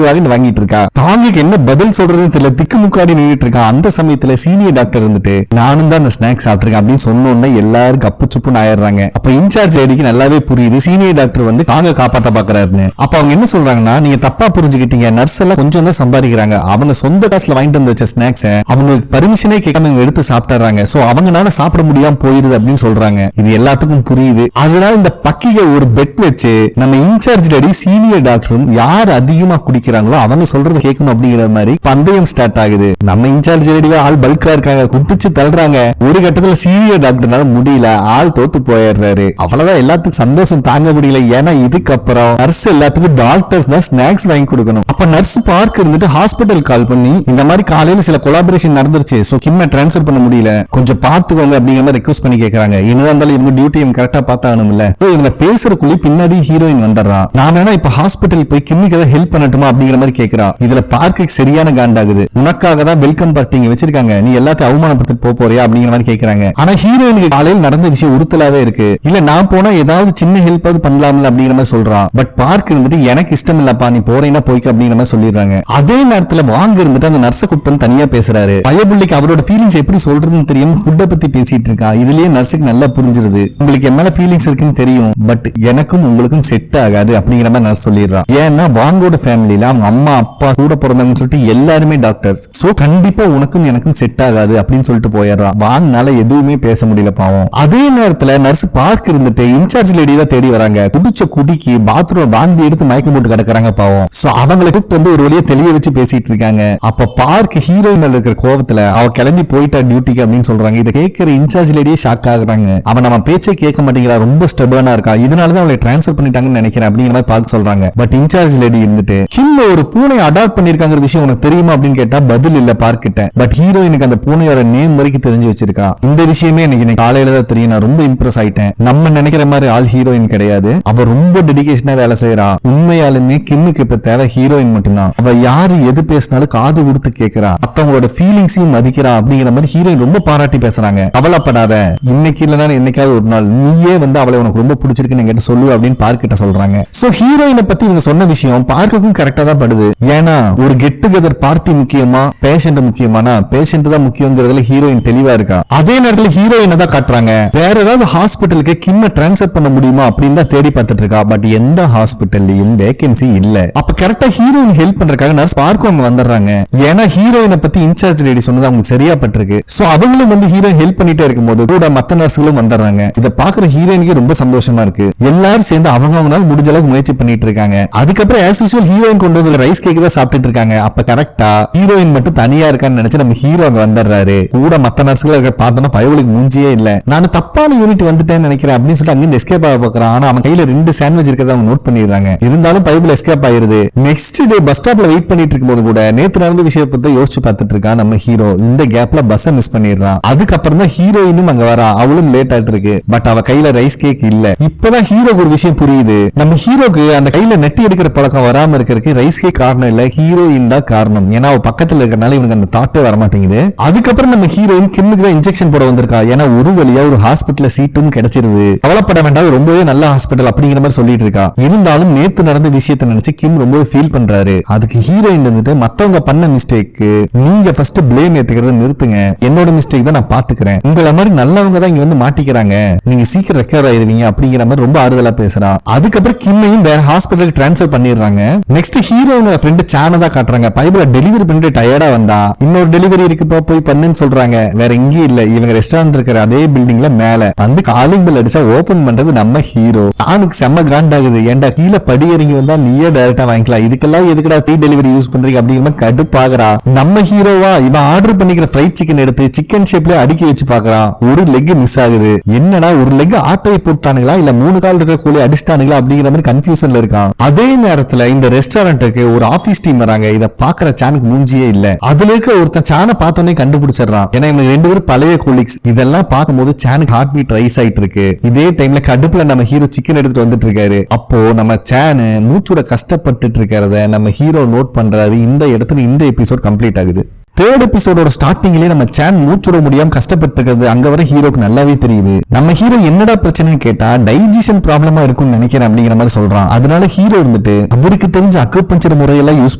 வாங்கிட்டு இருக்கா. காங்குக்கு என்ன பதில் சொல்றதுன்னு தெரியல, திக்குமுக்காடி நின்றுட்டு இருக்கா. அந்த சமயத்துல சீனியர் டாக்டர் இருந்துட்டு நானும் தான் அந்த ஸ்நாக்ஸ் சாப்பிட்டிருக்கேன் அப்படின்னு சொன்னோன்னே எல்லாரும் கப்பு சுப்புன்னு ஆயிடுறாங்க. அப்ப இன்சார்ஜ் லேடிக்கு நல்லாவே புரியுது சீனியர் டாக்டர் வந்து காங்க காப்பாத்த பாக்குறாருன்னு. அப்ப அவங்க என்ன சொல்றாங்கன்னா, நீங்க தப்பா புரிஞ்சுக்கிட்டீங்க, நர்ஸ் எல்லாம் கொஞ்சம் தான் சம்பாதிக்கிறாங்க, அவங்க சொந்த காசுல வாங்கிட்டு வந்து வச்ச ஸ்நாக்ஸ் அவங்களுக்கு பர்மிஷனே கேட்காம எடுத்து சாப்பிட்டுறாங்க, சோ அவங்கனால சாப்பிட முடியாம போயிருது அப்படின்னு சொல்றாங்க. இது எல்லாத்துக்கும் புரியுது. அதனால இந்த பக்கிய ஒரு பெட் வச்சு நம்ம இன்சார்ஜ் லேடி சீனியர் டாக்டரும் யார் அதிகமா குடிக்கிறாங்களோ அவங்க சொல்றது கேட்கணும் அப்படிங்கிற மாதிரி பந்தயம் ஸ்டார்ட் ஆகுது. நம்ம இன்சார்ஜ் லேடி ஆள் பல்கா இருக்காங்க, குடிச்சு தள்ளுறாங்க. ஒரு கட்டத்துல சீனியர் டாக்டர்னால முடியல, ஆள் தோத்து போயிடுறாரு. அவ்வளவுதான், எல்லாத்துக்கும் சந்தோஷம் தாங்க முடியல. ஏன்னா இதுக்கப்புறம் நர்ஸ் எல்லாத்துக்கும் டாக்டர்ஸ் தான் ஸ்நாக்ஸ் வாங்கி கொடுக்கணும். அப்ப நர்ஸ் பார்க்க இருந்துட்டு ஹாஸ்பிட்டல் கால் பண்ணி இந்த மாதிரி காலையில சில கொலாபரேஷன் நடந்துருச்சு, சோ கிம்ம டிரான்ஸ்பர் பண்ண முடியல, கொஞ்சம் பாத்துக்கோங்க அப்படிங்கிற மாதிரி ரெக்வஸ்ட் பண்ணி கேட்கறாங்க. என்னதான் இருந்தாலும் இவங்க டியூட்டியும் கரெக்டா பார்த்தாகணும்ல. இவங்க பேசுறக்குள்ளே பின்னாடி ஹீரோயின் வந்துடுறான். நான் வேணா இப்ப ஹாஸ்பிட்டல் போய் கிம்மிக்கு ஏதாவது ஹெல்ப் பண்ணட்டுமா அப்படிங்கிற மாதிரி கேட்கிறா. இதுல பார்க்க சரியான காண்டாகுது. உனக்காக தான் வெல்கம் பார்ட்டி வச்சிருக்காங்க, நீ எல்லாத்தையும் அவமானப்படுத்திட்டு போறியா அப்படிங்கிற மாதிரி கேட்கறாங்க. ஆனா ஹீரோயினுக்கு காலையில் நடந்த விஷயம் உறுத்தலாவே இருக்கு. இல்ல நான் போனா ஏதாவது சின்ன ஹெல்ப் பண்ணலாம்ல அப்படிங்கிற மாதிரி சொல்றான். பட் பார்க் இருந்துட்டு எனக்கு இஷ்டம் இல்லப்பா, நீ போறீங்கன்னா போய்க்க அப்படிங்கிற மாதிரி சொல்லிடுறாங்க. அதே நேரத்துல வாங்க இருந்துட்டு அந்த நர்ஸை கூப்பிட்டு தனியா பேசுறாரு. பயபுள்ளிக்கு அவரோட ஃபீலிங்ஸ் எப்படி சொல்றதுன்னு தெரியும், ஃபுட்டை பத்தி பேசிட்டு இருக்கா. இதுலயே நர்ஸுக்கு நல்லா புரிஞ்சிருது, உங்களுக்கு என் மேல ஃபீலிங்ஸ் இருக்குன்னு தெரியும், பட் எனக்கும் உங்களுக்கும் செட் ஆகாது அப்படிங்கிற மாதிரி நர்ஸ் சொல்லிடுறான். ஏன்னா வாங்கோட ஃபேமிலியில அவங்க அம்மா அப்பா கூட பிறந்தவங்க சொல்லிட்டு எல்லாருமே டாக்டர்ஸ், சோ கண்டிப்பா உனக்கும் எனக்கும் செட் ஆகாது அப்படின்னு சொல்லிட்டு போயிடுறான். வாங்கனால எதுவுமே பேச முடியல பாவம். அதே நேரத்துல நர்ஸ் பார்க் இருந்துட்டு இன்சார்ஜ் லேடி தான் தேடி வராங்க. குடிச்ச குடிக்கு பாத்ரூம் வாந்தி எடுத்து மயக்கம் போட்டு கிடக்குறாங்க பாவம். சோ அவங்களை கூப்பிட்டு வந்து ஒரு வழியா தெளிய வச்சு பேசிட்டு இருக்காங்க. அப்ப பார்க் ஹீரோயின் இருக்கிற கோவத்துல அவ கிளம்பி போயிட்டா டியூட்டிக்கு அப்படின்னு சொல்றாங்க. இதை கேட்கிற இன்சார்ஜ் லேடியே ஷாக் ஆகுறாங்க. அவன் நம்ம பேச்சை கேட்க மாட்டேங்கிறா, ரொம்ப ஸ்டெபர்னா இருக்கா, இதனாலதான் அவளை டிரான்ஸ்பர் பண்ணிட்டாங்கன்னு நினைக்கிறேன் அப்படிங்கிற மாதிரி பார்க்க சொல்றாங்க. பட் இன்சார்ஜ் லேடி இருந்துட்டு கிம் ஒரு பூனை அடாப்ட் பண்ணிருக்காங்க விஷயம் உனக்கு தெரியுமா அப்படின்னு கேட்டா பதில் இல்ல பார்க்கிட்ட. பட் ஹீரோயினுக்கு அந்த பூனையோட நேம் வரைக்கும் தெரிஞ்சு வச்சிருக்கா. இந்த விஷயமே எனக்கு காலையில தான் தெரியும். நான் ரொம்ப இம்ப்ரெஸ் ஆயிட்டேன். நம்ம நினைக்கிற மாதிரி ஆள் ஹீரோயின் கிடையாது. அவ ரொம்ப டெடிகேஷனா வேலை செய்யறா. உண்மையாலுமே கிம்முக்கு இப்ப தேவை ஹீரோயின் மட்டும்தான். அவ யாரு எது பேசினாலும் காது கொடுத்து கேட்கிறா. மத்தவங்களோட ஃபீலிங்ஸையும் மதிக்கிறா அப்படிங்கிற மாதிரி ஹீரோயின் ரொம்ப பாராட்டி பேசுறாங்க. கவலைப்படாத, இன்னைக்கு இல்லனா என்னைக்காவது ஒரு நாள் நீயே வந்து அவளை உனக்கு ரொம்ப பிடிச்சிருக்குன்னு என்கிட்ட சொல்லு அப்படின்னு பார்க்கிட்ட சொல்றாங்க. சோ ஹீரோயினை பத்தி இவங்க சொன்ன விஷயம் பார்க்கும் கரெக்டா தான் படுது. ஏன்னா ஒரு கெட் டுகெதர் பார்ட்டி முக்கியமா பேஷண்ட் முக்கியமானா பேஷண்ட் தான் முக்கியங்கிறதுல ஹீரோயின் தெளிவா இருக்கா. அதே நேரத்தில் ஹீரோயினை தான் காட்டுறாங்க. வேற ஏதாவது ஹாஸ்பிட்டலுக்கு கிம்ம டிரான்ஸ்ஃபர் பண்ண முடியுமா அப்படின்னு தான் தேடி பார்த்துட்டு இருக்கா. பட் எந்த ஹாஸ்பிட்டல்லையும் வேகன்சி இல்ல. அப்ப கரெக்டா ஹீரோயின் ஹெல்ப் பண்றதுக்காக நர்ஸ் பார்க்கும் அவங்க வந்துடுறாங்க. ஏன்னா ஹீரோயினை பத்தி இன்சார்ஜ் லேடி சொன்னது அவங்களுக்கு சரியா பட்டிருக்கு. சோ அவங்களும் வந்து ஹீரோயின் ஹெல்ப் பண்ணிட்டே இருக்கும்போது கூட மத்த நர்ஸ்களும் வந்துடுறாங்க. இதை பாக்குற ஹீரோயினுக்கு ரொம்ப சந்தோஷமா இருக்கு. எல்லாரும் சேர்ந்து அவங்களால முடிஞ்ச அளவுக்கு முயற்சி பண்ணிட்டு இருக்காங்க. அதுக்கப்புறம் ஆஸ் யூசுவல் ஹீரோயின் கொண்டு வந்து ரைஸ் கேக் தான் சாப்பிட்டு இருக்காங்க. அப்ப கரெக்டா ஹீரோயின் மட்டும் தனியா இருக்கான்னு நினைச்சு நம்ம ஹீரோ அங்க வந்துடுறாரு. கூட மத்த நர்ஸ்களை பார்த்தோம்னா பயவுளுக்கு மூஞ்சியே இல்ல. நான் தப்பான யூனிட் வந்துட்டேன்னு நினைக்கிறேன் அப்படின்னு சொல்லிட்டு அங்க எஸ்கேப் ஆக பாக்குறான். ஆனா அவன் கையில 2 சாண்ட்விச் இருக்கிறத அவங்க நோட் பண்ணிடுறாங்க. இருந்தாலும் பைபிள் எஸ்கேப் ஆயிருது. நெக்ஸ்ட் டே பஸ் ஸ்டாப்ல வெயிட் பண்ணிட்டு இருக்கும்போது கூட நேத்து நடந்த விஷயத்தை பத்தி யோசிச்சு பார்த்துட்டு இருக்கான் நம்ம ஹீரோ. இந்த கேப்ல பஸ் மிஸ் பண்ணிடுறான். அதுக்கப்புறம் தான் ஹீரோயினும் அங்க வரா. அவளும் லேட் ஆயிட்டு இருக்கு. பட் அவ கையில ரைஸ் கேக் இல்ல. இப்பதான் ஹீரோக்கு ஒரு விஷயம் புரியுது. நம்ம ஹீரோக்கு அந்த கையில நெட்டி எடுக்கிற பழக்கம் வராம இருக்கிறதுக்கு ரைஸ் கேக் காரணம் இல்ல, ஹீரோயின் தான் காரணம். ஏன்னா அவ பக்கத்துல இருக்கறனால இவனுக்கு அந்த தாட்டே வர மாட்டேங்குது. அதுக்கப்புறம் நம்ம ஹீரோயின் கிம்முக்கு தான் இன்ஜெக்ஷன் போட வந்திருக்கா. ஏன்னா ஒரு வழியா ஒரு ஹாஸ்பிட்டல்ல சீட்டும் கிடைச்சிருது. கவலைப்பட வேண்டாம், ரொம்பவே நல்ல ஹாஸ்பிட்டல் அப்படிங்கிற மாதிரி சொல்லிட்டு இருக்கா. இருந்தாலும் நேத்து நடந்த விஷயத்தை நினைச்சு கிம் ரொம்ப ஃபீல் பண்றாரு. அதுக்கு ஹீரோயின் வந்துட்டு மத்தவங்க பண்ண மிஸ்டேக்கு நீங்க ஃபர்ஸ்ட் ப்ளேம் ஏத்துக்கிறத நிறுத்துங்க. என்னோட மிஸ்டேக் தான் நான் பாத்துக்கிறேன். உங்களை மாதிரி நல்லவங்க தான் இங்க வந்து மாட்டிக்கிறாங்க. நீங்க சீக்கிரம் ரெக்கவர் ஆயிருவீங்க அப்படிங்கிற மாதிரி ரொம்ப ஆறுதலா பேசுறா. அதுக்கப்புறம் கிம்மையும் வேற ஹாஸ்பிட்டலுக்கு டிரான்ஸ்ஃபர் பண்ணிடுறாங்க. நெக்ஸ்ட் ஹீரோயினோட ஃப்ரெண்ட் சான தான் காட்டுறாங்க. பைபிள டெலிவரி பண்ணிட்டு டயர்டா வந்தா இன்னொரு டெலிவரி இருக்குப்பா போய் பண்ணுன்னு சொல்றாங்க. வேற எங்கேயும் இல்ல, இவங்க ரெஸ்டாரண்ட் இருக்கிற அதே பில்டிங்ல மேல வந்து காலிங் பெல் அடிச்சா ஓபன் பண்றது நம்ம ஹீரோ. ஆனுக்கு செம்ம கிராண்ட் ஆகுது. ஏன்டா கீழே படி இறங்கி வந்தா நீயே டைரக்டா வாங்கிக்கலாம், இதுக்கெல்லாம் எதுக்குடா ஃப்ரீ டெலிவரி யூஸ் பண்றீங்க அப்படிங்கிற மாதிரி கடுப்பாகிறா. நம்ம ஹீரோவா இவன் ஆர்டர் பண்ணிக்கிற ஃப்ரைட் சிக்கன் எடுத்து சிக்கன் ஷேப்ல அடுக்கி வச்சு பாக்குறான். ஒரு லெக் மிஸ் ஆகுது. என்னடா ஒரு லெக் ஆட்டையை போட்டானுங்களா இல்ல 3 கால் இருக்கிற கோழி அடிச்சிட்டானுங்களா அப்படிங்கிற மாதிரி கன்ஃபியூஷன்ல இருக்கான். அதே நேரத்துல இந்த ரெஸ்டாரண்ட்டுக்கு ஒரு ஆபீஸ் டீம் வராங்க. இத பாக்குற சானுக்கு மூஞ்சியே இல்ல. அதுல இருக்க ஒருத்தன் சானை பார்த்தோன்னே கண்டுபிடிச்சிடறான். ஏன்னா இவங்க 2 பேரும் பழைய கொலீக்ஸ். இதெல்லாம் பார்க்கும்போது சானுக்கு ஹார்ட் பீட் ரைஸ் ஆயிட்டு இருக்கு. இதே டைம்ல கடுப்புல நம்ம ஹீரோ சிக்கன் எடுத்துட்டு வந்துட்டு இருக்காரு. அப்போ நம்ம சானு மூச்சோட கஷ்டப்பட்டுட்டு இருக்கிறத நம்ம ஹீரோ நோட் பண்றாரு. இந்த இடத்துல இந்த எபிசோட் கம்ப்ளீட் ஆகுது. தேர்ட் எபிசோடோட ஸ்டார்டிங்லயே நம்ம சான் மூச்சுட முடியாம கஷ்டப்பட்டு இருக்கிறது அங்க வர ஹீரோக்கு நல்லாவே தெரியுது. நம்ம ஹீரோ என்னடா பிரச்சனைன்னு கேட்டா டைஜஷன் ப்ராப்ளமா இருக்கும்னு நினைக்கிறேன் அப்படிங்கிற மாதிரி சொல்றான். அதனால ஹீரோ இருந்துட்டு அவருக்கு தெரிஞ்ச அக்குபஞ்சர் முறையெல்லாம் யூஸ்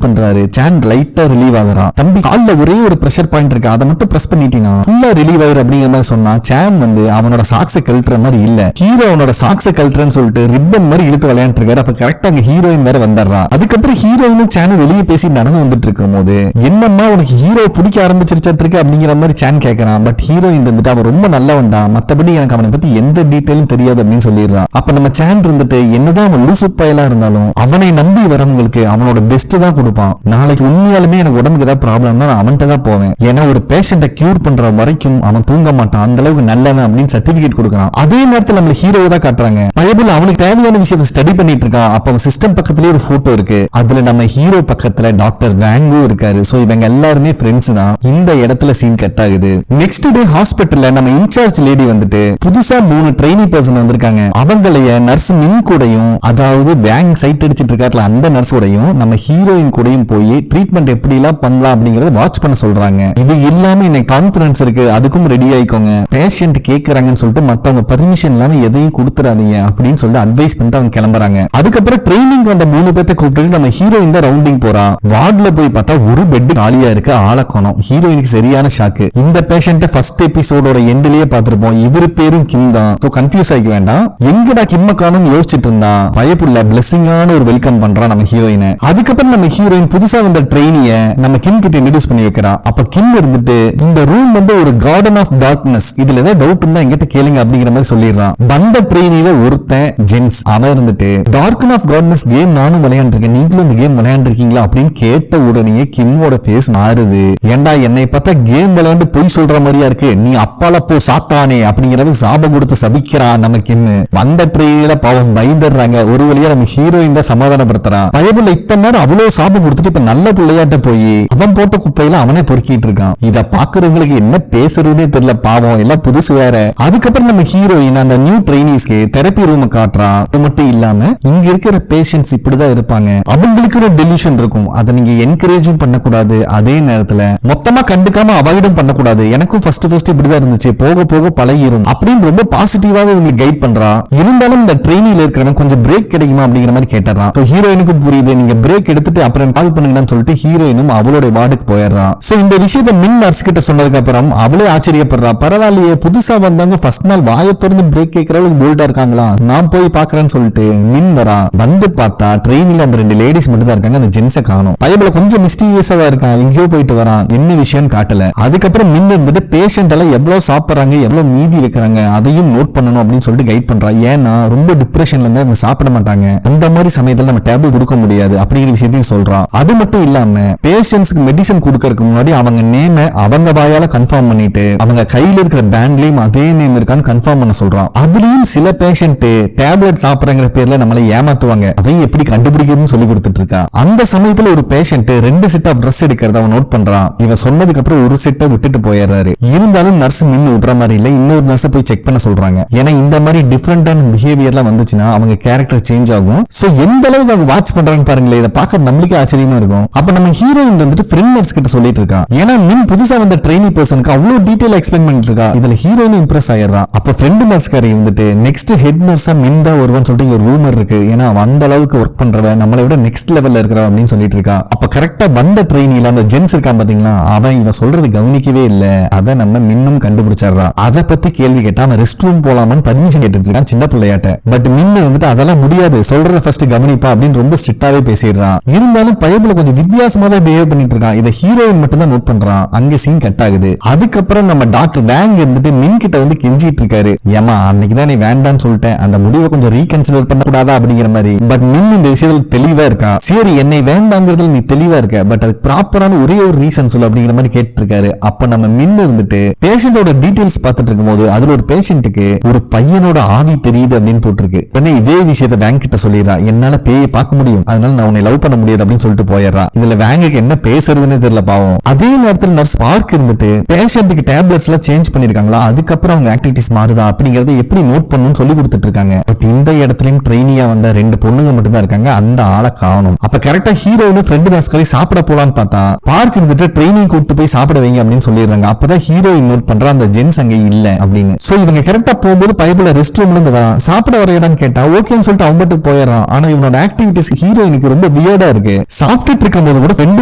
பண்றாரு. சான் லைட்டா ரிலீவ் ஆகுறான். தம்பி கால்ல ஒரே ஒரு பிரஷர் பாயிண்ட் இருக்கு, அதை மட்டும் பிரஸ் பண்ணிட்டீங்கன்னா ஃபுல்லா ரிலீவ் ஆயிரு அப்படிங்கிற மாதிரி சொன்னா சான் வந்து அவனோட சாக்ஸை கழட்டுற மாதிரி இல்ல, ஹீரோ அவனோட சாக்ஸை கழட்டுறன்னு சொல்லிட்டு ரிப்பன் மாதிரி இழுத்து விளையாண்டு இருக்காரு. அப்ப கரெக்டா அங்க ஹீரோயின் வேற வந்துடுறான். அதுக்கப்புறம் ஹீரோயினும் சானும் வெளியே பேசி நடந்து வந்துட்டு இருக்கும் போது என்னம்மா உனக்கு ஹீரோ பிடிக்க ஆரம்பிச்சிருச்சிட்டு இருக்கு அப்படிங்கிற மாதிரி சான் கேட்கறான். பட் ஹீரோயின் இருந்துட்டு அவன் ரொம்ப நல்லவன் தான், மத்தபடி எனக்கு அவனை பத்தி எந்த டீடைலும் தெரியாது அப்படின்னு சொல்லிடுறான். அப்ப நம்ம சான் இருந்துட்டு என்னதான் அவன் லூசு பயலா இருந்தாலும் அவனை நம்பி வரவங்களுக்கு அவனோட பெஸ்ட் தான் கொடுப்பான். நாளைக்கு உண்மையாலுமே எனக்கு உடம்புக்கு ஏதாவது ப்ராப்ளம்னா நான் அவன்கிட்ட தான் போவேன். ஏன்னா ஒரு பேஷண்ட கியூர் பண்ற வரைக்கும் அவன் தூங்க மாட்டான், அந்த அளவுக்கு நல்லவன் அப்படின்னு சர்டிபிகேட் கொடுக்கறான். அதே நேரத்தில் நம்ம ஹீரோ தான் காட்டுறாங்க. பைபிள் அவனுக்கு தேவையான விஷயத்தை ஸ்டடி பண்ணிட்டு இருக்கான். அப்ப அவன் சிஸ்டம் பக்கத்துலயே ஒரு போட்டோ இருக்கு. அதுல நம்ம ஹீரோ பக்கத்துல டாக்டர் வேங்கும் இருக்காரு. சோ இவங்க எல்லாருமே ஃப்ரெண்ட்ஸ் தான். இந்த இடத்துல சீன் கட் ஆகுது. நெக்ஸ்ட் டே ஹாஸ்பிட்டல்ல நம்ம இன்சார்ஜ் லேடி வந்துட்டு புதுசா 3 ட்ரெயினி பர்சன் வந்திருக்காங்க. அவங்களைய நர்ஸ் மின் கூடயும் அதாவது வேங் சைட் அடிச்சிட்டு இருக்காருல அந்த நர்ஸ் கூடயும் நம்ம ஹீரோயின் கூடயும் போய் ட்ரீட்மெண்ட் எப்படி எல்லாம் பண்ணலாம் அப்படிங்கறத வாட்ச் பண்ண சொல்றாங்க. இது இல்லாம இன்னைக்கு கான்ஃபரன்ஸ் இருக்கு, அதுக்கும் ரெடி ஆயிக்கோங்க. பேஷண்ட் கேக்குறாங்கன்னு சொல்லிட்டு மத்தவங்க பர்மிஷன் இல்லாம எதையும் கொடுத்துறாதீங்க அப்படின்னு சொல்லிட்டு அட்வைஸ் பண்ணிட்டு அவங்க கிளம்புறாங்க. அதுக்கப்புறம் ட்ரைனிங் வந்த 3 பேர்த்த கூப்பிட்டு நம்ம ஹீரோயின் தான் ரவுண்டிங் போறான். வார்டுல போய் பார்த்தா ஒரு பெட் காலியா இருக்கு, ஆளக்கணும். ஹீரோயினுக்கு சரியான ஷாக்கு. இந்த பேஷண்ட ஃபர்ஸ்ட் எபிசோடோட எண்ட்லயே பார்த்திருப்போம். இவரு பேரும் கிம் தான். சோ கன்ஃபியூஸ் ஆகிக்க வேண்டாம். எங்கடா கிம்ம காணும் யோசிச்சுட்டு இருந்தா பயப்புள்ள பிளெஸிங்கான ஒரு வெல்கம் பண்றான் நம்ம ஹீரோயினை. அதுக்கப்புறம் நம்ம ஹீரோயின் புதுசா வந்த ட்ரெயினிய நம்ம கிம் கிட்ட இன்ட்ரோடியூஸ் பண்ணி வைக்கிறா. அப்ப கிம் இருந்துட்டு இந்த ரூம் வந்து ஒரு கார்டன் ஆஃப் டார்க்னஸ், இதுல ஏதாவது டவுட் இருந்தா எங்கிட்ட கேளுங்க அப்படிங்கிற மாதிரி சொல்லிடுறான். வந்த ட்ரெயினில ஒருத்தன் ஜென்ஸ் அவன் இருந்துட்டு டார்கன் ஆஃப் டார்க்னஸ் கேம் நானும் விளையாண்டுருக்கேன், நீங்களும் இந்த கேம் விளையாண்டுருக்கீங்களா அப்படின்னு கேட்ட உடனே கிம்மோட ஃபேஸ் மாறுது. ஏண்டா என்னை பார்த்தா கேம் விளையாண்டு பொய் சொல்ற மாதிரியா இருக்கு, நீ அப்பால போ சாத்தானே அப்படிங்கறது சாபம் கொடுத்து சபிக்கிறான் நமக்கு. வந்த ட்ரெயில பாவம் பயந்துடுறாங்க. ஒரு வழியா நம்ம ஹீரோயின் தான் சமாதானப்படுத்துறான். பயபுள்ள இத்தனை நேரம் அவ்வளவு சாபம் கொடுத்துட்டு இப்ப நல்ல பிள்ளையாட்ட போய் அவன் போட்ட குப்பையில அவனே பொறுக்கிட்டு இருக்கான். இத பாக்குறவங்களுக்கு என்ன பேசுறதே தெரியல, பாவம் எல்லாம் புதுசு வேற. அதுக்கப்புறம் நம்ம ஹீரோயின் அந்த நியூ ட்ரெயினிஸ்க்கு தெரப்பி ரூம் காட்டுறான். அது மட்டும் இல்லாம இங்க இருக்கிற பேஷண்ட்ஸ் இப்படிதான் இருப்பாங்க, அவங்களுக்கு ஒரு டெலிஷன் இருக்கும், அதை நீங்க என்கரேஜும் பண்ணக்கூடாது, அதே நேரத்துல மொத்தமா கண்டுக்காம அவாய்டும் பண்ணக்கூடாது. எனக்கும் ஃபர்ஸ்ட் இப்படிதான் இருந்துச்சு, போக போக பழகிரும் அப்படின்னு ரொம்ப பாசிட்டிவாக உங்களுக்கு கைட் பண்றா. இருந்தாலும் இந்த ட்ரெயினில இருக்கிறவன் கொஞ்சம் பிரேக் கிடைக்குமா அப்படிங்கிற மாதிரி கேட்டுறான். ஹீரோயினுக்கு புரியுது, நீங்க பிரேக் எடுத்துட்டு அப்புறம் கால் பண்ணுங்கன்னு சொல்லிட்டு ஹீரோயினும் அவளுடைய வார்டுக்கு போயிடுறான். சோ இந்த விஷயத்தை மின் நர்ஸ் கிட்ட சொன்னதுக்கு அப்புறம் அவளே ஆச்சரியப்படுறா. பரவாயில்லையே, புதுசா வந்தவங்க ஃபர்ஸ்ட் நாள் வாயை திறந்து பிரேக் கேட்கறவங்க போல்டா இருக்காங்களா, நான் போய் பாக்குறேன்னு சொல்லிட்டு மின் வரா. வந்து பார்த்தா ட்ரெயினில அந்த 2 லேடிஸ் மட்டும் தான் இருக்காங்க, அந்த ஜென்ஸை காணோம். பயபுல கொஞ்சம் மிஸ்டீரியஸா இருக்கான், எங்கேயோ போயிட்டு வரான், என்ன விஷயம் காட்டல. அதுக்கப்புறம் மின் இருந்துட்டு பேஷண்ட் எல்லாம் எவ்வளவு சாப்பிடுறாங்க, எவ்வளவு மீதி வைக்கிறாங்க அதையும் நோட் பண்ணணும் அப்படின்னு சொல்லிட்டு கைட் பண்றா. ஏன்னா ரொம்ப டிப்ரெஷன்ல இருந்தா அவங்க சாப்பிட மாட்டாங்க, அந்த மாதிரி சமயத்துல நம்ம டேப்லெட் கொடுக்க முடியாது அப்படிங்கிற விஷயத்தையும் சொல்றான். அது மட்டும் இல்லாம பேஷண்ட்ஸ்க்கு மெடிசன் கொடுக்கறதுக்கு முன்னாடி அவங்க நேம அவங்க வாயால கன்ஃபார்ம் பண்ணிட்டு அவங்க கையில இருக்கிற பேண்ட்லயும் அதே நேம் இருக்கான்னு கன்ஃபார்ம் பண்ண சொல்றான். அதுலயும் சில பேஷண்ட் டேப்லெட் சாப்பிடுறங்கிற பேர்ல நம்மளை ஏமாத்துவாங்க, அதையும் எப்படி கண்டுபிடிக்கிறதுன்னு சொல்லி கொடுத்துட்டு இருக்கா. அந்த சமயத்துல ஒரு பேஷண்ட் 2 செட் ஆஃப் ட்ரெஸ் எடுக்கிறத அவன் நோட் பண்றான். இவன் சொன்னதுக்கு அப்புறம் ஒரு செட்டை விட்டுட்டு போயிடுறாரு. இருந்தாலும் நர்ஸ் மின் விடுற மாதிரி இல்ல, இன்னொரு நர்ஸை போய் செக் பண்ண சொல்றாங்க. ஏன்னா இந்த மாதிரி டிஃபரெண்டான பிஹேவியர்லாம் வந்துச்சுன்னா அவங்க கேரக்டர் சேஞ்ச் ஆகும். சோ எந்த அளவுக்கு அவங்க வாட்ச் பண்றாங்க பாருங்களேன், இதை பார்க்க நம்மளுக்கே ஆச்சரியமா இருக்கும். அப்ப நம்ம ஹீரோயின் வந்துட்டு ஃப்ரெண்ட் நர்ஸ் கிட்ட சொல்லிட்டு இருக்கா. ஏன்னா மின் புதுசா வந்த ட்ரெயினி பர்சனுக்கு அவ்வளவு டீடைல் எக்ஸ்பிளைன் பண்ணிட்டு இருக்கா. இதுல ஹீரோயின் இம்ப்ரெஸ் ஆயிடுறான். அப்ப ஃப்ரெண்ட் நர்ஸ்காரி வந்துட்டு நெக்ஸ்ட் ஹெட் நர்ஸா மின் தான் வருவான்னு சொல்லிட்டு ஒரு ரூமர் இருக்கு. ஏன்னா அந்த அளவுக்கு ஒர்க் பண்றவ நம்மளை விட நெக்ஸ்ட் லெவல்ல இருக்கிறவ அப்படின்னு சொல்லிட்டு இருக்கா. அப்ப கரெக்டா வந்த ட்ரெயினில அந்த ஜென்ஸ் இருக்கான் பாத்தீங்களா, அவன் இவன் சொல்றது கவனிக்கவே இல்ல. அதை நம்ம மின்னும் கண்டுபிடிச்சிடறா. அதை பத்தி கேள்வி கேட்டா அவன் ரெஸ்ட் ரூம் போலாமான்னு பர்மிஷன் கேட்டு இருக்கான் சின்ன பிள்ளையாட்ட. பட் மின்னு வந்துட்டு அதெல்லாம் முடியாது, சொல்றத ஃபர்ஸ்ட் கவனிப்பா அப்படின்னு ரொம்ப ஸ்ட்ரிக்டாவே பேசிடுறான். இருந்தாலும் பயபுல கொஞ்சம் வித்தியாசமா தான் பிஹேவ் பண்ணிட்டு இருக்கான். இதை ஹீரோயின் மட்டும் தான் நோட் பண்றான். அங்க சீன் கட் ஆகுது. அதுக்கப்புறம் நம்ம டாக்டர் வேங் இருந்துட்டு மின் கிட்ட வந்து கெஞ்சிட்டு இருக்காரு. ஏமா அன்னைக்கு தான் நீ வேண்டான்னு சொல்லிட்டேன், அந்த முடிவை கொஞ்சம் ரீகன்சிடர் பண்ணக்கூடாதா அப்படிங்கிற மாதிரி. பட் மின் இந்த விஷயத்தில் தெளிவா இருக்கா. சரி என்னை வேண்டாங்கிறதுல நீ தெளிவா இருக்க, பட் அது ப்ராப்பரான ஒரே ஒரு ரீசன் சொல்லு அப்படிங்கிற மாதிரி கேட்டு இருக்காரு. அப்ப நம்ம மின் இருந்துட்டு பேஷண்டோட டீடைல்ஸ் பார்த்துட்டு இருக்கும்போது அதுல ஒரு பேஷண்ட்டுக்கு ஒரு பையனோட ஆவி தெரியுது அப்படின்னு போட்டிருக்கு. உடனே இதே விஷயத்தை வேங் கிட்ட சொல்லிடுறா. என்னால பேயை பார்க்க முடியும், அதனால நான் உன்னை லவ் பண்ண முடியாது அப்படின்னு சொல்லிட்டு போயிடுறா. இதுல வேங்குக்கு என்ன பேசுறதுன்னு தெரியல பாவம். அதே நேரத்தில் நர்ஸ் பார்க் இருந்துட்டு பேஷண்ட்டுக்கு டேப்லெட்ஸ் எல்லாம் சேஞ்ச் பண்ணிருக்காங்களா, அதுக்கப்புறம் அவங்க ஆக்டிவிட்டிஸ் மாறுதா அப்படிங்கறத எப்படி நோட் பண்ணணும்னு சொல்லி கொடுத்துட்டு இருக்காங்க. பட் இந்த இடத்துலயும் ட்ரெயினியா வந்த 2 பொண்ணுங்க மட்டும் தான் இருக்காங்க, அந்த ஆளை காணும். அப்ப கரெக்டா ஹீரோயின் ஃப்ரெண்ட் நர்ஸ்காரி சாப்பிட போலான்னு பார்த்தா பார்க் இருந்துட்டு ட்ரெயினிங் கூப்பிட்டு போய் சாப்பிட வைங்க அப்படின்னு சொல்லிடுறாங்க. அப்பதான் ஹீரோயின் நோட் பண்ற அந்த ஜென்ஸ் அங்க இல்ல அப்படின்னு. சோ இவங்க கரெக்டா போகும்போது பைபிள ரெஸ்ட் ரூம்ல இருந்து வரான். சாப்பிட வர இடம் கேட்டா ஓகேன்னு சொல்லிட்டு அவன் மட்டும் போயிடறான். ஆனா இவனோட ஆக்டிவிட்டிஸ் ஹீரோயினுக்கு ரொம்ப வியர்டா இருக்கு. சாப்பிட்டு இருக்கும் போது கூட ஃப்ரெண்ட்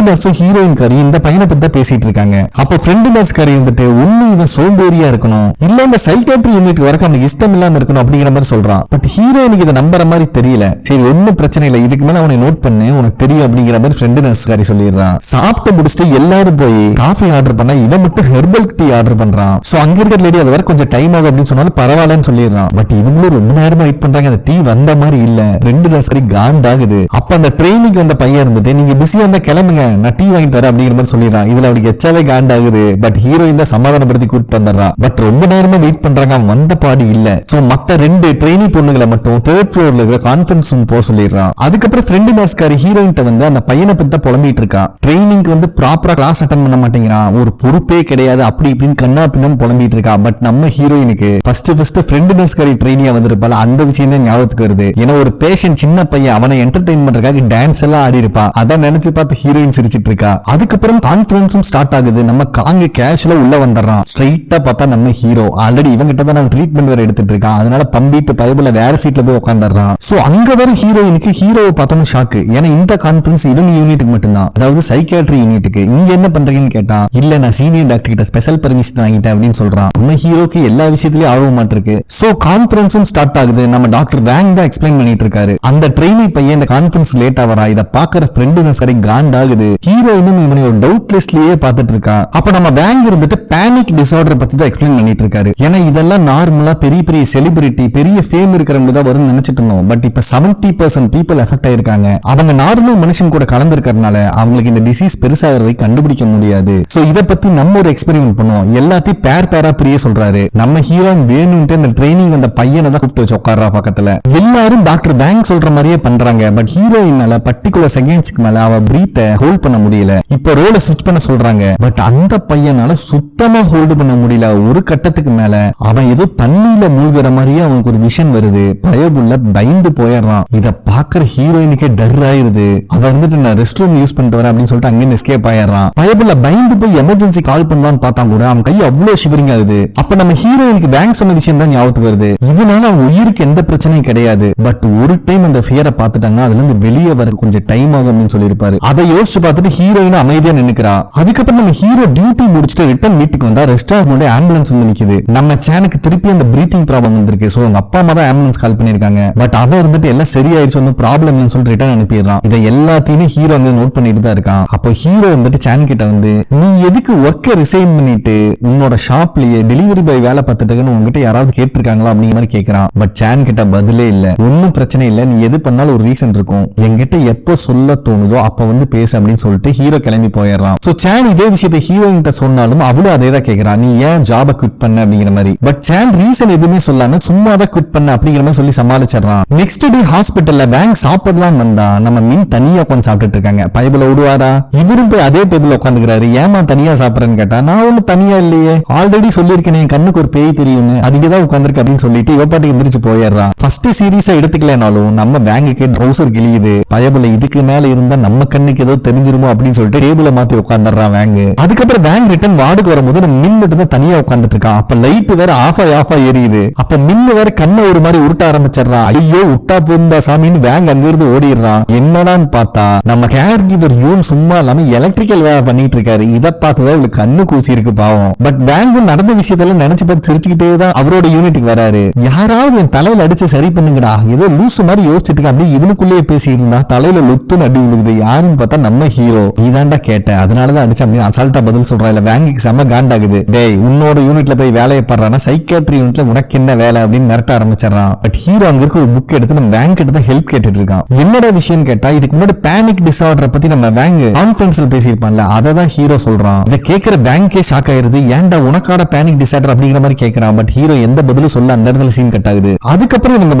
நர்ஸும் ஹீரோயின் காரி இந்த பையனை பத்தி தான் பேசிட்டு இருக்காங்க. அப்ப ஃப்ரெண்ட் நர்ஸ் காரி வந்துட்டு ஒண்ணு இவன் சோம்பேறியா இருக்கணும், இல்ல இந்த சைக்காட்ரி யூனிட் வரைக்கும் அவனுக்கு இஷ்டம் இல்லாம இருக்கணும் அப்படிங்கிற மாதிரி சொல்றான். பட் ஹீரோயினுக்கு இதை நம்புற மாதிரி தெரியல. சரி ஒன்னும் பிரச்சனை இல்லை, இதுக்கு மேல அவனை நோட் பண்ணு, உனக்கு தெரியும் அப்படிங்கிற மாதிரி ஃப்ரெண்ட் நர்ஸ் காரி சொல்லிடுறான். சாப்பிட்டு முடிச்சுட்டு எல்லாரும் போய் காஃபி ஆர்டர் பண்ணா இவன் மட்டும் ஹெர்பல் டீ ஆர்டர் பண்றான். சோ அங்க இருக்கிற லேடி அது வரை கொஞ்சம் டைம் ஆகும் அப்படின்னு சொன்னாலும் பரவாயில்லன்னு சொல்லிடுறான். பட் இவங்களும் ரொம்ப நேரமா வெயிட் பண்றாங்க, அந்த டீ வந்த மாதிரி இல்ல. 2 நர்சரி காண்டாகுது. அப்ப அந்த ட்ரெயினுக்கு வந்த பையன் இருந்துட்டு நீங்க பிஸியா இருந்தா கிளம்புங்க, நான் டீ வாங்கிட்டு வரேன் அப்படிங்கிற மாதிரி சொல்லிடுறான். இதுல அவனுக்கு எச்சாவே காண்டாகுது. பட் ஹீரோயின் தான் சமாதானப்படுத்தி கூப்பிட்டு வந்துடுறா. பட் ரொம்ப நேரமா வெயிட் பண்றாங்க, அவன் வந்த பாடி இல்ல. சோ மத்த 2 ட்ரெயினி பொண்ணுங்களை மட்டும் 3rd ஃப்ளோர்ல இருக்கிற கான்ஃபரன்ஸ் ரூம் போக சொல்லிடுறான். அதுக்கப்புறம் ஃப்ரெண்ட் நர்ஸ்காரி ஹீரோயின் வந்து அந்த பையனை பத்தி புலம்பிட்டு இருக்கா. ட்ரெயினிங்க்கு வந்து ப்ராப்பரா கிளாஸ் அட்டன் பண்ண மாட்டேங்கிறான், ஒரு பொறுப்பே கிடையாது அப்படி இப்படின்னு கண்ணா பின்னும் புலம்பிட்டு இருக்கா. பட் நம்ம ஹீரோயினுக்கு ஃபர்ஸ்ட் ஃப்ரெண்ட் நர்ஸ்காரி ட்ரெயினியா வந்திருப்பால, அந்த விஷயம் தான் ஞாபகத்துக்கு வருது. ஏன்னா ஒரு பேஷண்ட் சின்ன பையன் அவனை என்டர்டெயின் பண்றதுக்காக டான்ஸ் எல்லாம் ஆடி இருப்பா. அதை நினைச்சு பார்த்து ஹீரோயின் சிரிச்சிட்டு இருக்கா. அதுக்கப்புறம் கான்ஃபரன்ஸும் ஸ்டார்ட் ஆகுது. நம்ம காங்க கேஷுவலா உள்ள வந்துடுறான். ஸ்ட்ரைட்டா பார்த்தா நம்ம ஹீரோ ஆல்ரெடி இவங்கிட்ட தான் நான் ட்ரீட்மெண்ட் வேற எடுத்துட்டு இருக்கான். அதனால பம்பிட்டு பைபிள வேற சீட்ல போய் உட்காந்துறான். சோ அங்க வர ஹீரோயினுக்கு ஹீரோவை பார்த்தோம் ஷாக்கு. ஏன்னா இந்த கான்ஃபரன்ஸ் இவங்க யூனிட்டுக்கு மட்டும்தான், அதாவது சைக்கியாட்ரி யூனிட்டுக்கு. இங்க என்ன பண்றீங்கன்னு கேட்டா இல்ல நான் சீனியர் டாக்டர் கிட்ட ஸ்பெஷல் பர்மிஷன் வாங்கிட்டேன் அப்படின்னு சொல்றான். நம்ம ஹீரோக்கு எல்லா விஷயத்திலயும் ஆர்வம் மாட்டிருக்கு. சோ கான்ஃபரன்ஸும் ஸ்டார்ட் ஆகுது. நம்ம டாக்டர் வேங் தான் எக்ஸ்பிளைன் பண்ணிட்டு இருக்காரு. அந்த ட்ரெயினி பையன் இந்த கான்ஃபரன்ஸ் லேட்டா வரா. இத பாக்குற ஃப்ரெண்டு சரி காண்டாகுது. ஹீரோயினும் இவனை ஒரு டவுட் லிஸ்ட்லயே பாத்துட்டு இருக்கா. அப்ப நம்ம வேங் இருந்துட்டு பேனிக் டிசார்டர் பத்தி தான் எக்ஸ்பிளைன் பண்ணிட்டு இருக்காரு. ஏன்னா இதெல்லாம் நார்மலா பெரிய பெரிய செலிபிரிட்டி பெரிய ஃபேம் இருக்கிறவங்க தான் வரும்னு நினைச்சிட்டு இருந்தோம். பட் இப்ப 70% பீப்புள் எஃபெக்ட் ஆயிருக்காங்க. அவங்க நார்மல் மனுஷன் கூட கலந்துருக்கறனால அவங்களுக்கு இந்த டிசீஸ் பெருசாக கண்டு கண்டுபிடிக்க முடியாது. சோ இத பத்தி நம்ம ஒரு எக்ஸ்பெரிமெண்ட் பண்ணுவோம். எல்லாத்தையும் பேரா பிரிய சொல்றாரு. நம்ம ஹீரோயின் வேணும்ட்டு இந்த ட்ரைனிங் அந்த பையனை தான் கூப்பிட்டு வச்சு உட்கார்றா பக்கத்துல. எல்லாரும் டாக்டர் பேங்க் சொல்ற மாதிரியே பண்றாங்க. பட் ஹீரோயினால பர்டிகுலர் செகண்ட்ஸ்க்கு மேல அவ பிரீத்தை ஹோல்ட் பண்ண முடியல. இப்ப ரோல ஸ்விட்ச் பண்ண சொல்றாங்க. பட் அந்த பையனால சுத்தமா ஹோல்டு பண்ண முடியல. ஒரு கட்டத்துக்கு மேல அவன் ஏதோ தண்ணியில மூழ்கிற மாதிரியே அவனுக்கு ஒரு விஷன் வருது. பயபுள்ள பயந்து போயிடுறான். இத பாக்குற ஹீரோயினுக்கே டர் ஆயிருது. அவ வந்துட்டு நான் ரெஸ்ட் ரூம் யூஸ் பண்ணிட்டு வரேன் அப்படின்னு சொல்லிட்டு அங்கே எஸ்கேப் ஆயிடுறான். பயபுள்ள பயந்து போய் எமர்ஜென்சி கால் பண்ணலாம்னு பார்த்தா கூட அவன் கை அவ்வளவு ஷிவரிங் ஆகுது. அப்ப நம்ம ஹீரோயினுக்கு பேங்க் சொன்ன விஷயம் தான் ஞாபகத்துக்கு வருது. இதனால அவன் உயிருக்கு எந்த பிரச்சனையும் கிடையாது. பட் ஒரு டைம் அந்த ஃபியரை பார்த்துட்டாங்கன்னா அதுல இருந்து வெளியே வர கொஞ்சம் டைம் ஆகும் அப்படின்னு சொல்லியிருப்பாரு. அதை யோசிச்சு பார்த்துட்டு ஹீரோயின் அமைதியா நின்னுக்கிறா. அதுக்கப்புறம் நம்ம ஹீரோ டியூட்டி முடிச்சுட்டு ரிட்டர்ன் வீட்டுக்கு வந்தா ரெஸ்டாரண்ட் ஆம்புலன்ஸ் வந்து நிக்குது. நம்ம சேனுக்கு திருப்பி அந்த பிரீத்திங் ப்ராப்ளம் வந்திருக்கு. சோ அவங்க அப்பா அம்மா தான் ஆம்புலன்ஸ் கால் பண்ணிருக்காங்க. பட் அவன் இருந்துட்டு எல்லாம் சரியாயிருச்சு, ஒன்னும் ப்ராப்ளம் இல்லைன்னு சொல்லிட்டு ரிட்டர்ன் அனுப்பிடுறான். இதை எல்லாத்தையுமே ஹீரோ வந்து நோட் பண்ணிட்டு தான் இருக்கான். அப்போ ஹீரோ வந்துட்டு சேன் கிட்ட வந்து நீ எதுக்கு ஒர்க்கை ரிசைன் பண்ணிட்டு உன்னோட ஷாப்லயே டெலிவரி பாய் வேலை பார்த்துட்டுன்னு உங்ககிட்ட யாராவது கேட்டிருக்காங்களா அப்படிங்கிற மாதிரி கேட்கறான். பட் சேன் கிட்ட பதிலே இல்ல. ஒன்னும் பிரச்சனை இல்ல, நீ எது பண்ணாலும் ஒரு ரீசன் இருக்கும், என்கிட்ட எப்போ சொல்ல தோணுதோ அப்ப வந்து பேசு அப்படின்னு சொல்லிட்டு ஹீரோ கிளம்பி போயிடுறான். சோ சேன் இதே விஷயத்தை ஹீரோயின் கிட்ட சொன்னாலும் அவளும் அதே தான் கேட்கறான், நீ ஏன் ஜாப குவிட் பண்ண அப்படிங்கிற மாதிரி. பட் சேன் ரீசன் எதுவுமே சொல்லாம சும்மா தான் குவிட் பண்ண அப்படிங்கிற மாதிரி சொல்லி சமாளிச்சிடறான். நெக்ஸ்ட் டே ஹாஸ்பிட்டல்ல பேங்க் சாப்பிடலாம் வந்தா நம்ம மின் தனியா உட்காந்து சாப்பிட்டு இருக்காங்க. பைபிள விடுவாரா? இவரும் போய் அதே டேபிள் உட்காந்துக்கிறாரு. ஏமா தனியா சாப்பிடறேன்னு கேட்டா நான் ஒண்ணு தனியா இல்லையே, ஆல்ரெடி சொல்லியிருக்கேன் என் கண்ணுக்கு ஒரு பேய் தெரியும்னு, அதுக்குதான் உட்காந்துருக்கு அப்படின்னு சொல்லிட்டு இவப்பாட்டி எந்திரிச்சு போயிடுறான். ஃபர்ஸ்ட் சீரியஸா எடுத்துக்கலனாலும் நம்ம பேங்குக்கு ட்ரௌசர் கிழியுது. பயபுல இதுக்கு மேல இருந்தா நம்ம கண்ணுக்கு ஏதோ தெரிஞ்சிருமோ அப்படின்னு சொல்லிட்டு டேபிள மாத்தி உட்காந்துறான் பேங்க். அதுக்கப்புறம் பேங்க் ரிட்டர்ன் வார்டுக்கு வரும்போது நம்ம மின் மட்டும் தான் தனியா உட்காந்துட்டு இருக்கான். அப்ப லைட் வேற ஆஃபா எரியுது. அப்ப மின்னு வேற கண்ணை ஒரு மாதிரி உருட்ட ஆரம்பிச்சிடறான். ஐயோ விட்டா போந்தா சாமின்னு பேங்க் அங்கிருந்து ஓடிடுறான். என்னடான்னு பார்த்தா நம்ம கேர் கிவர் யூன் சும்மா இல்லாம எலக்ட்ரிக்கல் வேலை பண்ணிட்டு இருக்காரு. இதை பார்த்ததா இவளுக்கு கண்ணு கூசி இருக்கு பாவம். பட் பேங்க் நடந்த விஷயத்துல நினைச்சு பார்த்து சிரிச்சுக்கிட்டே தான் அவரோட யூனிட்டுக்கு வராரு. யாராவது என் தலையில அடிச்சு சரி பண்ணுங்கடா, ஏதோ லூசு மாதிரி யோசிச்சுட்டு அப்படி இவனுக்குள்ளேயே பேசிட்டு இருந்தா தலையில லொத்துன்னு அடி விழுகுது. யாருன்னு பார்த்தா நம்ம ஹீரோ. நீதான்டா கேட்ட அதனாலதான் அடிச்சு அப்படின்னு அசால்ட்டா பதில் சொல்றா. இல்ல பேங்குக்கு செம காண்டாகுது. டேய் உன்னோட யூனிட்ல போய் வேலையை பண்றானா சைக்காட்ரி யூனிட்ல உனக்கு என்ன வேலை அப்படின்னு மிரட்ட ஆரம்பிச்சிடறான். பட் ஹீரோ அங்க இருக்க ஒரு புக் எடுத்து நம்ம பேங்க் கிட்ட தான் ஹெல்ப் கேட்டுட்டு இருக்கான். என்னடா விஷயம் கேட்டா இதுக்கு முன்னாடி பேனிக் டிசார்டர் பத்தி நம்ம பேங்க் கான்ஃபரன்ஸ்ல பேசியிருப்பான்ல, அதை தான் ஹீரோ சொல்றான். இதை கேட்கிற பேங்கே ஷாக் ஆயிருது. ஏன்டா உனக்கான பேனிக் டிசார்டர் அப்படிங்கிற மாதிரி கேட்கறான். பட் ஹீரோ எந்த பதிலும் சொல்ல அந்த இடத்துல சீன் கட் ஆகுது. அதுக்கப்புறம் இவங்க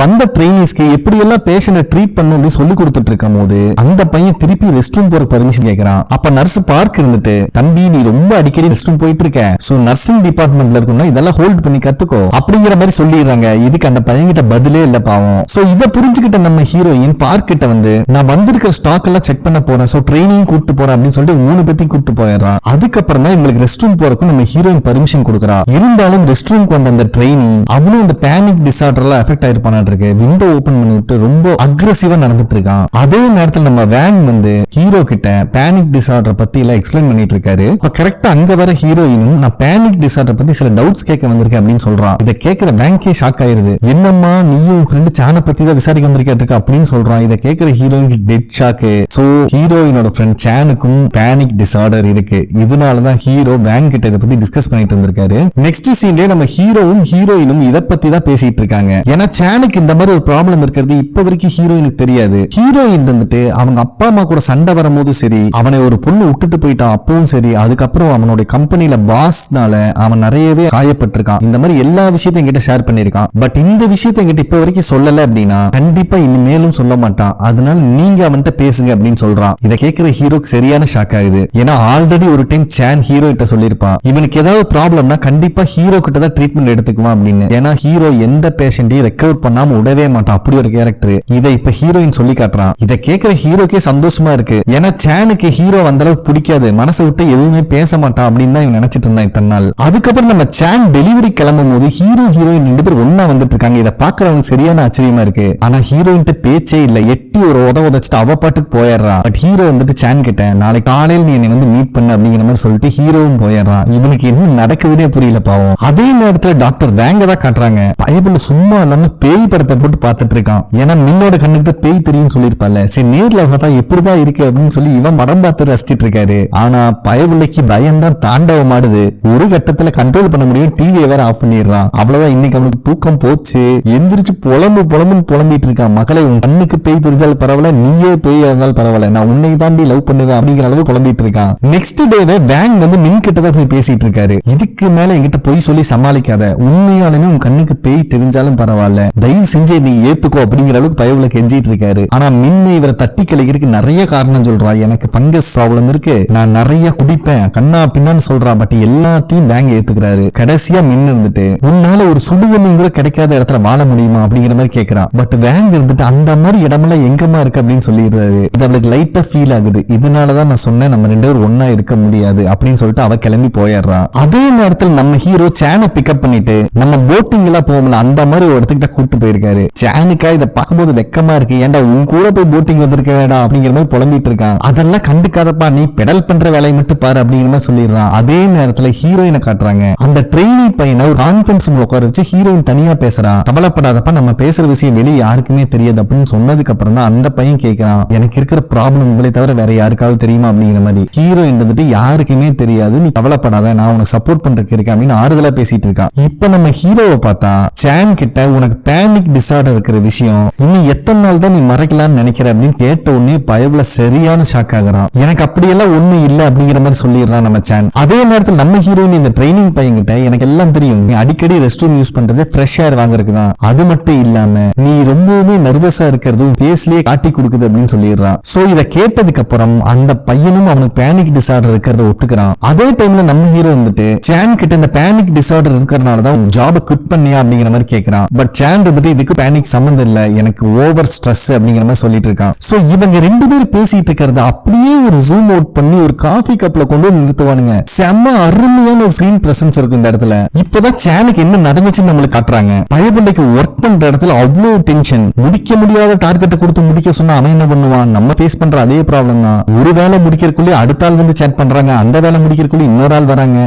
வந்த ட்ரெயினிஸ்க்கு எப்படி எல்லாம் பேஷண்ட ட்ரீட் பண்ணணும்னு சொல்லி கொடுத்துட்டு இருக்கும் போது அந்த பையன் திருப்பி ரெஸ்ட் ரூம் போற பர்மிஷன் கேட்கறான். அப்ப நர்ஸ் பார்க் இருந்துட்டு தம்பி நீ ரொம்ப அடிக்கடி ரெஸ்ட் ரூம் போயிட்டு இருக்க, சோ நர்சிங் டிபார்ட்மெண்ட்ல இருக்குன்னா இதெல்லாம் ஹோல்ட் பண்ணி கத்துக்கோ அப்படிங்கிற மாதிரி சொல்லிடுறாங்க. இதுக்கு அந்த பையன் கிட்ட பதிலே இல்ல பாவம். சோ இத புரிஞ்சுக்கிட்ட நம்ம ஹீரோயின் பார்க் கிட்ட வந்து நான் வந்திருக்கிற ஸ்டாக் எல்லாம் செக் பண்ண போறேன், சோ ட்ரெயினிங் கூட்டு போறேன் அப்படின்னு சொல்லிட்டு 3 பேத்தையும் கூட்டு போயிடுறான். அதுக்கப்புறம் தான் இவங்களுக்கு ரெஸ்ட் ரூம் போறதுக்கு நம்ம ஹீரோயின் பர்மிஷன் கொடுக்குறா. இருந்தாலும் ரெஸ்ட் ரூம்க்கு வந்த அந்த ட்ரெயினி அவனும் அந்த பேனிக் டிசார்டர்ல எஃபெக்ட் ஆயிருப்பானு இருக்கு. விண்டோ ஓபன் பண்ணிட்டு ரொம்ப அக்ரெசிவா நடந்துட்டு இருக்கான். அதே நேரத்தில் நம்ம வேன் வந்து ஹீரோ கிட்ட பேனிக் டிசார்டர் பத்தி எல்லாம் எக்ஸ்பிளைன் பண்ணிட்டு இருக்காரு. இப்ப கரெக்டா அங்க வர ஹீரோயினும் நான் பேனிக் டிசார்டர் பத்தி சில டவுட்ஸ் கேட்க வந்திருக்கேன் அப்படின்னு சொல்றான். இதை கேட்கிற பேங்கே ஷாக் ஆயிருது. என்னம்மா நீயும் ஃப்ரெண்டு சான பத்தி தான் விசாரிக்க வந்திருக்க அப்படின்னு சொல்றான். இதை கேட்கிற ஹீரோயினுக்கு டெட் ஷாக்கு. சோ ஹீரோயினோட ஃப்ரெண்ட் சானுக்கும் பேனிக் டிசார்டர் இருக்கு. இதனாலதான் ஹீரோ பேங்க் கிட்ட இதை பத்தி டிஸ்கஸ் பண்ணிட்டு இருந்திருக்காரு. நெக்ஸ்ட் சீன்ல நம்ம ஹீரோவும் ஹீரோயினும் இதை பத்தி தான் பேசிட்டு இருக்காங்க. ஏன்னா சானுக்கு இந்த மாதிரி ஒரு ப்ராப்ளம் இருக்கிறது இப்ப வரைக்கும் ஹீரோயினுக்கு தெரியாது. ஹீரோயின் வந்துட்டு அவங்க அப்பா அம்மா கூட சண்டை வரும்போது சரி, அவனை ஒரு பொண்ணு விட்டுட்டு போயிட்டான் அப்பவும் சரி, அதுக்கப்புறம் அவனுடைய கம்பெனில பாஸ்னால அவன் நிறையவே காயப்பட்டிருக்கான். இந்த மாதிரி எல்லா விஷயத்தையும் என்கிட்ட ஷேர் பண்ணிருக்கான். பட் இந்த விஷயத்தை என்கிட்ட இப்ப வரைக்கும் சொல்லல அப்படின்னா கண்டிப்பா இனிமேலும் சொல்ல மாட்டான். அதனால நீங்க அவன்கிட்ட பேசுங்க அப்படின்னு சொல்றான். இதை கேட்கிற ஹீரோக்கு சரியான ஷாக் ஆகுது. ஏன்னா ஆல்ரெடி ஒரு டைம் சான் ஹீரோ கிட்ட சொல்லிருப்பான் இவனுக்கு ஏதாவது ப்ராப்ளம்னா கண்டிப்பா ஹீரோ கிட்ட தான் ட்ரீட்மெண்ட் எடுத்துக்குவான் அப்படின்னு. ஏன்னா ஹீரோ எந்த பேஷண்டையும் ரெக்கவர் பண்ணாம விடவே மாட்டான், அப்படி ஒரு கேரக்டர். இதை இப்ப ஹீரோயின் சொல்லி காட்டுறான். இதை கேட்கிற ஹீரோக்கே சந்தோஷமா இருக்கு. ஏன்னா சானுக்கு ஹீரோ அந்த அளவுக்கு பிடிக்காது, மனசை விட்டு எதுவுமே பேச மாட்டான் அப்படின்னு தான் நினைச்சிட்டு இருந்தான் இத்தனை நாள். அதுக்கப்புறம் நம்ம சான் டெலிவரி கிளம்பும் போது ஹீரோ ஹீரோயின் 2 பேர் ஒன்னா வந்துட்டு இருக்காங்க. இதை பாக்குறவங்க சரியான ஆச்சரியமா இருக்கு. ஆனா ஹீரோயின் பேச்சே இல்ல, எட்டி ஒரு உதச்சிட்டு அவ பாட்டுக்கு போயிடுறான். பட் ஹீரோ வந்துட்டு சான் கிட்ட நாளைக்கு காலையில் நீ என்னை வந்து மீட் பண்ண அப்படிங்கிற மாதிரி சொல்லிட்டு ஹீரோவும் போயிடுறான். இவனுக்கு என்ன நடக்குதுன்னே புரியல பாவம். அதே நேரத்துல டாக்டர் வேங்க தான் காட்டுறாங்க. பைபிள் சும்மா இல்லாம பேய் படத்தை போட்டு பார்த்துட்டு இருக்கான். ஏன்னா மின்னோட கண்ணுக்கு பேய் தெரியும் சொல்லிருப்பால, சரி நேர்ல பார்த்தா எப்படிதான் இருக்கு அப்படின்னு சொல்லி இவன் படம் பார்த்து ரசிச்சிட்டு இருக்காரு. ஆனா பயபிள்ளைக்கு பயம் தான் தாண்டவம் ஆடுது. ஒரு கட்டத்துல கண்ட்ரோல் பண்ண முடியும், டிவியை வேற ஆஃப் பண்ணிடுறான். அவ்வளவுதான், இன்னைக்கு அவனுக்கு தூக்கம் போச்சு. எந்திரிச்சு புலம்பிட்டு இருக்கான். மக்களை உன் கண்ணுக்கு பேய் தெரிஞ்சாலும் பரவாயில்ல, நீயே பேய் இருந்தாலும் பரவாயில்ல, நான் உன்னை தாண்டி லவ் பண்ணுவேன் அப்படிங்கிற அளவு குழம்பிட்டு இருக்கான். இருக்கான். நெக்ஸ்ட் டேவே பேங் வந்து மின் கிட்டதான் போய் பேசிட்டு இருக்காரு. இதுக்கு மேல என்கிட்ட பொய் சொல்லி சமாளிக்காத, உண்மையாலுமே உன் கண்ணுக்கு பேய் தெரிஞ்சாலும் பரவாயில்ல, தயவு செஞ்சு நீ ஏத்துக்கோ அப்படிங்கிற அளவுக்கு பயவுல கெஞ்சிட்டு இருக்காரு. ஆனா மின் இவரை தட்டி கழிக்கிறதுக்கு நிறைய காரணம் சொல்றா. எனக்கு பங்கஸ் ப்ராப்ளம் இருக்கு, நான் நிறைய குடிப்பேன், கண்ணா பின்னான்னு சொல்றா. பட் எல்லாத்தையும் பேங்க் ஏத்துக்கிறாரு. கடைசியா மின் இருந்துட்டு உன்னால ஒரு சுடுதண்ணி கூட கிடைக்காத இடத்துல வாழ முடியுமா அப்படிங்கிற மாதிரி கேட்கறான். பட் பேங்க் இருந்துட்டு அந்த மாதிரி இடமெல்லாம் எங்கமா இருக்கு அப்படின்னு சொல்லிடுறாரு. இது அவளுக்கு லைட்டா ஃபீல் ஆகுது. இதனாலதான் நான் சொன்னேன் நம்ம ரெண்டு பேரும் ஒன்னா இருக்க முடியாது அப்படின்னு சொல்லிட்டு அவ கிளம்பி போயிடுறான். அதே நேரத்தில் நம்ம ஹீரோ சேனை பிக்கப் பண்ணிட்டு நம்ம போட்டிங் எல்லாம் போகல அந்த மாதிரி ஒரு இடத்துக்கிட்ட கூட்டு போயிருக்காரு. சேனுக்கா இதை பார்க்கும்போது வெக்கமா இருக்கு, ஏன்டா உன் கூட போய் போட்டிங் வந்திருக்க வேண்டாம் அப்படிங்கிற மாதிரி புலம்பிட்டு இருக்கான். அதெல்லாம் கண்டுக்காதப்பா, நீ பெடல் பண்ற வேலையை மட்டும் பாரு அப்படிங்கிற மாதிரி சொல்லிடுறான். அதே நேரத்துல ஹீரோயினை காட்டுறாங்க. அந்த ட்ரெயினி பையனை ஒரு கான்ஃபரன்ஸ் உட்கார வச்சு ஹீரோயின் தனியா பேசுறான். கவலைப்படாதப்பா, நம்ம பேசுற விஷயம் வெளியே யாருக்குமே தெரியாது அப்படின்னு சொன்னதுக்கு அப்புறம் தான் அந்த பையன் கேட்கிறான், எனக்கு இருக்கிற ப்ராப்ளம் உங்களை தவிர வேற யாருக்காவது தெரியுமா அப்படிங்கிற மாதிரி. ஹீரோயின் வந்துட்டு யாருக்குமே தெரியாது, நீ கவலைப்படாத, நான் உனக்கு சப்போர்ட் பண்றதுக்கு இருக்கேன் அப்படின்னு ஆறுதலா பேசிட்டு இருக்கான். இப்ப நம்ம ஹீரோவை பார்த்தா சான் கிட்ட உனக்கு பேனிக் டிசார்டர் இருக்கிற விஷயம் இன்னும் எத்தனை நாள் தான் நீ மறைக்கலாம்னு நினைக்கிற அப்படின்னு கேட்ட உடனே பயவுல சரியான ஷாக் ஆகுறான். எனக்கு அப்படியெல்லாம் ஒண்ணு இல்ல அப்படிங்கிற மாதிரி சொல்லிடுறான் நம்ம சான். அதே நேரத்தில் நம்ம ஹீரோயின் இந்த ட்ரைனிங் பையன் கிட்ட எனக்கு எல்லாம் தெரியும், நீ அடிக்கடி ரெஸ்ட் ரூம் யூஸ் பண்றது ஃப்ரெஷ் ஏர் வாங்குறதுக்கு தான், அது மட்டும் இல்லாம நீ ரொம்பவுமே நர்வஸா இருக்கிறது பேஸ்லயே காட்டி கொடுக்குது அப்படின்னு சொல்லிடுறான். சோ இத கேட்டதுக்கு அப்புறம் அந்த பையனும் அவனுக்கு பேனிக் டிசார்டர் இருக்கிறத ஒத்துக்கிறான். அதே டைம்ல நம்ம ஹீரோ வந்துட்டு சான் கிட்ட இந்த பேனிக் டிசார்டர் இருக்கிறனால தான் ஜாபை குவிட் பண்ணியா அப்படிங்கிற மாதிரி கேட்கிறான். பட் சான் வந்துட்டு இதுக்கு பேனிக் சம்பந்தம் இல்ல, எனக்கு ஓவர் ஸ்ட்ரெஸ் அப்படிங்கிற மாதிரி சொல்லிட்டு இருக்கான். சோ இவங்க ரெண்டு பேரும் பேசிட்டு இருக்கிறத அப்படியே ஒரு ஜூம் அவுட் பண்ணி ஒரு காஃபி கப்ல கொண்டு வந்து நிறுத்துவானுங்க. செம்ம அருமையான ஒரு ஸ்கிரீன் பிரசன்ஸ் இருக்கும் இந்த இடத்துல. இப்பதான் சானுக்கு என்ன நடந்துச்சுன்னு நம்மளுக்கு காட்டுறாங்க. பயபண்டைக்கு ஒர்க் பண்ற இடத்துல அவ்வளவு டென்ஷன், முடிக்க முடியாத டார்கெட்டை கொடுத்து முடிக்க சொன்னா அவன் என்ன பண்ணுவான், நம்ம ஃபேஸ் பண்ற அதே ப்ராப்ளம் தான். ஒரு வேலை முடிக்கிறதுக்குள்ளே அடுத்த ஆள் வந்து சேட் பண்றாங்க, அந்த வேலை முடிக்கிறதுக்குள்ளே இன்னொரு ஆள் வராங்க,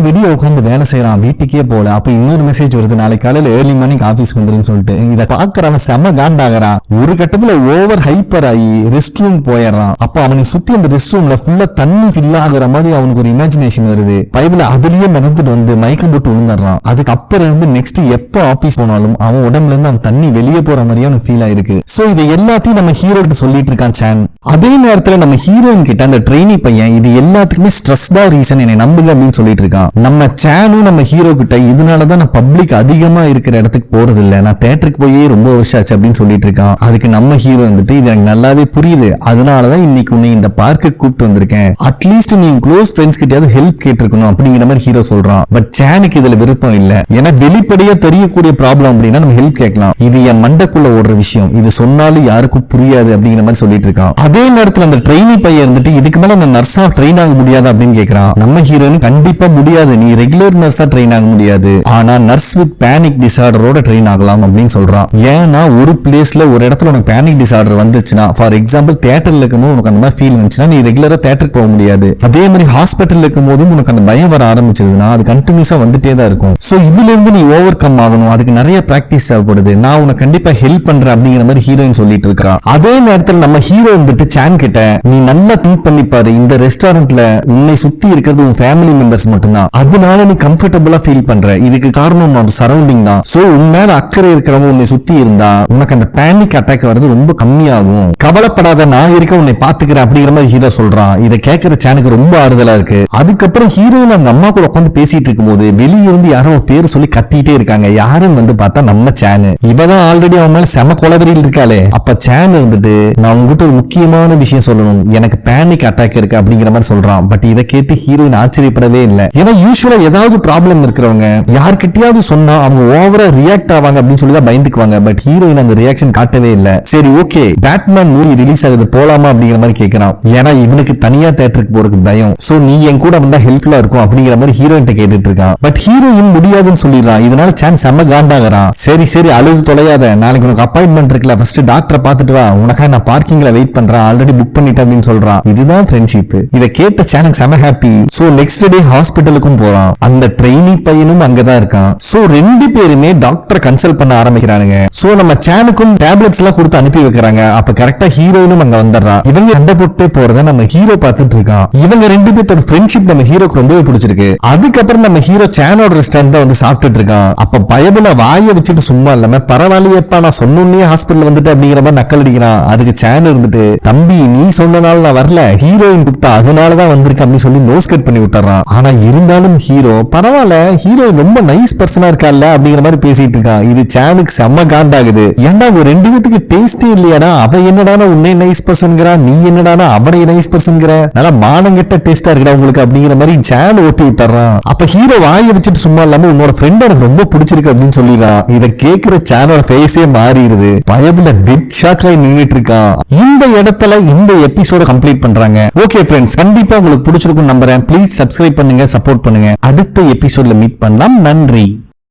விடிய உட்காந்து வேலை செய்யறான், வீட்டுக்கே போல. அப்ப இன்னொரு மெசேஜ் வருது, நாளைக்கு காலையில ஏர்லி மார்னிங் ஆபீஸ் வந்துருன்னு சொல்லிட்டு. இதை பாக்குறவன் செம்ம காண்டாகிறான். ஒரு கட்டத்துல ஓவர் ஹைப்பர் ஆகி ரெஸ்ட் ரூம் போயிடுறான். அப்ப அவனுக்கு சுத்தி அந்த ரெஸ்ட் ரூம்ல ஃபுல்லா தண்ணி ஃபில் ஆகுற மாதிரி அவனுக்கு ஒரு இமேஜினேஷன் வருது. பைபிள் அதுலயே நடந்துட்டு வந்து மயக்கம் போட்டு விழுந்துடுறான். அதுக்கு அப்புறம் இருந்து நெக்ஸ்ட் எப்ப ஆபீஸ் போனாலும் அவன் உடம்புல இருந்து அவன் தண்ணி வெளியே போற மாதிரியே அவனுக்கு ஃபீல் ஆயிருக்கு. சோ இதை எல்லாத்தையும் நம்ம ஹீரோ கிட்ட சொல்லிட்டு இருக்கான் சான். அதே நேரத்துல நம்ம ஹீரோயின் கிட்ட அந்த ட்ரெயினி பையன் இது எல்லாத்துக்குமே ஸ்ட்ரெஸ் தான் ரீசன், என்னை நம்புங்க அப்படின்னு சொல்லிட்டு இருக்கான். நம்ம சானும் நம்ம ஹீரோ கிட்ட இதனாலதான் நான் பப்ளிக் அதிகமா இருக்கிற இடத்துக்கு போறது இல்ல, நான் தியேட்டருக்கு போயே ரொம்ப வருஷம் ஆச்சு அப்படின்னு சொல்லிட்டு இருக்கான். அதுக்கு நம்ம ஹீரோ வந்துட்டு இது எனக்கு நல்லாவே புரியுது, அதனாலதான் இன்னைக்கு உன்னை இந்த பார்க்கு கூப்பிட்டு வந்திருக்கேன், அட்லீஸ்ட் நீ க்ளோஸ் ஃப்ரெண்ட்ஸ் கிட்டயாவது ஹெல்ப் கேட்டிருக்கணும் அப்படிங்கிற மாதிரி ஹீரோ சொல்றான். பட் சானுக்கு இதுல விருப்பம் இல்ல. ஏன்னா வெளிப்படையா தெரியக்கூடிய ப்ராப்ளம் அப்படின்னா நம்ம ஹெல்ப் கேட்கலாம், இது என் மண்டக்குள்ள ஓடுற விஷயம், இது சொன்னாலும் யாருக்கும் புரியாது அப்படிங்கிற மாதிரி சொல்லிட்டு இருக்கான். அதே நேரத்துல அந்த ட்ரெயினி பையன் இருந்துட்டு இதுக்கு மேல நான் நர்ஸா ட்ரெயின் ஆக முடியாது அப்படின்னு கேட்கிறான். நம்ம ஹீரோயின் கண்டிப்பா முடியாது, நீ ரெகுலர் நர்ஸா ட்ரெயின் ஆக முடியாது, ஆனா நர்ஸ் வித் பேனிக் டிசார்டரோட ட்ரெயின் ஆகலாம் அப்படின்னு சொல்றான். ஏன்னா ஒரு பிளேஸ்ல ஒரு இடத்துல உனக்கு பேனிக் டிசார்டர் வந்துச்சுன்னா, ஃபார் எக்ஸாம்பிள் தியேட்டர்ல இருக்கும்போது உனக்கு அந்த மாதிரி ஃபீல் வந்துச்சுன்னா நீ ரெகுலரா தியேட்டருக்கு போக முடியாது. அதே மாதிரி ஹாஸ்பிட்டல் இருக்கும் போதும் உனக்கு அந்த பயம் வர ஆரம்பிச்சதுன்னா அது கண்டினியூஸா வந்துட்டே தான் இருக்கும். சோ இதுல இருந்து நீ ஓவர் கம் ஆகணும், அதுக்கு நிறைய பிராக்டிஸ் தேவைப்படுது, நான் உனக்கு கண்டிப்பா ஹெல்ப் பண்றேன் அப்படிங்கிற மாதிரி ஹீரோயின் சொல்லிட்டு இருக்கா. அதே நேரத்தில் நம்ம ஹீரோ வந்துட்டு சான் கிட்ட நீ நல்லா திங்க் பண்ணி பாரு, இந்த ரெஸ்டாரண்ட்ல உன்னை சுத்தி இருக்கிறது உன் ஃபேமிலி மெம்பர்ஸ் மட்டும்தான், அதனால நீ கம்ஃபர்டபுளா ஃபீல் பண்ற, இதுக்கு காரணம் உன்னோட சரௌண்டிங் தான். சோ உன் மேல அக்கறை இருக்கிறவங்க உன்னை சுத்தி இருந்தா உனக்கு அந்த பேனிக் அட்டாக் வரது ரொம்ப கம்மியாகும், கவலைப்படாத நான் இருக்க உன்னை பாத்துக்கிறேன் அப்படிங்கிற மாதிரி ஹீரோ சொல்றான். இதை கேட்கிற சானுக்கு ரொம்ப ஆறுதலா இருக்கு. அதுக்கப்புறம் ஹீரோயின் அவங்க அம்மா கூட உட்காந்து பேசிட்டு இருக்கும் போது வெளியே இருந்து யாரோ பேர் சொல்லி கத்திட்டே இருக்காங்க. யாரும் வந்து பார்த்தா நம்ம சானு. இவதான் ஆல்ரெடி அவன் மேல செம கொலவெறியில் இருக்காளே. அப்ப சான் இருந்துட்டு நான் உங்ககிட்ட ஒரு முக்கியமான விஷயம் சொல்லணும், எனக்கு பேனிக் அட்டாக் இருக்கு அப்படிங்கிற மாதிரி சொல்றான். பட் இதை கேட்டு ஹீரோயின் ஆச்சரியப்படவே இல்லை. ஏன்னா யூஸ்வலா ஏதாவது ப்ராப்ளம் இருக்கிறவங்க யார்கிட்டயாவது சொன்னா அவங்க ஓவரா ரியாக்ட் ஆவாங்க அப்படின்னு சொல்லி தான் பயந்துக்குவாங்க. பட் ஹீரோயின் அந்த ரியாக்ஷன் காட்டவே இல்லை. சரி ஓகே, பேட்மேன் மூவி ரிலீஸ் ஆகுது போலாமா அப்படிங்கிற மாதிரி கேட்கிறான். ஏன்னா இவனுக்கு தனியா தியேட்டருக்கு போறதுக்கு பயம். சோ நீ என் கூட வந்தா ஹெல்ப்ஃபுல்லா இருக்கும் அப்படிங்கிற மாதிரி ஹீரோயின் கேட்டுட்டு இருக்கான். பட் ஹீரோயின் முடியாதுன்னு சொல்லிடுறான். இதனால சான் செம்ம காண்டாகிறான். சரி சரி அழுது தொலையாத, நாளைக்கு உனக்கு அப்பாயின்மெண்ட் இருக்குல்ல, ஃபர்ஸ்ட் டாக்டரை பார்த்துட்டு வா, உனக்கா நான் பார்க்கிங்ல வெயிட் பண்றேன், ஆல்ரெடி புக் பண்ணிட்டேன் அப்படின்னு சொல்றான். இதுதான் ஃப்ரெண்ட்ஷிப். இதை கேட்ட சானுக்கு செம ஹாப்பி. சோ நெக்ஸ்ட் டே ஹாஸ்பிட்டலுக்கும் போறான். அந்த ட்ரெயினி பையனும் அங்கதான் இருக்கான். சோ ரெண்டு பேருமே டாக்டரை கன்சல்ட் பண்ண ஆரம்பிக்கிறானுங்க. சோ நம்ம சானுக்கும் டேப்லெட்ஸ் எல்லாம் கொடுத்து அனுப்பி வைக்கிறாங்க. அப்ப கரெக்டா ஹீரோயினும் அங்க வந்துடுறான். இவங்க சண்டை போட்டே போறத நம்ம ஹீரோ பார்த்துட்டு இருக்கான். இவங்க ரெண்டு பேர்த்தோட ஃப்ரெண்ட்ஷிப் நம்ம ஹீரோக்கு ரொம்பவே பிடிச்சிருக்கு. அதுக்கப்புறம் நம்ம ஹீரோ சானோட ரெஸ்டாரண்ட் தான் வந்து சாப்பிட்டுட்டு இருக்கான். அப்ப பயபுல வாயை வச்சுட்டு சும்மா இல்லாம பரவாயில்லையப்பா நான் சொன்னே ஹாஸ்பிட்டல் வந்துட்டு அப்படிங்கிற மாதிரி நக்கல் அடிக்கிறான். அதுக்கு சான் இருந்துட்டு தம்பி நீ சொன்னனால நான் வரல, ஹீரோ ஹீரோயின் கூப்பிட்டா அதனாலதான் வந்திருக்கு அப்படின்னு சொல்லி நோஸ் கட் பண்ணி விட்டுறான். ஆனா இருந்தாலும் ஹீரோ பரவாயில்ல, ஹீரோயின் ரொம்ப நைஸ் பர்சனா இருக்கால அப்படிங்கிற மாதிரி பேசிட்டு இருக்கான். இது சானுக்கு செம்ம காண்டாகுது. ஏன்டா ஒரு ரெண்டு பேத்துக்கு டேஸ்டே இல்லையாடா, அவ என்னடானா உன்னே நைஸ் பர்சன்கிறா, நீ என்னடானா அவடைய நைஸ் பர்சன்கிற, நல்லா மானங்கெட்ட டேஸ்டா இருக்கா உங்களுக்கு அப்படிங்கிற மாதிரி சான் ஓட்டி விட்டுறான். அப்ப ஹீரோ வாயை வச்சுட்டு சும்மா இல்லாம உன்னோட ஃப்ரெண்ட் எனக்கு ரொம்ப பிடிச்சிருக்கு அப்படின்னு சொல்லிடுறான். இதை கேட்கிற சானோட ஃபேஸே மாறிடுது. பயபுல டெட் ஷாக்ல நின்னுட்டு இருக்கான். இந்த இடத்துல இந்த எபிசோட கம்ப்ளீட் பண்றாங்க. ஓகே ஃப்ரெண்ட்ஸ், கண்டிப்பா உங்களுக்கு பிடிச்சிருக்கும் நம்புறேன். ப்ளீஸ் சப்ஸ்கிரைப் பண்ணுங்க, சப்போர்ட் பண்ணுங்க. அடுத்த எபிசோட்ல மீட் பண்ணலாம். நன்றி.